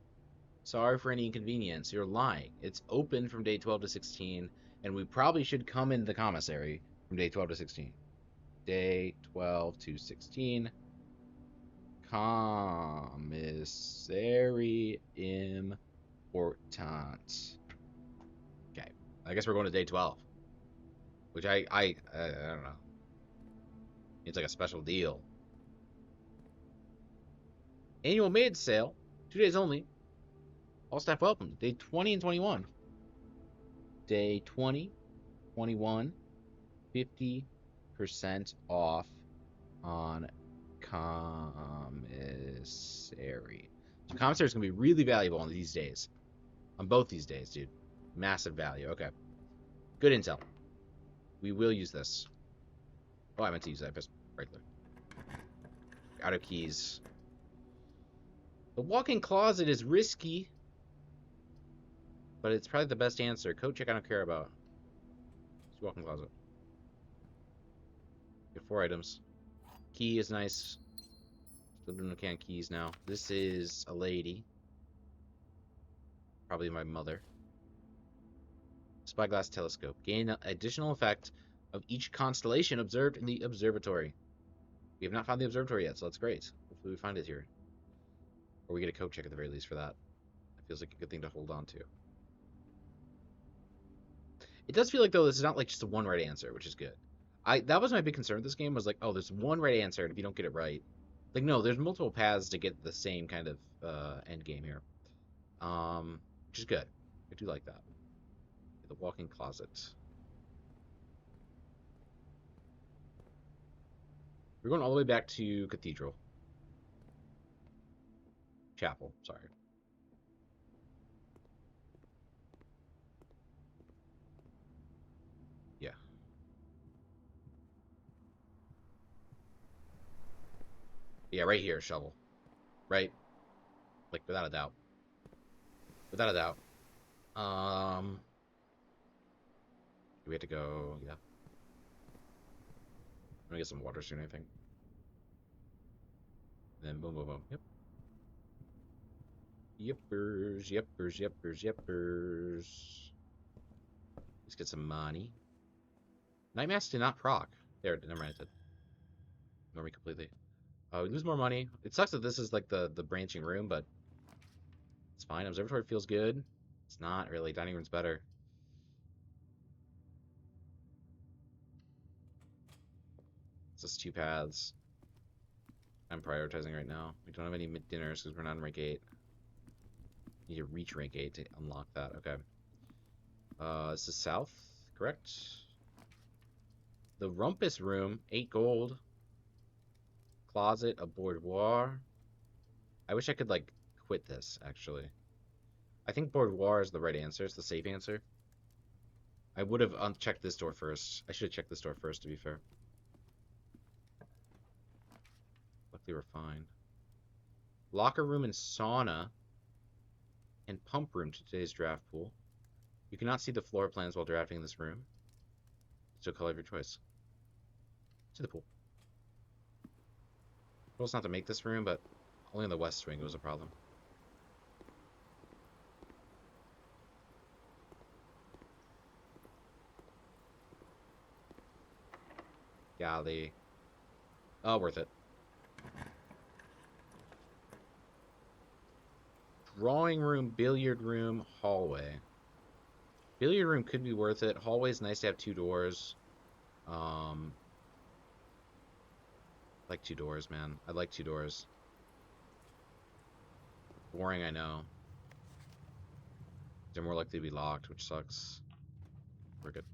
Sorry for any inconvenience. You're lying. It's open from day 12 to 16, and we probably should come into the commissary from day 12 to 16. Day 12 to 16. Commissary important. Okay. I guess we're going to day 12. Which I don't know. It's like a special deal. Annual maid sale. 2 days only. All staff welcome. Day 20 and 21. Day 20, 21, 50% off on commissary. So commissary is going to be really valuable on these days. On both these days, dude. Massive value. Okay. Good intel. We will use this. Oh, I meant to use that. Press right there. Out of keys. The walk-in closet is risky, but it's probably the best answer. Code check I don't care about. It's walk-in closet. Get 4 items. Key is nice. Still doing can keys now. This is a lady. Probably my mother. Spyglass telescope. Gain additional effect of each constellation observed in the observatory. We have not found the observatory yet, so that's great. Hopefully we find it here. Or we get a code check at the very least for that. It feels like a good thing to hold on to. It does feel like, though, this is not like just a one right answer, which is good. That was my big concern with this game, was like, oh, there's one right answer, and if you don't get it right... Like, no, there's multiple paths to get the same kind of end game here. Which is good. I do like that. The walk-in closet. We're going all the way back to Cathedral. Chapel, sorry. Yeah. Yeah, right here, shovel. Right? Like, without a doubt. Without a doubt. We have to go, yeah. I'm gonna get some water soon, I think. Then boom, boom, boom. Yep. Yippers, yippers, yippers, yippers. Let's get some money. Night Mask did not proc. There, never mind, it did. Ignore me completely. We lose more money. It sucks that this is like the branching room, but it's fine. Observatory feels good. It's not really. Dining room's better. It's just 2 paths. I'm prioritizing right now. We don't have any mid-dinners because we're not in rank 8. Need to reach rank 8 to unlock that. Okay. This is south, correct? The Rumpus Room, 8 gold. Closet, a boudoir. I wish I could, like, quit this, actually. I think boudoir is the right answer. It's the safe answer. I would have unchecked this door first. I should have checked this door first, to be fair. Luckily, we're fine. Locker room and sauna. And pump room to today's draft pool. You cannot see the floor plans while drafting this room. So color of your choice. To the pool. Rules not to make this room, but only in the west wing was a problem. Golly. Oh, worth it. Drawing room, billiard room, hallway. Billiard room could be worth it. Hallway's nice to have 2 doors. Like 2 doors, man. I like 2 doors. Boring, I know. They're more likely to be locked, which sucks. We're good.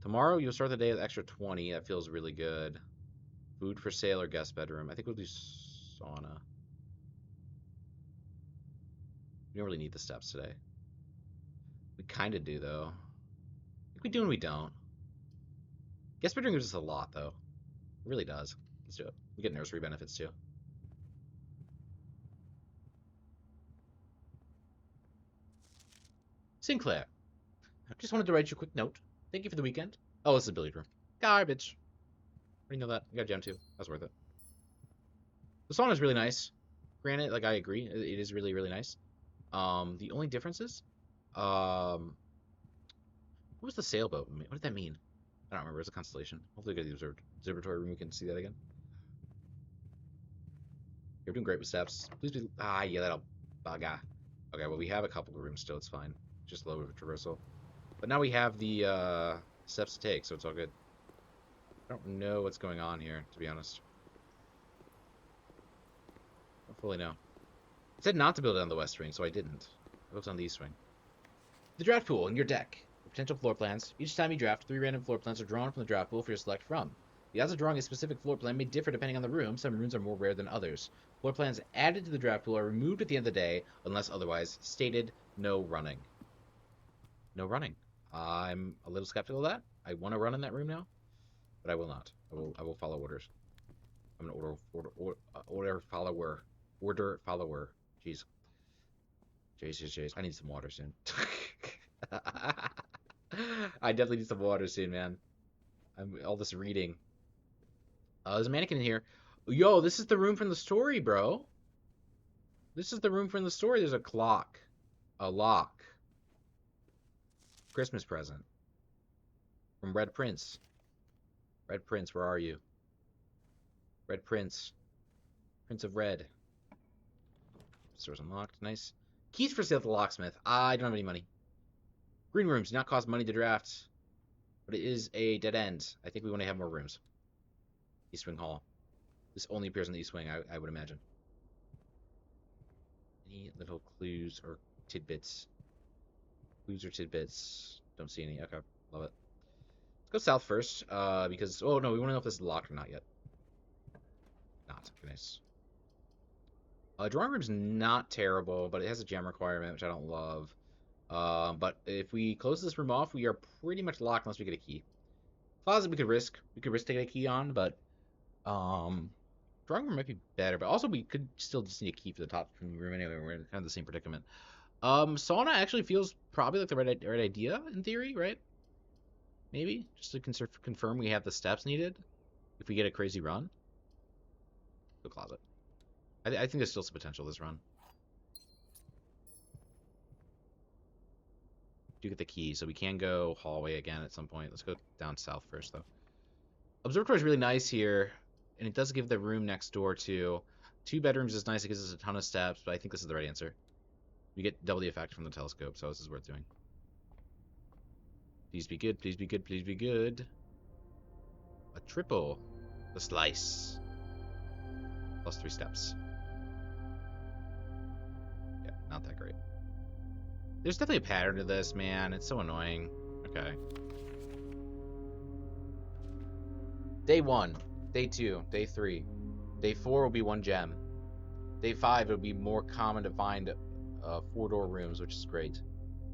Tomorrow, you'll start the day with extra 20. That feels really good. Food for sale or guest bedroom. I think we'll do sauna. We don't really need the steps today. We kind of do, though. I think we do and we don't. Guest bedroom gives us a lot, though. It really does. Let's do it. We get nursery benefits, too. Sinclair. Just wanted to write you a quick note. Thank you for the weekend. Oh, this is a billiard room. Garbage. I didn't know that. I got a gem too. That's worth it. The sauna is really nice. Granted, like I agree, it is really, really nice. The only difference is, what was the sailboat? What did that mean? I don't remember. It's a constellation. Hopefully, we get the observatory room. We can see that again. You're doing great with steps. Please be. Ah, yeah, that'll bugger. Okay, well, we have a couple of rooms still. It's fine. Just low traversal. But now we have the steps to take, so it's all good. I don't know what's going on here, to be honest. I don't fully know. It said not to build it on the west wing, so I didn't. I built on the east wing. The draft pool in your deck. The potential floor plans. Each time you draft, 3 random floor plans are drawn from the draft pool for your select from. The odds of drawing a specific floor plan may differ depending on the room. Some rooms are more rare than others. Floor plans added to the draft pool are removed at the end of the day, unless otherwise stated. No running. No running. I'm a little skeptical of that. I want to run in that room now, but I will not. I will follow orders. I'm an order follower. Order follower. Jeez. Jeez. I need some water soon. I definitely need some water soon, man. All this reading. There's a mannequin in here. Yo, this is the room from the story, bro. This is the room from the story. There's a clock. A lock. Christmas present. From Red Prince. Red Prince, where are you? Red Prince. Prince of Red. Store's unlocked. Nice. Keys for sale at the locksmith. I don't have any money. Green rooms do not cost money to draft, but it is a dead end. I think we want to have more rooms. East Wing Hall. This only appears in the East Wing, I would imagine. Any little clues or tidbits? Clues or tidbits? Don't see any. Okay, love it. Let's go south first, because... Oh, no, we want to know if this is locked or not yet. Not. Okay, nice. Drawing room's not terrible, but it has a gem requirement, which I don't love. But if we close this room off, we are pretty much locked unless we get a key. Closet we could risk. We could risk taking a key on, but drawing room might be better. But also we could still just need a key for the top room anyway. We're in kind of the same predicament. Sauna actually feels probably like the right idea in theory, right? Maybe just to confirm we have the steps needed if we get a crazy run. The closet. I think there's still some potential this run. Do get the key, so we can go hallway again at some point. Let's go down south first, though. Observatory is really nice here, and it does give the room next door to 2 bedrooms is nice. It gives us a ton of steps, but I think this is the right answer. We get double the effect from the telescope, so this is worth doing. Please be good, please be good, please be good. A triple. The slice. Plus 3 steps. Yeah, not that great. There's definitely a pattern to this, man. It's so annoying. Okay. Day 1, Day 2, Day 3. Day 4 will be 1 gem. Day 5, it'll be more common to find 4-door rooms, which is great.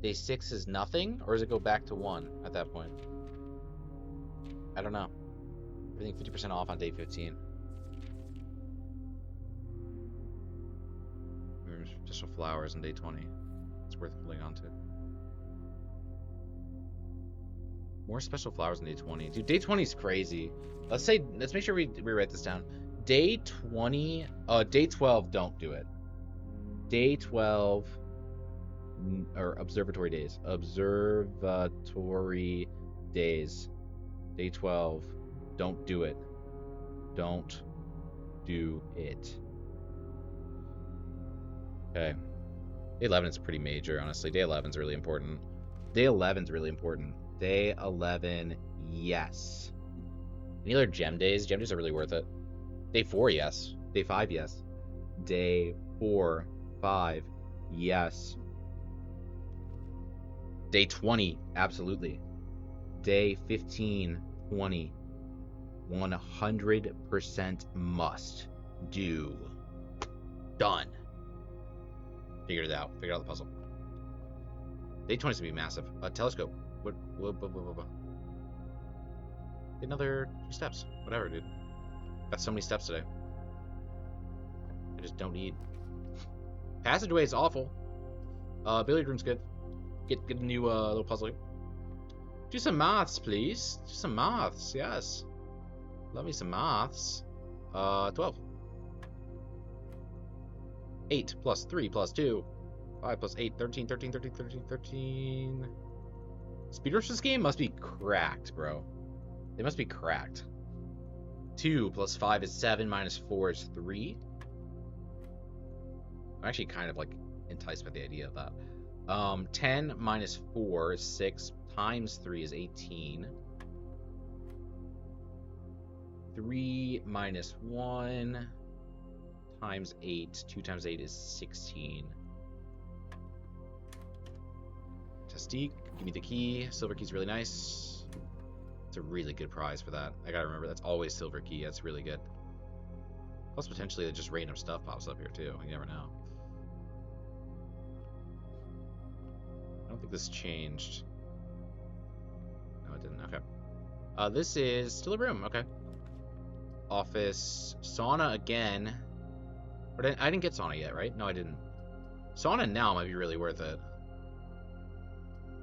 Day 6 is nothing, or does it go back to 1 at that point? I don't know. Everything 50% off on Day 15. Special flowers on Day 20. It's worth holding on to. More special flowers on Day 20. Dude, Day 20 is crazy. Let's make sure we write this down. Day 20, Day 12, don't do it. Day 12, or observatory days. Observatory days. Day 12, don't do it. Don't do it. Okay. Day 11 is pretty major, honestly. Day 11 is really important. Day 11 is really important. Day 11, yes. Any other gem days? Gem days are really worth it. Day 4, yes. Day 5, yes. Day 4, 5, yes. Day 20, absolutely. Day 15, 20, 100% must do. Done. Figured it out. Figured out the puzzle. Day 20 is gonna be massive. Telescope. What? Another 2 steps. Whatever, dude. Got so many steps today. I just don't need. Passageway is awful. Billiard room's good. Get a new little puzzle here. Do some maths, please. Do some maths, yes. Love me some maths. 12. 8 plus 3 plus 2. 5 plus 8, 13, 13, 13, 13, 13. Speedrush this game must be cracked, bro. They must be cracked. 2 plus 5 is 7, minus 4 is 3. I'm actually kind of, like, enticed by the idea of that. 10 minus 4 is 6, times 3 is 18. 3 minus 1 times 8. 2 times 8 is 16. Tastique, give me the key. Silver key's really nice. It's a really good prize for that. I gotta remember, that's always silver key. That's really good. Plus, potentially, just random stuff pops up here, too. You never know. I don't think this changed. No, it didn't. Okay. This is still a room. Okay. Office. Sauna again. But I didn't get sauna yet, right? No, I didn't. Sauna now might be really worth it.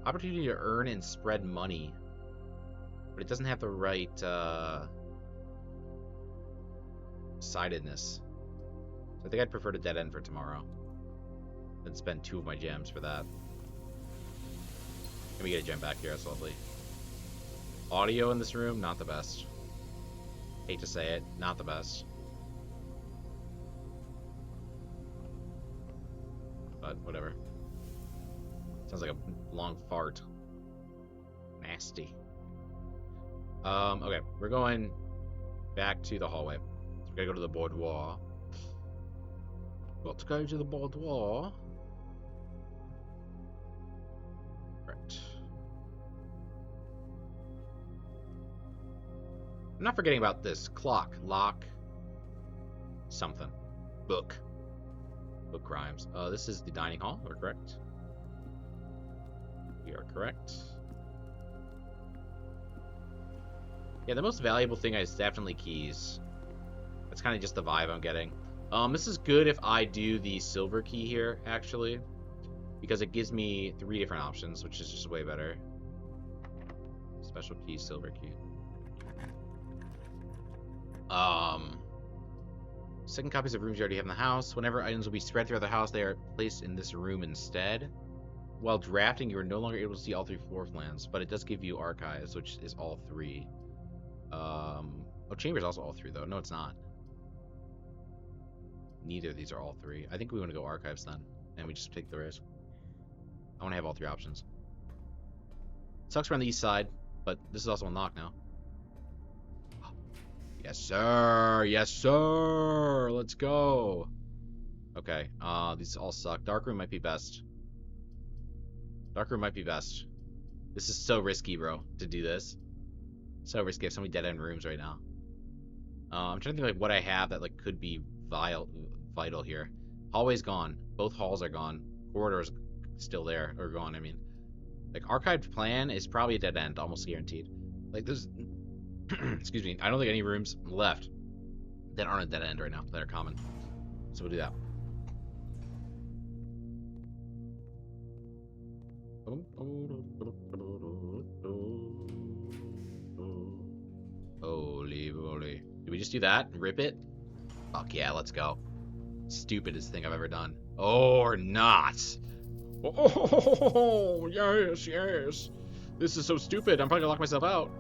Opportunity to earn and spread money. But it doesn't have the right sidedness. So I think I'd prefer to dead end for tomorrow than spend 2 of my gems for that. Let me get a gem back here, that's lovely. Audio in this room, not the best. Hate to say it, not the best. But whatever. Sounds like a long fart. Nasty. Okay, we're going back to the hallway. So we gotta go to the boudoir. Got to go to the boudoir. Right. I'm not forgetting about this. Clock. Lock. Something. Book. Book rhymes. This is the dining hall. We're correct. We are correct. Yeah, the most valuable thing is definitely keys. That's kind of just the vibe I'm getting. This is good if I do the silver key here, actually. Because it gives me 3 different options, which is just way better. Special key, silver key. Second copies of rooms you already have in the house. Whenever items will be spread throughout the house, they are placed in this room instead. While drafting, you are no longer able to see all 3 floor plans, but it does give you archives, which is all 3. Oh, chamber's also all 3, though. No, it's not. Neither of these are all 3. I think we want to go archives then, and we just take the risk. I want to have all 3 options. Sucks we're on the east side, but this is also unlocked now. Yes, sir. Yes, sir. Let's go. Okay. These all suck. Dark room might be best. Dark room might be best. This is so risky, bro, to do this. So risky. I have so many dead end rooms right now. I'm trying to think like what I have that like could be vital here. Hallway's gone. Both halls are gone. Corridor's still there, or gone. I mean, like archived plan is probably a dead end, almost guaranteed. Like there's, excuse me. I don't think any rooms left that aren't a dead end right now that are common. So we'll do that. Holy moly. Did we just do that and rip it? Fuck yeah, let's go. Stupidest thing I've ever done. Or not. Oh, yes, yes. This is so stupid. I'm probably gonna lock myself out.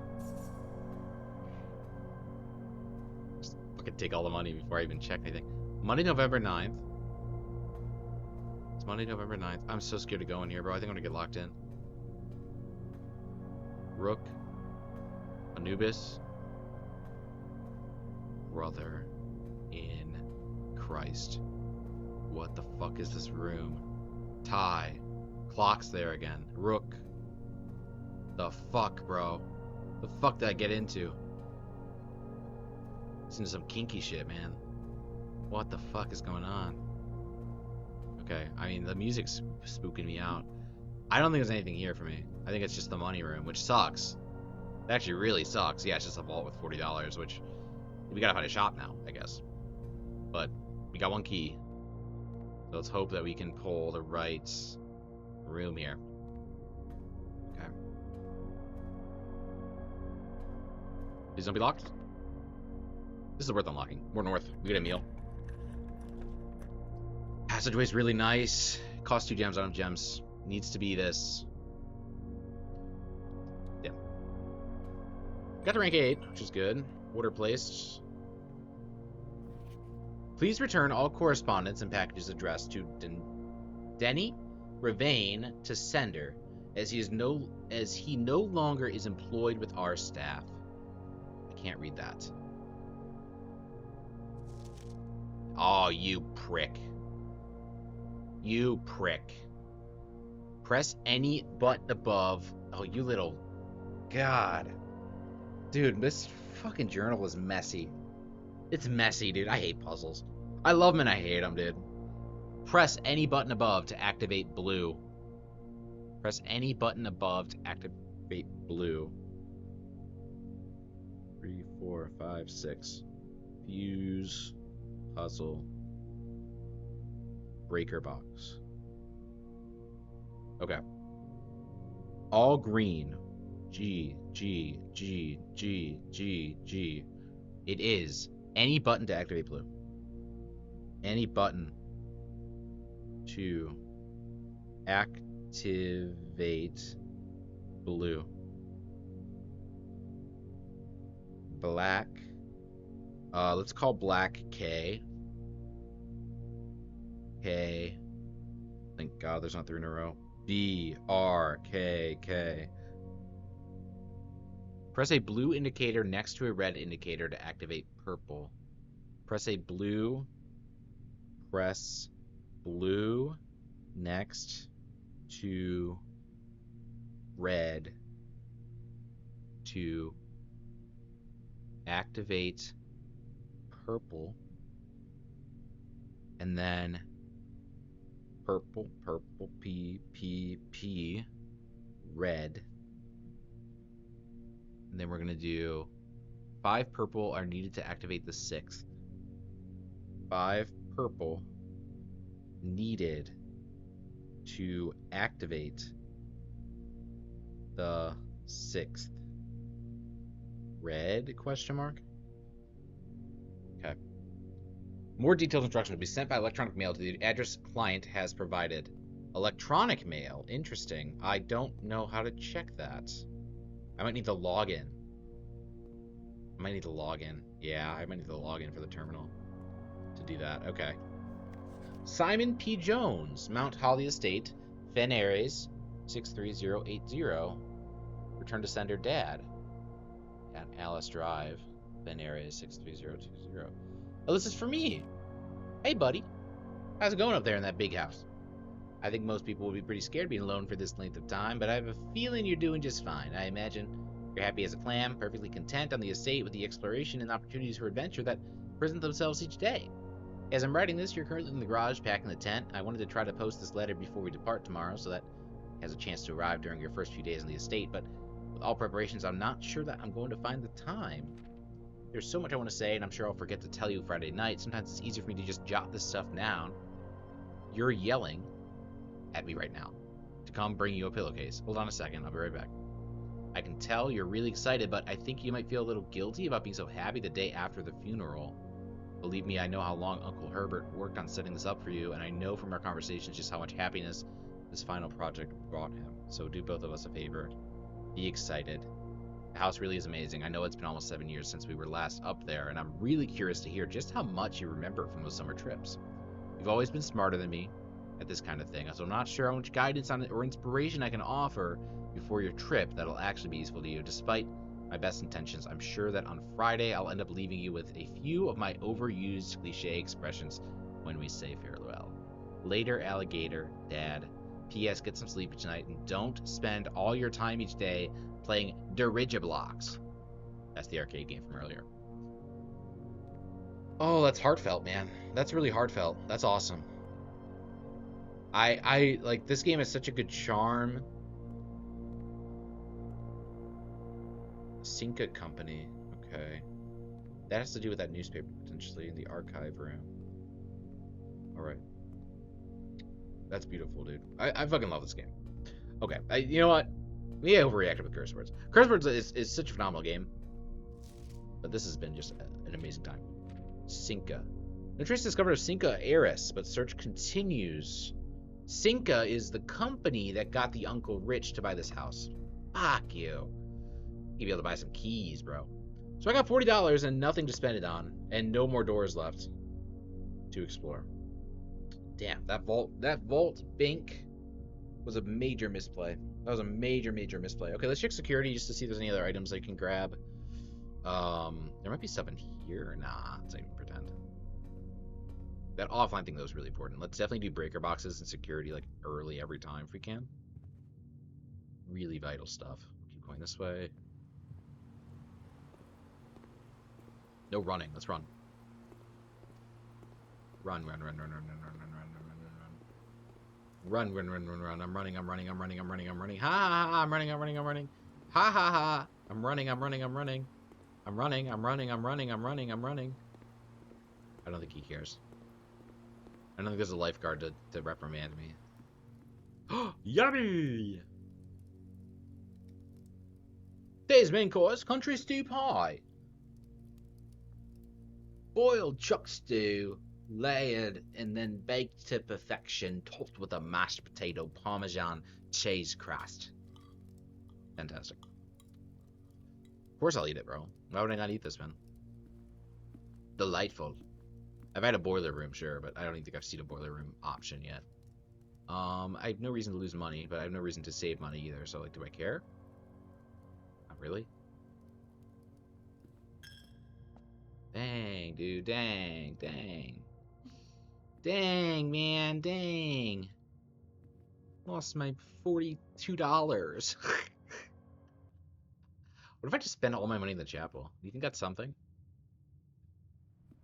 Just fucking take all the money before I even check anything. Monday, November 9th. It's Monday, November 9th. I'm so scared to go in here, bro. I think I'm gonna get locked in. Rook. Anubis. Brother in Christ. What the fuck is this room? Tie. Clock's there again. Rook. The fuck, bro? The fuck did I get into? It's into some kinky shit, man. What the fuck is going on? Okay, I mean, the music's spooking me out. I don't think there's anything here for me. I think it's just the money room, which sucks. It actually really sucks. Yeah, it's just a vault with $40, which we gotta find a shop now, I guess. But we got 1 key. So let's hope that we can pull the right room here. Okay. Please don't be locked. This is worth unlocking. More north. We get a meal. Passageway's really nice. Costs 2 gems. I don't have gems. Needs to be this. Yeah. Got to rank 8, which is good. Order placed. Please return all correspondence and packages addressed to Denny Ravane to sender, as he no longer is employed with our staff. I can't read that. Oh, you prick. You prick. Press any button above. Oh, you little... God. Dude, this fucking journal is messy. It's messy, dude. I hate puzzles. I love them and I hate them, dude. Press any button above to activate blue. Press any button above to activate blue. 3, 4, 5, 6. Fuse. Puzzle. Breaker box. Okay. All green. G, G, G, G, G, G. It is any button to activate blue. Any button to activate blue. Black. Let's call black K. K. Thank God there's not 3 in a row. B, R, K, K. Press a blue indicator next to a red indicator to activate purple. Press a blue. Press blue next to red to activate purple. And then purple, purple, P, P, P, red. And then we're going to do 5 purple are needed to activate the 6th. 5 purple needed to activate the 6th. Red, question mark? Okay. More detailed instructions will be sent by electronic mail to the address client has provided. Electronic mail? Interesting. I don't know how to check that. I might need to log in. Yeah, I might need to log in for the terminal to do that. Okay. Simon P. Jones, Mount Holly Estate, Fen Ares, 63080. Return to sender Dad. At Alice Drive, Fen Ares, 63020. Oh, this is for me. Hey, buddy. How's it going up there in that big house? I think most people will be pretty scared being alone for this length of time, but I have a feeling you're doing just fine. I imagine you're happy as a clam, perfectly content on the estate with the exploration and opportunities for adventure that present themselves each day. As I'm writing this, you're currently in the garage packing the tent. I wanted to try to post this letter before we depart tomorrow so that it has a chance to arrive during your first few days on the estate, but with all preparations, I'm not sure that I'm going to find the time. There's so much I want to say, and I'm sure I'll forget to tell you Friday night. Sometimes it's easier for me to just jot this stuff down. You're yelling at me right now to come bring you a pillowcase. Hold on a second, I'll be right back. I can tell you're really excited, but I think you might feel a little guilty about being so happy the day after the funeral. Believe me, I know how long Uncle Herbert worked on setting this up for you, and I know from our conversations just how much happiness this final project brought him. So do both of us a favor. Be excited. The house really is amazing. I know it's been almost 7 years since we were last up there, and I'm really curious to hear just how much you remember from those summer trips. You've always been smarter than me at this kind of thing, so I'm not sure how much guidance on it or inspiration I can offer before your trip that'll actually be useful to you. Despite my best intentions, I'm sure that on Friday I'll end up leaving you with a few of my overused cliche expressions when we say farewell. Later, alligator, Dad. P.S. Get some sleep each night and don't spend all your time each day playing Dirigiblocks. That's the arcade game from earlier. Oh, that's heartfelt, man. That's really heartfelt. That's awesome. I like, this game has such a good charm. Cinca Company. Okay. That has to do with that newspaper, potentially, in the archive room. Alright. That's beautiful, dude. I fucking love this game. Okay. You know what? We overreacted with Curse Words. Curse Words is such a phenomenal game. But this has been just an amazing time. Cinca. No trace discovered of Cinca heiress, but search continues. Cinca is the company that got the Uncle Rich to buy this house. Fuck you. You'd be able to buy some keys, bro. So I got $40 and nothing to spend it on, and no more doors left to explore. Damn, that vault bank was a major misplay. That was a major misplay. Okay, let's check security just to see if there's any other items I can grab. There might be stuff in here. Nah, let's not even pretend. That offline thing though is really important. Let's definitely do breaker boxes and security like early every time if we can. Really vital stuff. Keep going this way. No running. Let's run. Run. I'm running. Ha ha ha. I'm running. Ha ha ha. I'm running. I don't think he cares. I don't think there's a lifeguard to reprimand me. Yummy! Today's main course, country stew pie. Boiled chuck stew, layered and then baked to perfection, topped with a mashed potato parmesan cheese crust. Fantastic. Of course I'll eat it, bro. Why would I not eat this, man? Delightful. I've had a boiler room, sure, but I don't even think I've seen a boiler room option yet. I have no reason to lose money, but I have no reason to save money either, so, like, do I care? Not really. Dang, dude, dang. Dang, man, dang. Lost my $42. What if I just spend all my money in the chapel? Do you think that's something?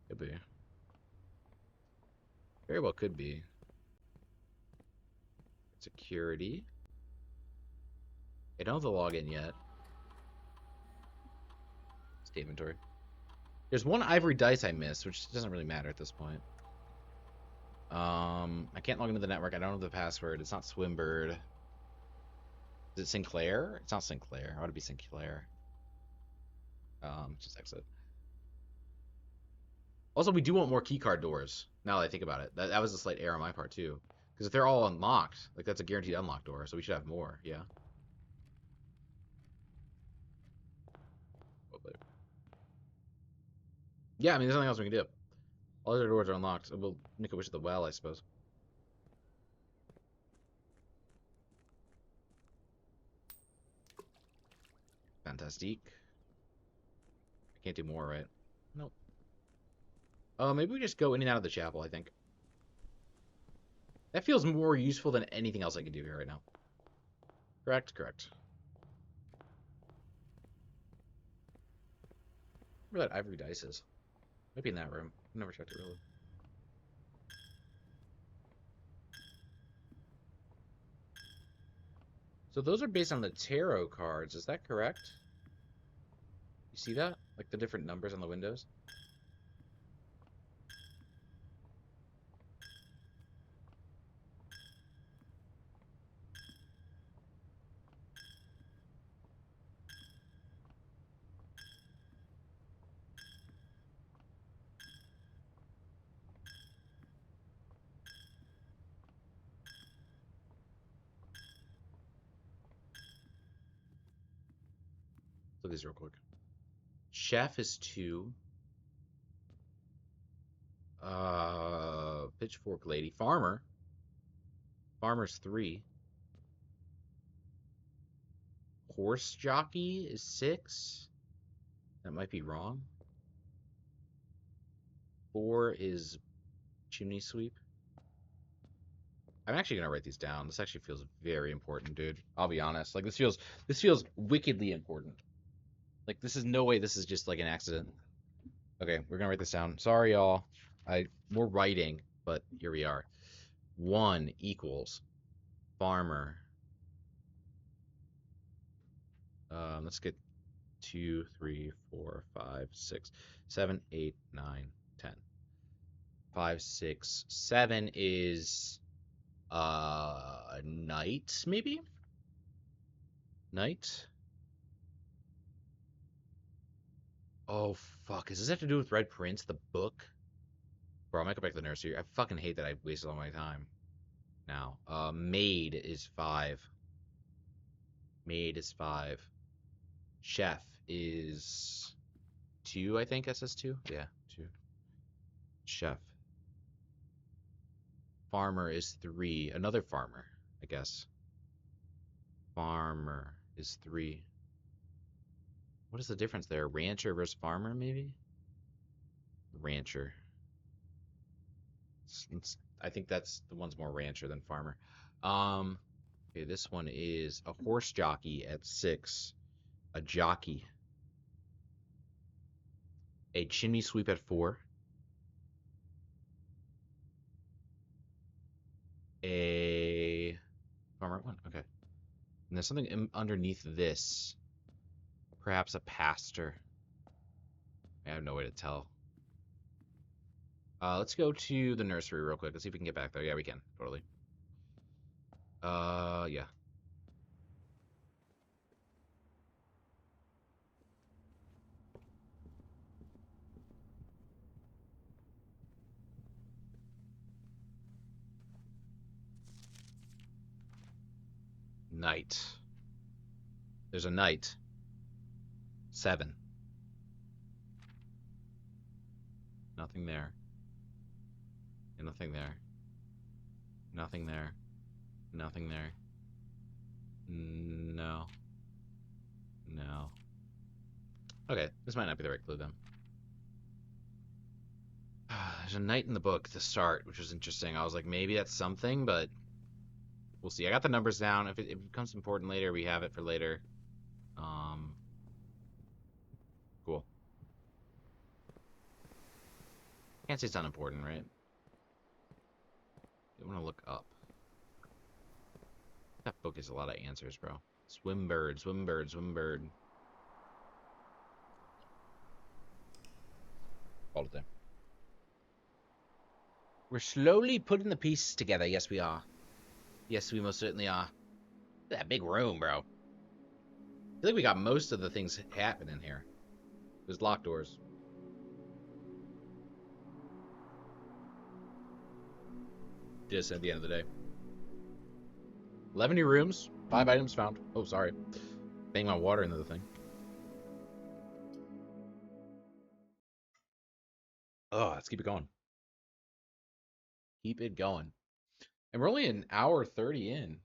Could be. Very well could be. Security. I don't have the login yet. State inventory. There's one ivory dice I missed, which doesn't really matter at this point. I can't log into the network. I don't have the password. It's not Swimbird. Is it Sinclair? It's not Sinclair. I want to be Sinclair. Just exit. Also, we do want more keycard doors, now that I think about it. That was a slight error on my part, too. Because if they're all unlocked, like, that's a guaranteed unlock door, so we should have more, yeah. Yeah, I mean, there's nothing else we can do. All other doors are unlocked. We'll make a wish at the well, I suppose. Fantastique. I can't do more, right? Nope. Maybe we just go in and out of the chapel, I think. That feels more useful than anything else I can do here right now. Correct? Correct. Where that ivory dice is. Maybe in that room. I've never checked it really. So those are based on the tarot cards, is that correct? You see that? Like the different numbers on the windows? Look at these real quick. Chef is 2. Pitchfork lady. Farmer. Farmer's 3. Horse jockey is 6. That might be wrong. 4 is chimney sweep. I'm actually gonna write these down. This actually feels very important, dude. I'll be honest. Like this feels wickedly important. Like this is no way this is just like an accident. Okay, we're gonna write this down. Sorry, y'all. We're writing, but here we are. 1 equals farmer. Let's get 2, 3, 4, 5, 6, 7, 8, 9, 10. 5, 6, 7 is knight, maybe? Knight? Oh, fuck. Does this have to do with Red Prince, the book? Bro, I might go back to the nursery. I fucking hate that I wasted all my time now. Maid is 5. Maid is 5. Chef is 2, I think. SS2? Yeah, 2. Chef. Farmer is 3. Another farmer, I guess. Farmer is 3. What is the difference there? Rancher versus farmer, maybe? Rancher. I think that's the one's more rancher than farmer. Okay, this one is a horse jockey at 6. A jockey. A chimney sweep at 4. A farmer at 1. Okay. And there's something underneath this. Perhaps a pastor. I have no way to tell. Let's go to the nursery real quick. Let's see if we can get back there. Yeah, we can. Totally. Yeah. Knight. There's a knight. 7. Nothing there. And nothing there. Nothing there. Nothing there. No. No. Okay, this might not be the right clue then. There's a knight in the book to start, which was interesting. I was like, maybe that's something, but we'll see. I got the numbers down. If it becomes important later, we have it for later. Cool. Can't say it's unimportant, right? You want to look up. That book is a lot of answers, bro. Swimbird, swimbird, swimbird. All the time. We're slowly putting the pieces together. Yes, we are. Yes, we most certainly are. That big room, bro. I feel like we got most of the things happening here. There's locked doors. Just at the end of the day. 11 new rooms. 5 items found. Oh, sorry. Bang my water into the thing. Oh, let's keep it going. Keep it going. And we're only an hour 30 in.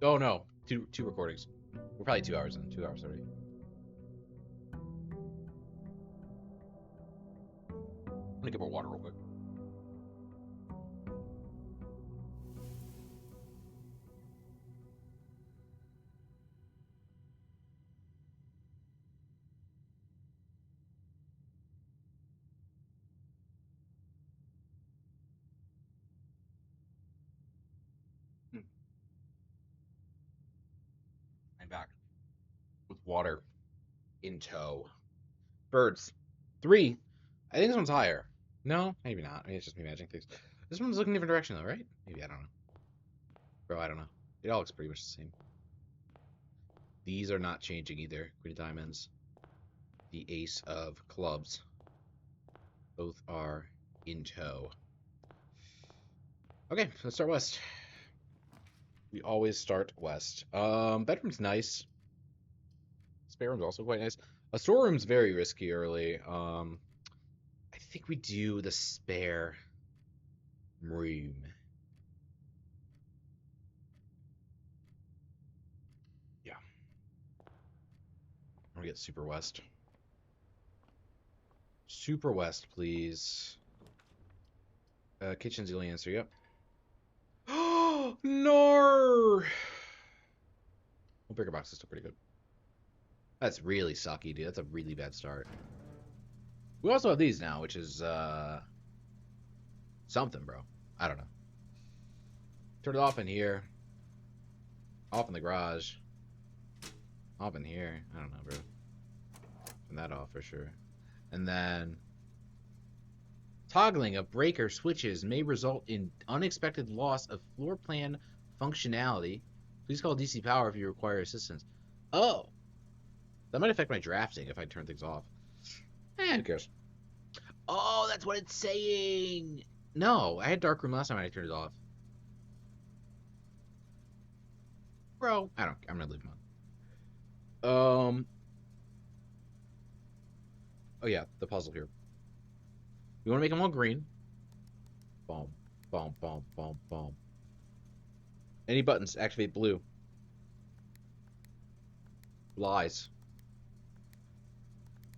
Oh, no. Two recordings. We're probably 2 hours in. 2 hours 30. I'm gonna get more water real quick. I'm back with water in tow. Birds. 3. I think this one's higher. No, maybe not. Maybe it's just me imagining things. This one's looking a different direction, though, right? Maybe, I don't know. Bro, I don't know. It all looks pretty much the same. These are not changing either. Queen of Diamonds. The Ace of Clubs. Both are in tow. Okay, let's start west. We always start west. Bedroom's nice. Spare room's also quite nice. A storeroom's very risky early. I think we do the spare room. Yeah. I'm gonna get super west. Super west, please. Kitchen's the only answer, yep. Oh, no! Well, bigger box is still pretty good. That's really sucky, dude. That's a really bad start. We also have these now, which is, something, bro. I don't know. Turn it off in here. Off in the garage. Off in here. I don't know, bro. Turn that off for sure. And then toggling of breaker switches may result in unexpected loss of floor plan functionality. Please call DC Power if you require assistance. Oh! That might affect my drafting if I turn things off. Who cares? Oh, that's what it's saying. No, I had dark room last time and I turned it off. Bro, I'm gonna leave him on. Oh yeah, the puzzle here. You want to make them all green. Boom, boom, boom, boom, boom. Any buttons activate blue. Lies.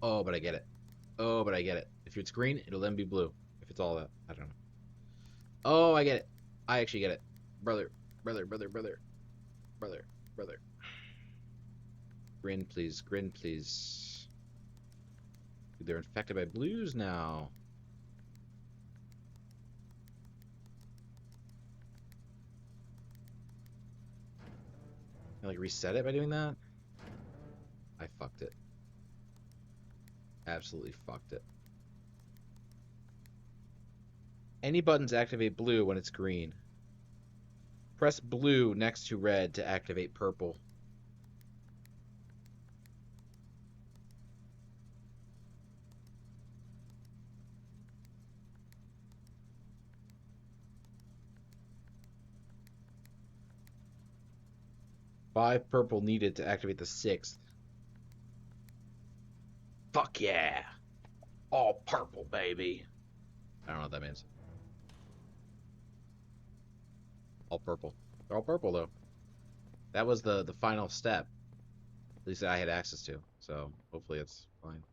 Oh, but I get it. Oh, but I get it. If it's green, it'll then be blue. If it's all that, I don't know. Oh, I get it. I actually get it. Brother, brother, brother, brother, brother, brother. Grin, please. Grin, please. Dude, they're infected by blues now. Can I, like, reset it by doing that? I fucked it. Absolutely fucked it. Any buttons activate blue when it's green. Press blue next to red to activate purple. Five purple needed to activate the sixth. Fuck yeah! All purple, baby. I don't know what that means. All purple. They're all purple, though. That was the final step. At least I had access to. So, hopefully it's fine.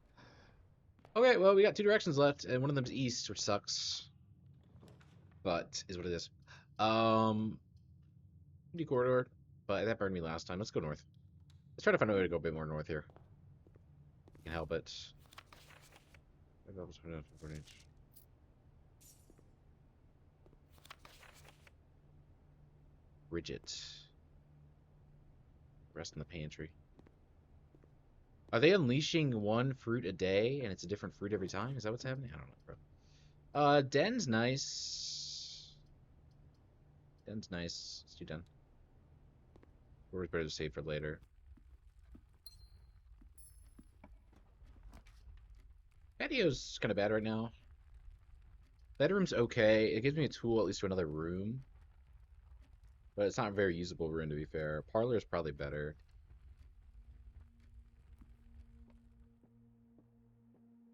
Okay, well, we got two directions left, and one of them's east, which sucks. But, is what it is. D corridor. But that burned me last time. Let's go north. Let's try to find a way to go a bit more north here. I can help it. Bridget. Rest in the pantry. Are they unleashing one fruit a day and it's a different fruit every time? Is that what's happening? I don't know, bro. Den's nice. Den's nice. Let's do Den. Or better to save for later. Patio's kind of bad right now. Bedroom's okay. It gives me a tool at least to another room. But it's not a very usable room, to be fair. Parlor's probably better.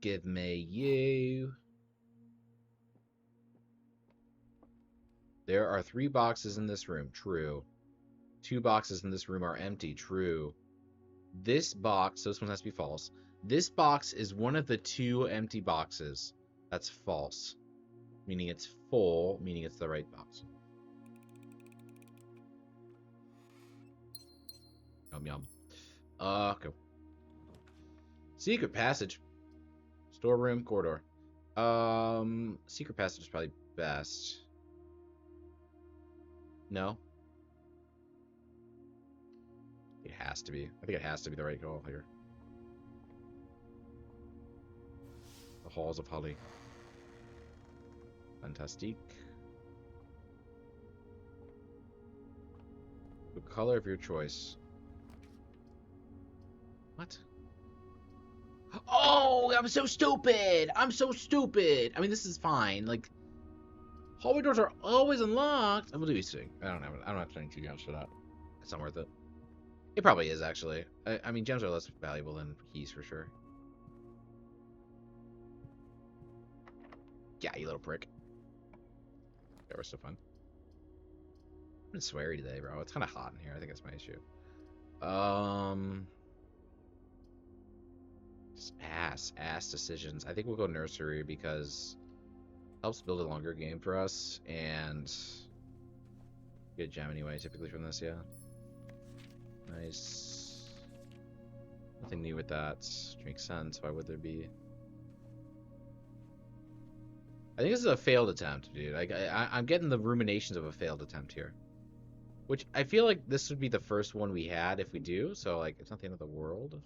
Give me you. There are 3 boxes in this room. True. 2 boxes in this room are empty. True. This box, so this one has to be false. This box is one of the 2 empty boxes. That's false. Meaning it's full, meaning it's the right box. Yum yum. Go. Secret passage. Storeroom, corridor. Secret passage is probably best. No? It has to be. I think it has to be the right call here. The Halls of Holly. Fantastique. The color of your choice. What? Oh, I'm so stupid! I'm so stupid! I mean, this is fine. Like, hallway doors are always unlocked. I'm gonna do these things. I don't have to think 2 gems for that. It's not worth it. It probably is, actually. I mean, gems are less valuable than keys for sure. Yeah, you little prick. Yeah, we're still fun. I've been sweary today, bro. It's kind of hot in here. I think that's my issue. Just ass decisions. I think we'll go nursery because it helps build a longer game for us and get a gem anyway, typically from this, yeah. Nice. Nothing new with that, which makes sense. Why would there be? I think this is a failed attempt, dude. I'm getting the ruminations of a failed attempt here. Which, I feel like this would be the first one we had if we do, so, like, it's not the end of the world.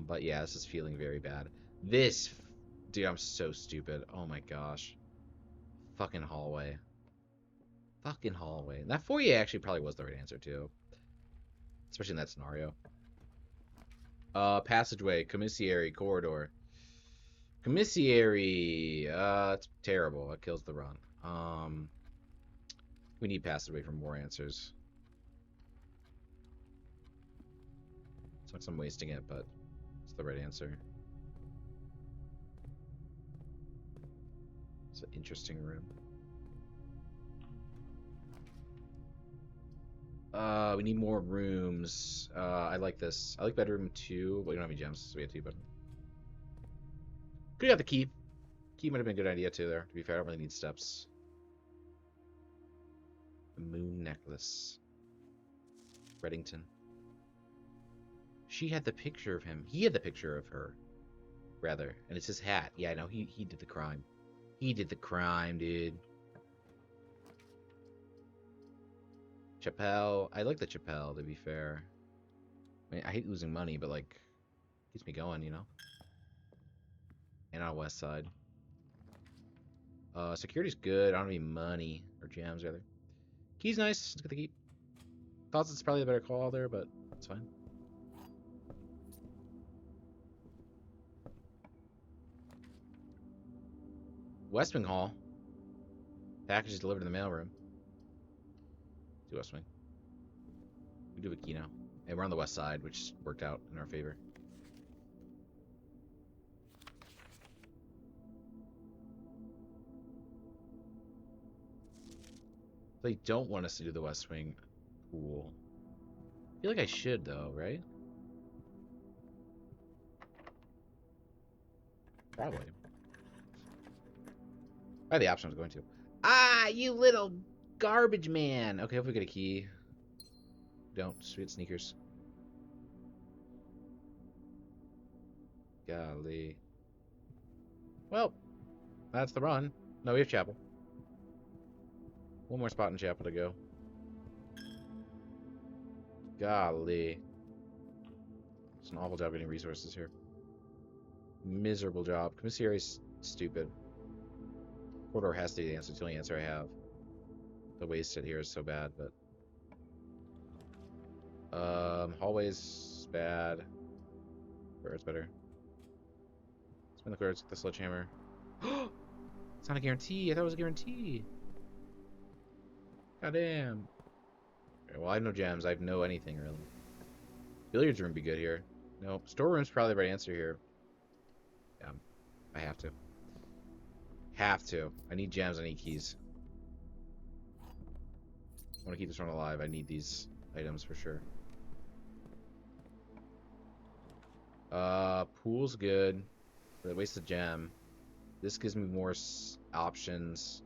But yeah, this is feeling very bad. This, dude, I'm so stupid. Oh my gosh. Fucking hallway. Fucking hallway. That foyer actually probably was the right answer, too. Especially in that scenario. Passageway, commissary, corridor. Commissary, it's terrible. It kills the run. We need passageway for more answers. Sucks I'm wasting it, but it's the right answer. It's an interesting room. We need more rooms. I like this. I like bedroom 2. Well, we don't have any gems, so we have 2, but... Could have got the key. Key might have been a good idea, too, there. To be fair, I don't really need steps. The moon necklace. Reddington. She had the picture of him. He had the picture of her, rather. And it's his hat. Yeah, I know. He did the crime. He did the crime, dude. Chapelle. I like the Chapelle, to be fair. I mean, I hate losing money, but, like, keeps me going, you know? And on the west side. Security's good. I don't have any money. Or gems, rather. Key's nice. Let's get the key. Thought it's probably a better call there, but it's fine. West Wing Hall. Package is delivered in the mailroom. To West Wing. We do have a key now. And we're on the west side, which worked out in our favor. They don't want us to do the West Wing. Cool. I feel like I should, though, right? Probably. I had the option I was going to. Ah, you little garbage man! Okay, hope we get a key. Don't. Sweet sneakers. Golly. Well, that's the run. No, we have chapel. One more spot in chapel to go. Golly. It's an awful job getting resources here. Miserable job. Commissary's stupid. Corridor has to be the answer. It's the only answer I have. The wasted here is so bad, but... hallway's bad. Where it's better. Spin the cards with the sledgehammer. It's not a guarantee. I thought it was a guarantee. Goddamn. Okay, well, I have no gems. I have no anything, really. Billiards room would be good here. Nope. Storeroom's probably the right answer here. Yeah. I have to. Have to. I need gems. I need keys. I want to keep this one alive. I need these items for sure. Pool's good. But it wastes a gem. This gives me more options.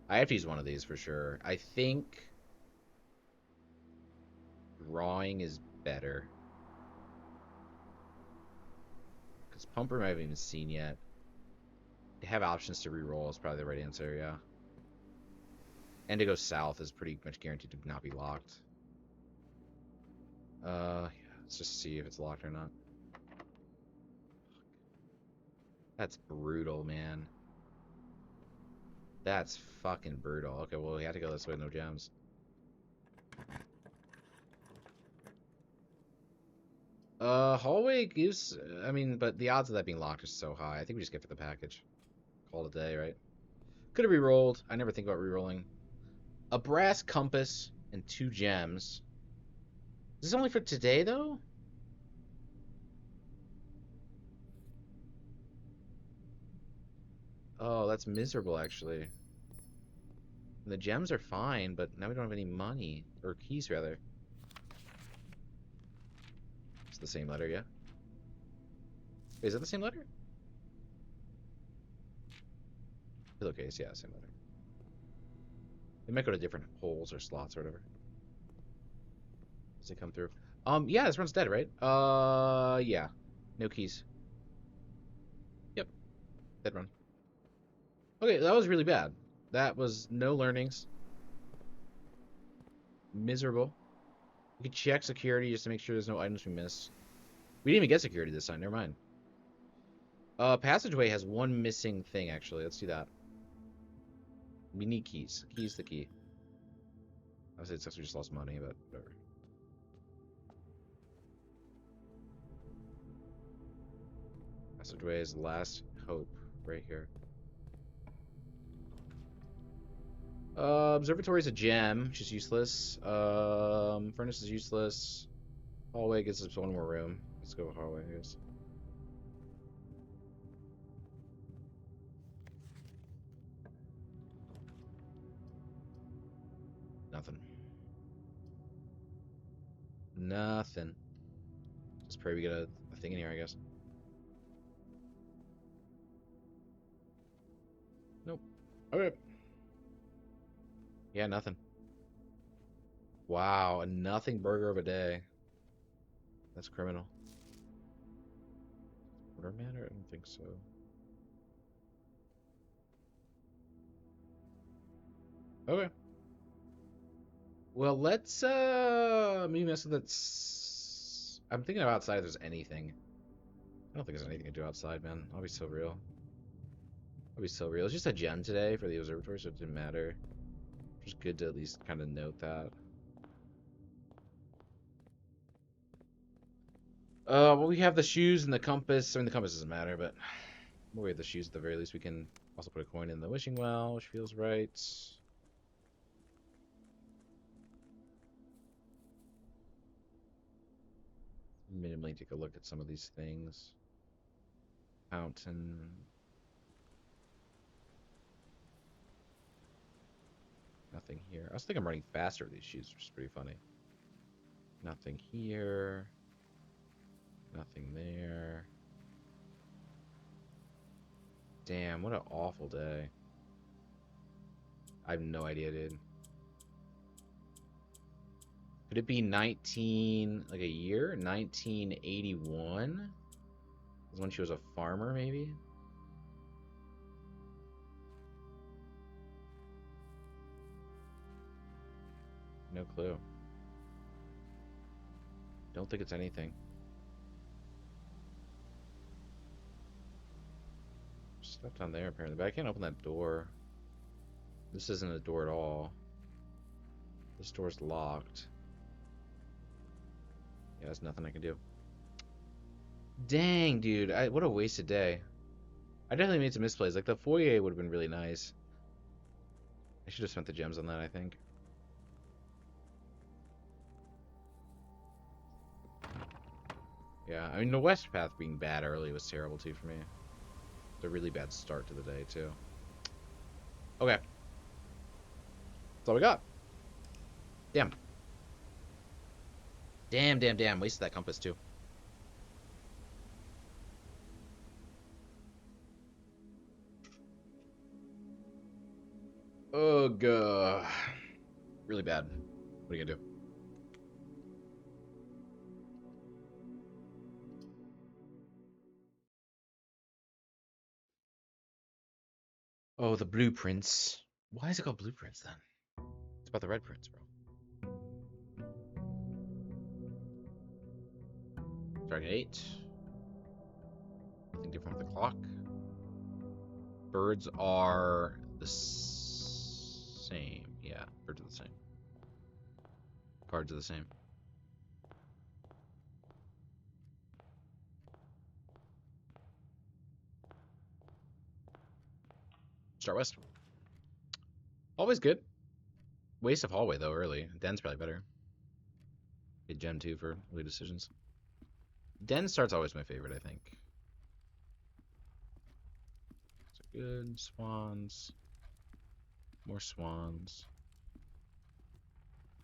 I have to use one of these for sure. I think drawing is better. Because pumper I haven't even seen yet. To have options to reroll is probably the right answer, yeah. And to go south is pretty much guaranteed to not be locked. Yeah, let's just see if it's locked or not. That's brutal, man. That's fucking brutal. Okay, well, we have to go this way, no gems. Hallway gives... I mean, but the odds of that being locked are so high. I think we just get for the package. Call it a day, right? Could have re-rolled. I never think about re-rolling. A brass compass and 2 gems. Is this only for today, though? Oh, that's miserable, actually. And the gems are fine, but now we don't have any money. Or keys, rather. It's the same letter, yeah? Wait, is that the same letter? Pillowcase, yeah, same letter. They might go to different holes or slots or whatever. As they come through. Yeah, this run's dead, right? Yeah. No keys. Yep. Dead run. Okay, that was really bad. That was no learnings. Miserable. We could check security just to make sure there's no items we missed. We didn't even get security this time, never mind. Passageway has 1 missing thing, actually. Let's do that. We need keys. Key's the key. Obviously, it sucks we just lost money, but whatever. Passageway's last hope, right here. Observatory's a gem, which is useless. Furnace is useless. Hallway gives us one more room. Let's go with hallway, I guess. Nothing. Nothing. Just pray we get a thing in here, I guess. Nope. Okay. Yeah, nothing. Wow, a nothing burger of a day. That's criminal. Order matter? I don't think so. Okay. Well, let's maybe mess with that. I'm thinking of outside if there's anything. I don't think there's anything to do outside, man. I'll be so real. I'll be so real. It's just a gem today for the observatory, so it didn't matter. Just good to at least kind of note that. Well, we have the shoes and the compass. I mean, the compass doesn't matter, but we have the shoes at the very least. We can also put a coin in the wishing well, which feels right. Minimally take a look at some of these things. Fountain. Nothing here. I was thinking I'm running faster with these shoes, which is pretty funny. Nothing here. Nothing there. Damn, what an awful day. I have no idea, dude. Could it be 19, like a year? 1981? Was when she was a farmer, maybe? No clue. Don't think it's anything. Stuff down there, apparently. But I can't open that door. This isn't a door at all. This door's locked. Yeah, there's nothing I can do. Dang, dude. What a wasted day. I definitely made some misplays. Like, the foyer would have been really nice. I should have spent the gems on that, I think. Yeah, I mean, the west path being bad early was terrible, too, for me. It's a really bad start to the day, too. Okay. That's all we got. Damn. Damn. Wasted that compass, too. Ugh. Really bad. What are you gonna do? Oh, the blueprints. Why is it called blueprints, then? It's about the red prints, bro. Target 8. Nothing different with the clock. Birds are the same. Yeah, birds are the same. Cards are the same. Start west. Always good. Waste of hallway, though, early. Den's probably better. Good gem, too, for early decisions. Den start's always my favorite, I think. So good. Swans. More swans.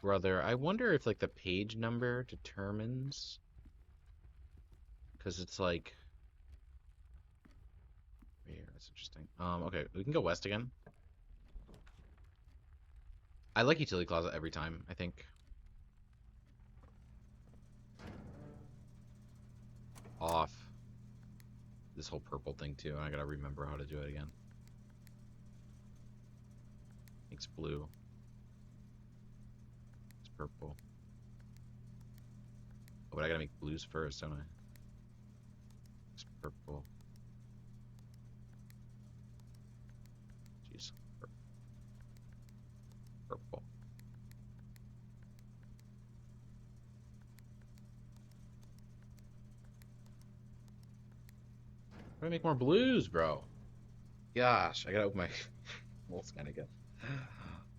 Brother, I wonder if, like, the page number determines... Because it's, like... Here, that's interesting. Okay, we can go west again. I like utility closet every time, I think. Off. This whole purple thing, too. I gotta remember how to do it again. It's blue. It's purple. Oh, but I gotta make blues first, don't I? It's purple. Jeez. Purple. How do I make more blues, bro? Gosh, I gotta open my old scan again.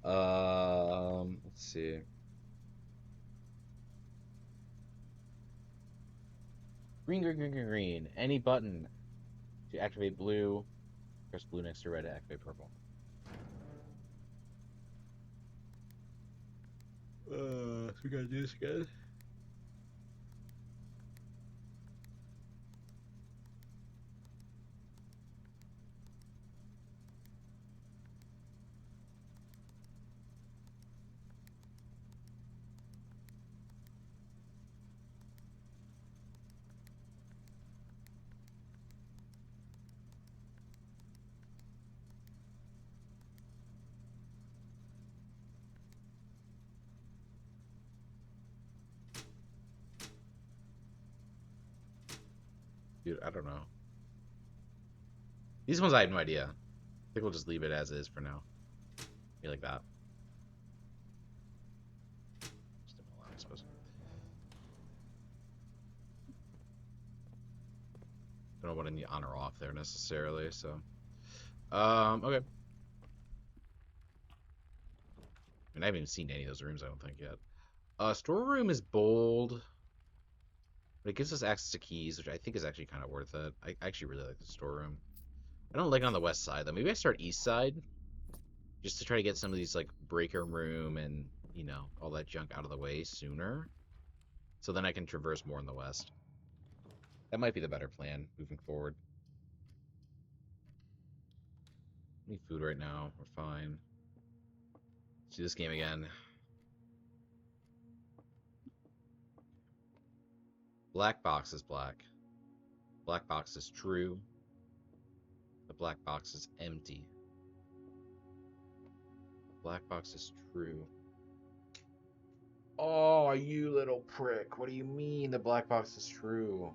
Let's see. Green, green, green, green, green. Any button to activate blue. Press blue next to red to activate purple. So we gotta do this again. Dude, I don't know. These ones I have no idea. I think we'll just leave it as is for now. Be like that. Just a lot, I suppose. Don't know what any on or off there necessarily, so. Okay. I mean, I haven't even seen any of those rooms, I don't think, yet. Storeroom is bold, but it gives us access to keys, which I think is actually kind of worth it. I actually really like the storeroom. I don't like it on the west side, though. Maybe I start east side, just to try to get some of these, like, breaker room and, you know, all that junk out of the way sooner. So then I can traverse more in the west. That might be the better plan moving forward. Need food right now. We're fine. Let's do this game again. Black box is black. Black box is true. The black box is empty. Black box is true. Oh, you little prick. What do you mean the black box is true?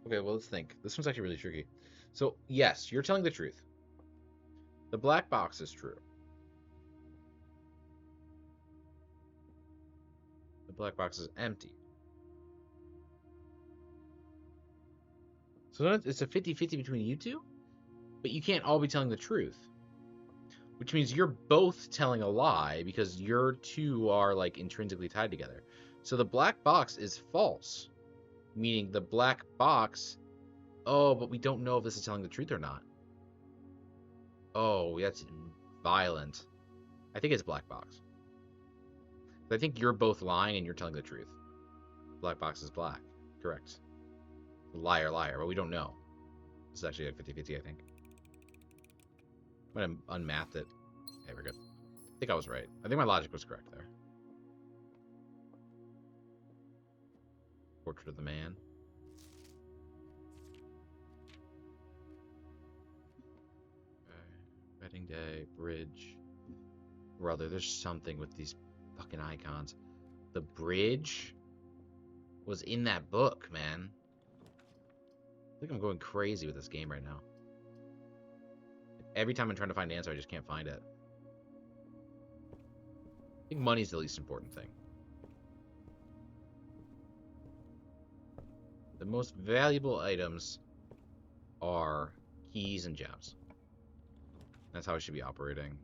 Okay, well, let's think. This one's actually really tricky. So, yes, you're telling the truth. The black box is true. The black box is empty. So it's a 50-50 between you two? But you can't all be telling the truth. Which means you're both telling a lie because your two are, like, intrinsically tied together. So the black box is false. Meaning the black box... Oh, but we don't know if this is telling the truth or not. Oh, that's violent. I think it's black box. I think you're both lying and you're telling the truth. Black box is black. Correct. Liar, liar. But we don't know. This is actually like 50-50, I think. I'm going to unmath it. Okay, we're good. I think I was right. I think my logic was correct there. Portrait of the man. Okay. Wedding day, bridge. Brother, there's something with these fucking icons. The bridge was in that book, man. I think I'm going crazy with this game right now. Every time I'm trying to find an answer, I just can't find it. I think money's the least important thing. The most valuable items are keys and gems. That's how I should be operating.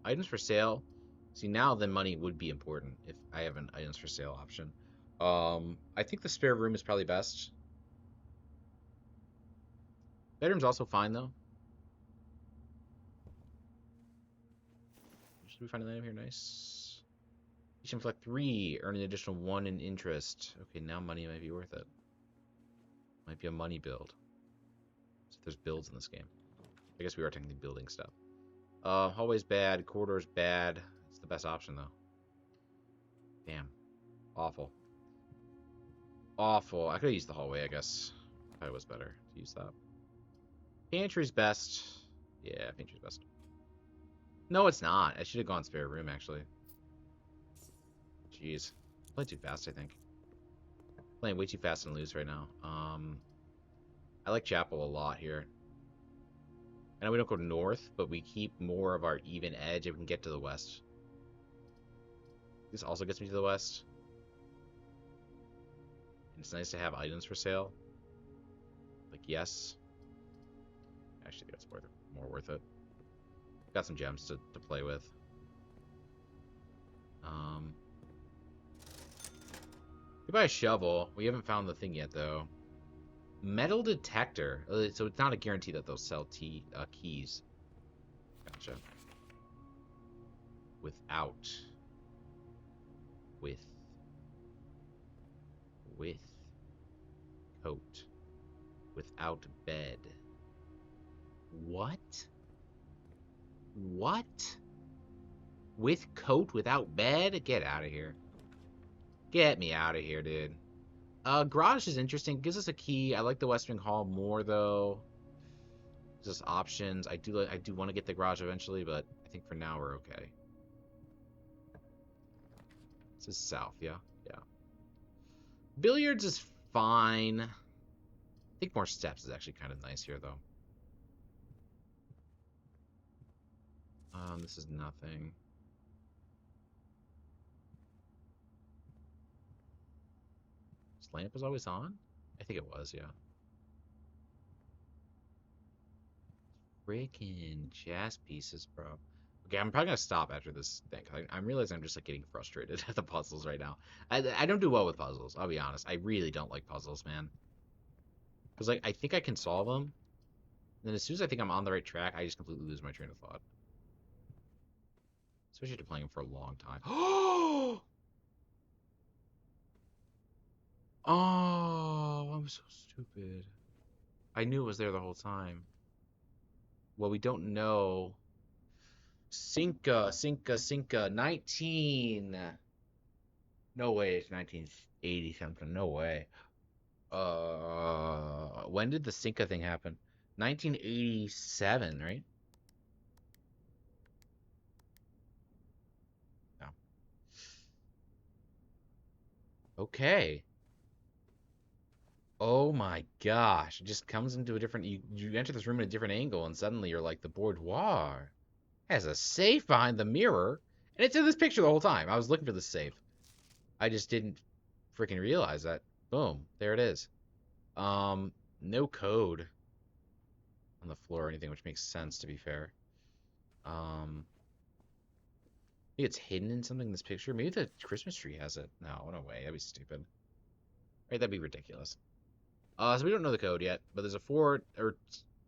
Items for sale. See, now then money would be important if I have an items for sale option. I think the spare room is probably best. Bedroom's also fine, though. Should we find an item here? Nice. You should inflict 3, earn an additional 1 in interest. Okay, now money might be worth it. Might be a money build. So there's builds in this game. I guess we are technically building stuff. Hallway's bad. Corridor's bad. It's the best option, though. Damn. Awful. Awful. I could have used the hallway, I guess. Probably was better to use that. Pantry's best. Yeah, pantry's best. No, it's not. I should have gone spare room, actually. Jeez. Playing too fast, I think. Playing way too fast and loose right now. I like Chapel a lot here. I know we don't go north, but we keep more of our even edge if we can get to the west. This also gets me to the west. It's nice to have items for sale. Like yes. Actually, that's more worth it. Got some gems to play with. We buy a shovel. We haven't found the thing yet, though. Metal detector. So it's not a guarantee that they'll sell keys. Gotcha. Without. With. Coat. Without bed. What? What? With coat without bed? Get out of here. Get me out of here, dude. Garage is interesting. Gives us a key. I like the West Wing Hall more, though. Just options. I do want to get the garage eventually, but I think for now we're okay. This is south, yeah? Yeah. Billiards is fine. I think more steps is actually kind of nice here, though. This is nothing. This lamp is always on? I think it was, yeah. Freaking chess pieces, bro. Okay, I'm probably gonna stop after this thing. I'm realizing I'm just like getting frustrated at the puzzles right now. I don't do well with puzzles. I'll be honest. I really don't like puzzles, man. Because like I think I can solve them, and then as soon as I think I'm on the right track, I just completely lose my train of thought. Especially after playing them for a long time. Oh, I'm so stupid. I knew it was there the whole time. Well, we don't know. Cinca. 19. No way, it's 1980 something. No way. When did the Cinca thing happen? 1987, right? No. Okay. Oh my gosh. It just comes into a different you enter this room in a different angle and suddenly you're like the boudoir has a safe behind the mirror. And it's in this picture the whole time. I was looking for the safe. I just didn't freaking realize that. Boom. There it is. No code on the floor or anything, which makes sense to be fair. Maybe it's hidden in something in this picture. Maybe the Christmas tree has it. No, no way. That'd be stupid. Right? That'd be ridiculous. So we don't know the code yet, but there's a 4 or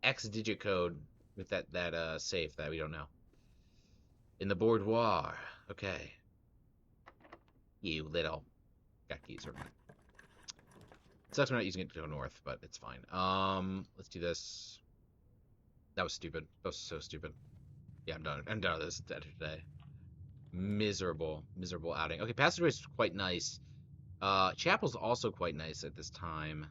X digit code with that safe that we don't know. In the boudoir. Okay. You little. Got keys. Okay. Sucks we're not using it to go north, but it's fine. Let's do this. That was stupid. That was so stupid. Yeah, I'm done. I'm done with this today. Miserable outing. Okay, passageway is quite nice. Chapel's also quite nice at this time.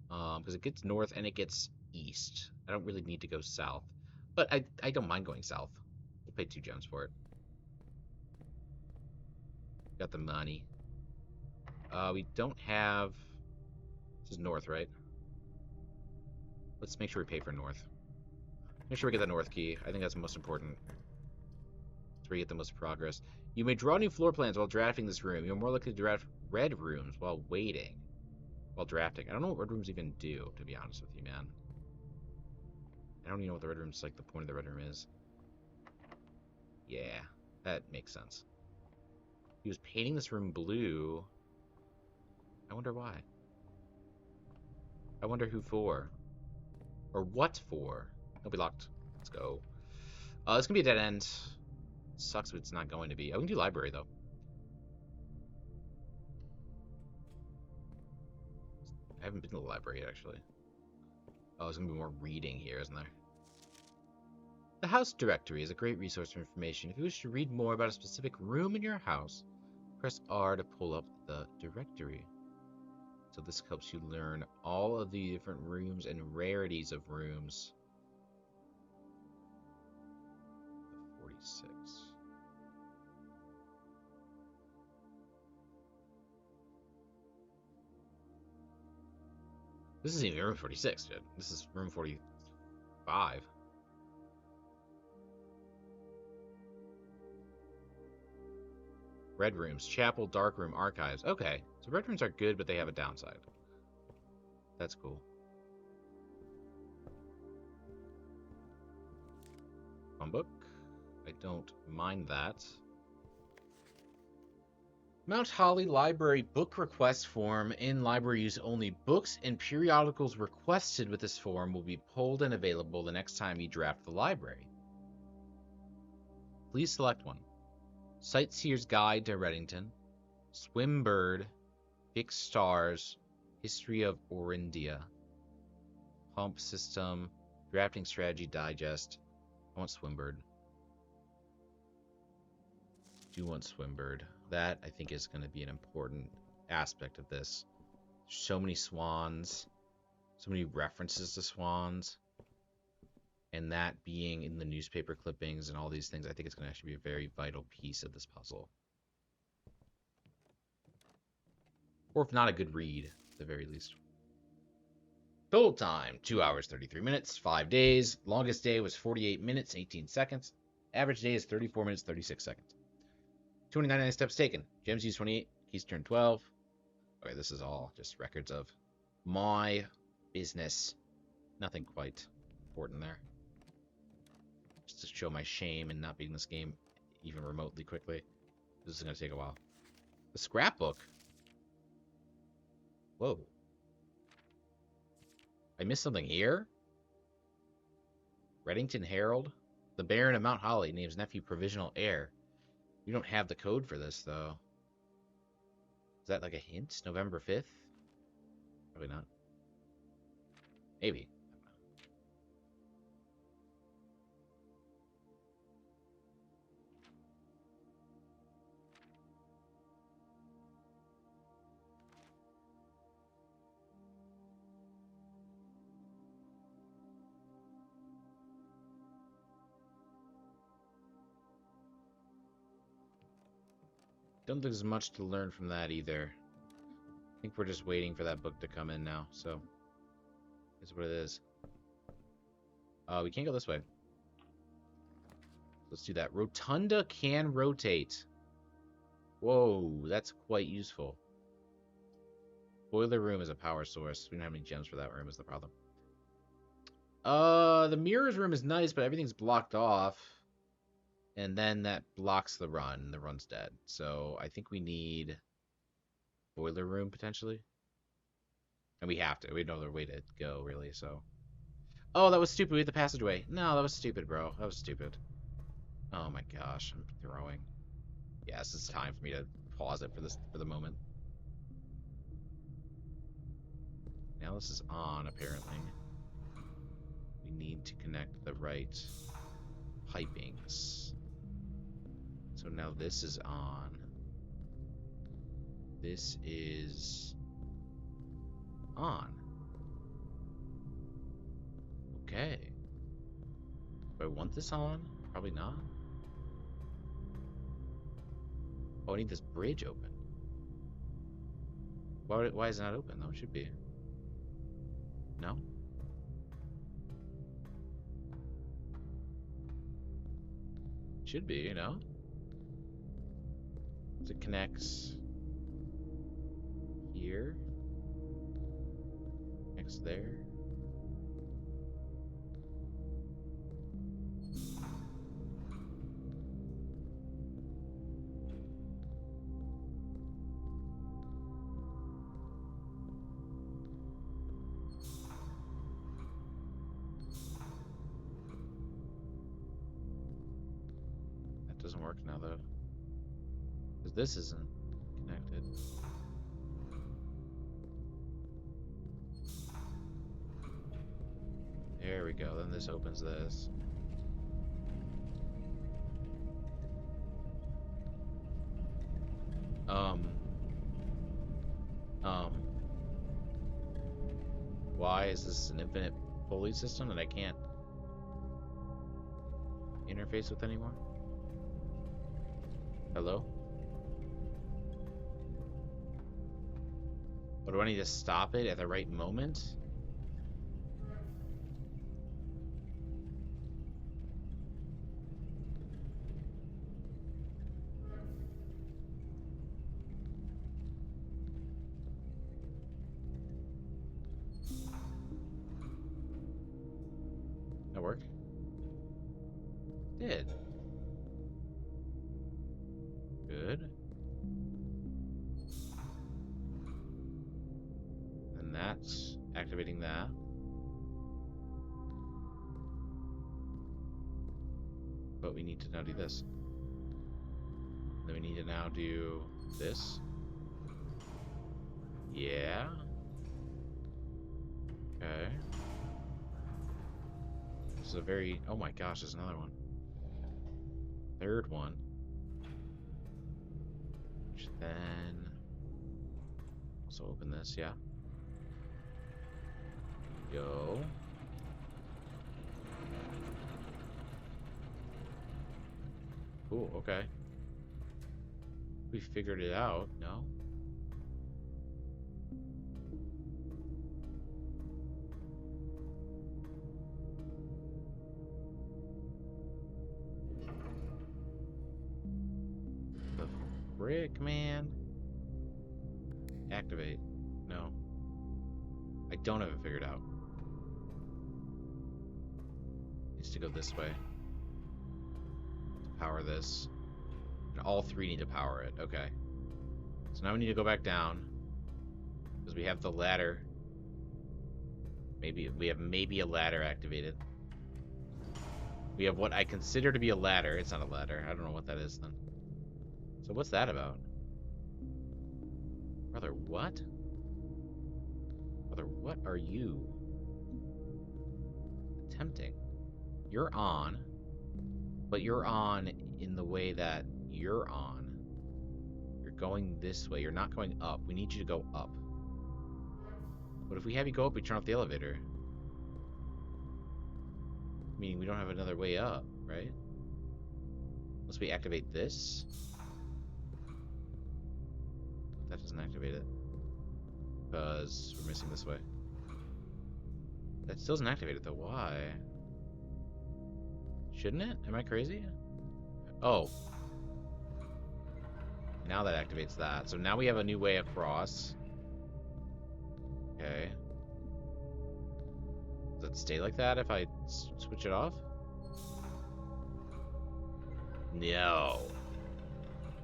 Because it gets north and it gets east. I don't really need to go south. But I don't mind going south. We'll pay 2 gems for it. Got the money. We don't have... This is north, right? Let's make sure we pay for north. Make sure we get the north key. I think that's the most important. That's where you get the most progress. You may draw new floor plans while drafting this room. You're more likely to draft red rooms while waiting. While drafting. I don't know what red rooms even do, to be honest with you, man. I don't even know what the red room's like, the point of the red room is. Yeah, that makes sense. He was painting this room blue. I wonder why. I wonder who for. Or what for. It'll be locked. Let's go. It's gonna be a dead end. Sucks if it's not going to be. Oh, we can do library, though. I haven't been to the library yet, actually. Oh, there's gonna be more reading here, isn't there? The house directory is a great resource for information. If you wish to read more about a specific room in your house, press R to pull up the directory. So this helps you learn all of the different rooms and rarities of rooms. The 46. This isn't even room 46, dude. This is room 45. Red rooms, chapel, dark room, archives. Okay, so red rooms are good, but they have a downside. That's cool. Fun book. I don't mind that. Mount Holly Library book request form. In library use only. Books and periodicals requested with this form will be pulled and available the next time you draft the library. Please select one. Sightseer's Guide to Reddington, Swimbird, Fixed Stars, History of Orindia, Pump System, Drafting Strategy Digest. I want Swimbird. Do want Swimbird. That, I think, is going to be an important aspect of this. So many swans, so many references to swans, and that being in the newspaper clippings and all these things, I think it's going to actually be a very vital piece of this puzzle. Or if not, a good read, at the very least. Total time, 2 hours, 33 minutes, 5 days. Longest day was 48 minutes, 18 seconds. Average day is 34 minutes, 36 seconds. 299 steps taken. Gems used 28. Keys turned 12. Okay, this is all just records of my business. Nothing quite important there. Just to show my shame in not beating this game even remotely quickly. This is going to take a while. The scrapbook. Whoa. I missed something here? Reddington Herald. The Baron of Mount Holly names nephew provisional heir. We don't have the code for this, though. Is that like a hint? November 5th? Probably not. Maybe. Don't think there's much to learn from that either. I think we're just waiting for that book to come in now, so that's what it is. We can't go this way. Let's do that. Rotunda can rotate. Whoa, that's quite useful. Boiler room is a power source. We don't have any gems for that room is the problem. The mirrors room is nice, but everything's blocked off. And then that blocks the run. The run's dead. So I think we need boiler room, potentially. And we have to. We have no other way to go, really, so. Oh, that was stupid. We had the passageway. No, that was stupid, bro. That was stupid. Oh my gosh, I'm throwing. Yes, it's time for me to pause it for the moment. Now this is on, apparently. We need to connect the right pipings. So now this is on. This is on. Okay. Do I want this on? Probably not. Oh, I need this bridge open. Why is it not open, though? It should be. No? Should be, you know? It connects here. Connects there. That doesn't work now, though. Because this isn't connected. There we go. Then this opens this. Why is this an infinite pulley system that I can't interface with anymore? Hello? Or do I need to stop it at the right moment? That work? did. Good. And that's activating that. But we need to now do this. Then we need to now do this. Yeah. Okay. This is a very... Oh my gosh, there's another one. Third one. Which then... Also open this, yeah. Go. Cool, okay. We figured it out, no? The frick, man? Activate. No. I don't have it figured out. Needs to go this way. To power this. And all three need to power it. Okay. So now we need to go back down. Because we have the ladder. Maybe we have a ladder activated. We have what I consider to be a ladder. It's not a ladder. I don't know what that is then. So what's that about? Brother, what? Brother, what are you attempting? You're on, but you're on in the way that you're on. You're going this way. You're not going up. We need you to go up. But if we have you go up, we turn off the elevator. Meaning we don't have another way up, right? Unless we activate this. That doesn't activate it. Because we're missing this way. That still doesn't activate it though. Why? Shouldn't it? Am I crazy? Oh. Now that activates that. So now we have a new way across. Okay. Does it stay like that if I switch it off? No.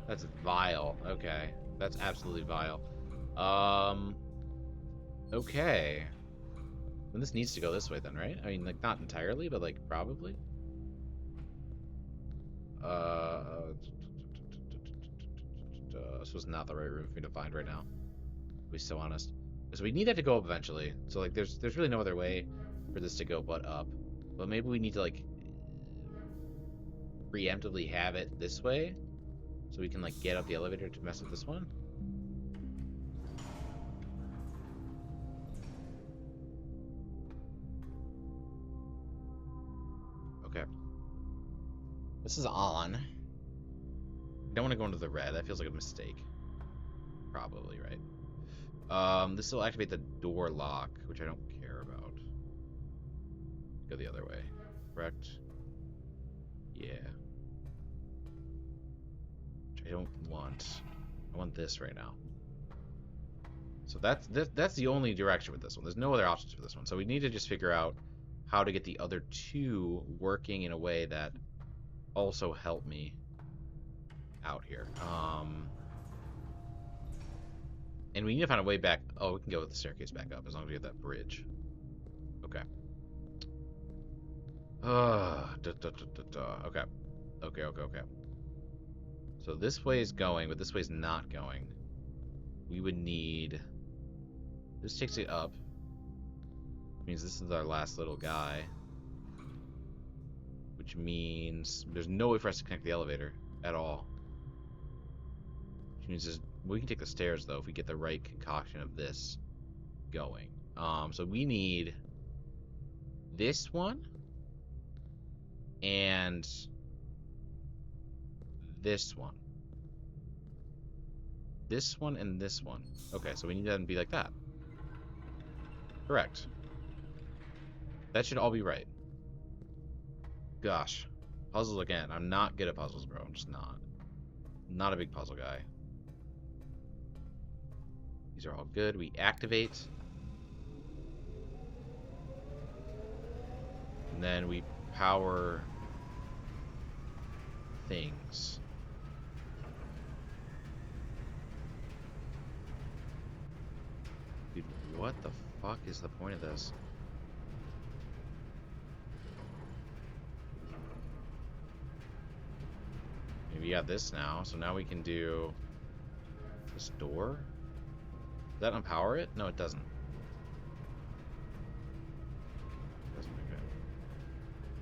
That's vile. Okay. That's absolutely vile. Okay. Then this needs to go this way then, right? I mean, like, not entirely, but, like, probably. This was not the right room for me to find right now. To be so honest. So we need that to go up eventually. So, like, there's really no other way for this to go but up. But maybe we need to, like, preemptively have it this way. So we can, like, get up the elevator to mess with this one. Okay. This is on. I don't want to go into the red. That feels like a mistake. Probably, right? This will activate the door lock, which I don't care about. Go the other way. Correct? Yeah. Which I don't want. I want this right now. So that's the only direction with this one. There's no other options for this one. So we need to just figure out how to get the other two working in a way that also help me out here. And we need to find a way back. Oh, we can go with the staircase back up as long as we have that bridge. Okay. Okay. Okay. So this way is going, but this way is not going. We would need... This takes it up. Which means this is our last little guy. Which means there's no way for us to connect the elevator at all. Which means we can take the stairs, though, if we get the right concoction of this going. So we need this one and this one. This one and this one. Okay, so we need them to be like that. Correct. That should all be right. Gosh. Puzzles again. I'm not good at puzzles, bro. I'm just not. Not a big puzzle guy. These are all good. We activate. And then we power things. Dude, what the fuck is the point of this? We got this now, so now we can do this door. Does that empower it? No, it doesn't. Okay.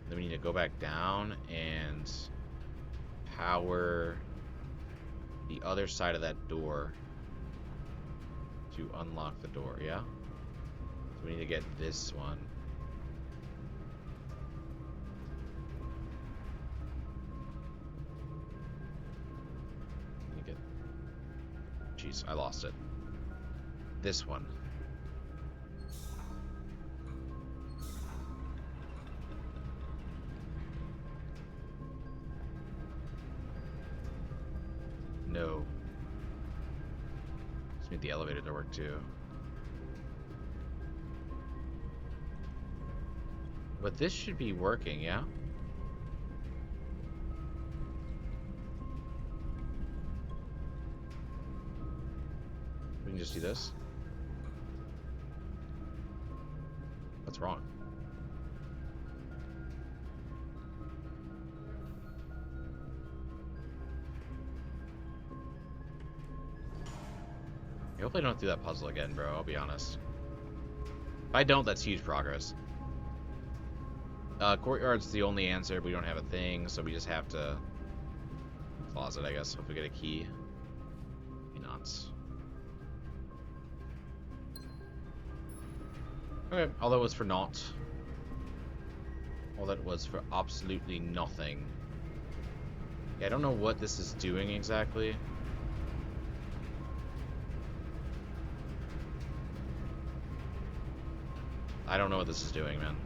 Then we need to go back down and power the other side of that door to unlock the door, yeah? So we need to get this one. Jeez, I lost it. This one. No. Just need the elevator to work too. But this should be working, yeah? We can just do this. What's wrong? I hope I don't do that puzzle again, bro. I'll be honest. If I don't, that's huge progress. Courtyard's the only answer. We don't have a thing, so we just have to... Closet, I guess. Hope we get a key. Maybe not. Okay, all that was for naught. All that was for absolutely nothing. Yeah, I don't know what this is doing exactly. I don't know what this is doing, man.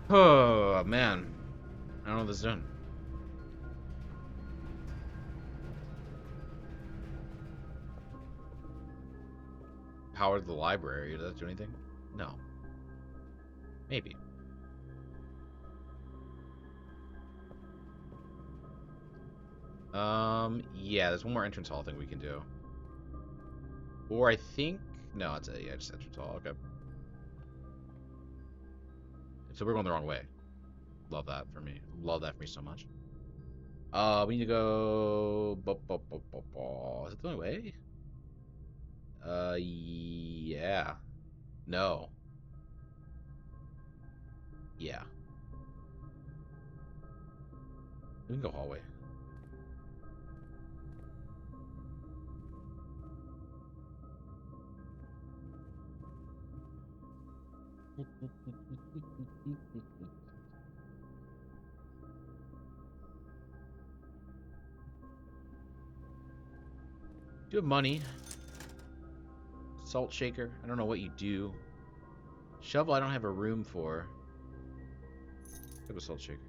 Oh, man. I don't know what this is doing. Power the library. Does that do anything? No. Maybe. Yeah, there's one more entrance hall thing we can do. Or I think... No, it's a... Yeah, just entrance hall. Okay. So we're going the wrong way. Love that for me. Love that for me so much. We need to go... Is it the only way? Yeah. No. Yeah. We can go hallway. Do you have money? Salt shaker. I don't know what you do. Shovel I don't have a room for. Give a salt shaker.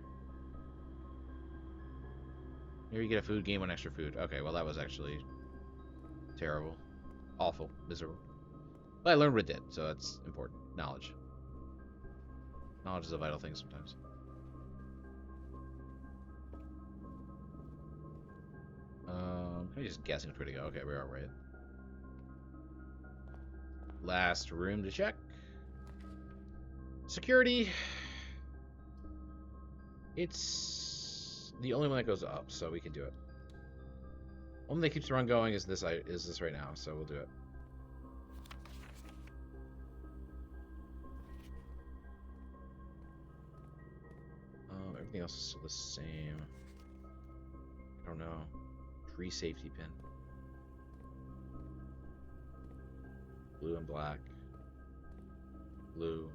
Here you get a food, gain 1 extra food. Okay, well that was actually terrible. Awful. Miserable. But I learned with it, so that's important. Knowledge. Knowledge is a vital thing sometimes. I'm just guessing which way to go. Okay, we are right. Last room to check. Security. It's the only one that goes up, so we can do it. Only that keeps the run going is this right now, so we'll do it. Everything else is still the same. I don't know. Tree safety pin. Blue and black. Blue.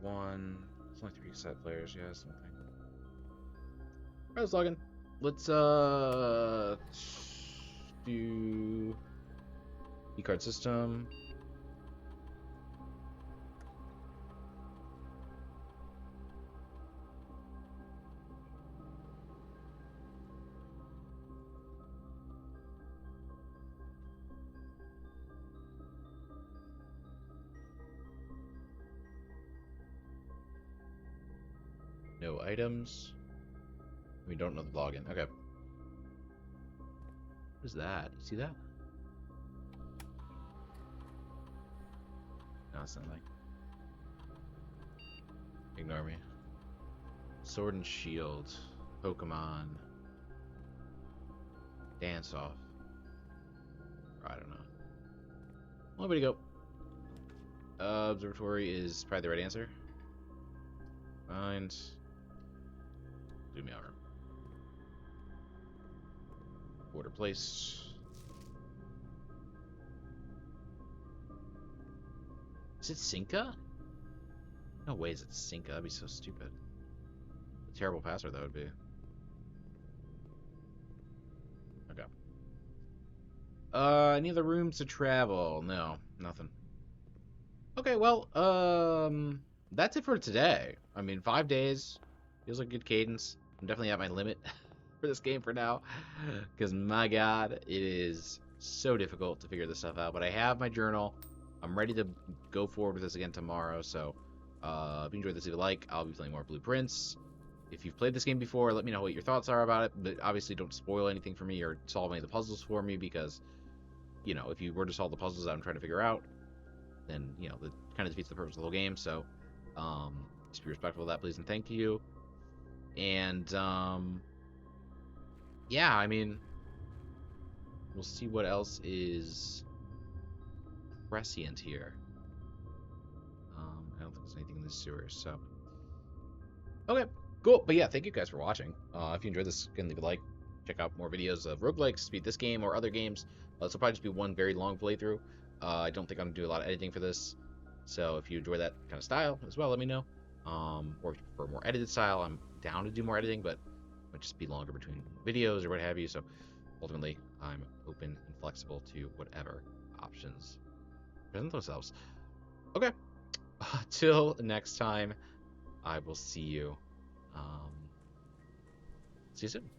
One. It's only 3 set players, yeah, something. Alright, let's log in. Let's do e-card system. No items. We don't know the login. Okay. What is that? You see that? No, it's not like. Ignore me. Sword and Shield. Pokemon. Dance Off. I don't know. Well, where to go? Observatory is probably the right answer. Find. Zoom me over. Order place. Is it Cinca? No way is it Cinca. That'd be so stupid. A terrible password that would be. Okay. Any other rooms to travel? No, nothing. Okay, well, that's it for today. I mean, 5 days feels like a good cadence. I'm definitely at my limit for this game for now, because my God, it is so difficult to figure this stuff out. But I have my journal. I'm ready to go forward with this again tomorrow. So, if you enjoyed this, leave a like. I'll be playing more Blueprints. If you've played this game before, let me know what your thoughts are about it. But obviously, don't spoil anything for me or solve any of the puzzles for me, because, you know, if you were to solve the puzzles that I'm trying to figure out, then, you know, that kind of defeats the purpose of the whole game. So, just be respectful of that, please, and thank you. And, yeah, I mean, we'll see what else is prescient here. I don't think there's anything in the sewers, so. Okay, cool. But yeah, thank you guys for watching. If you enjoyed this, again, leave a like. Check out more videos of roguelikes, beat this game or other games. This will probably just be one very long playthrough. I don't think I'm going to do a lot of editing for this. So if you enjoy that kind of style as well, let me know. Or if you prefer more edited style, I'm down to do more editing, but it might just be longer between videos or what have you. So ultimately, I'm open and flexible to whatever options present themselves. Okay. Till next time, I will see you. See you soon.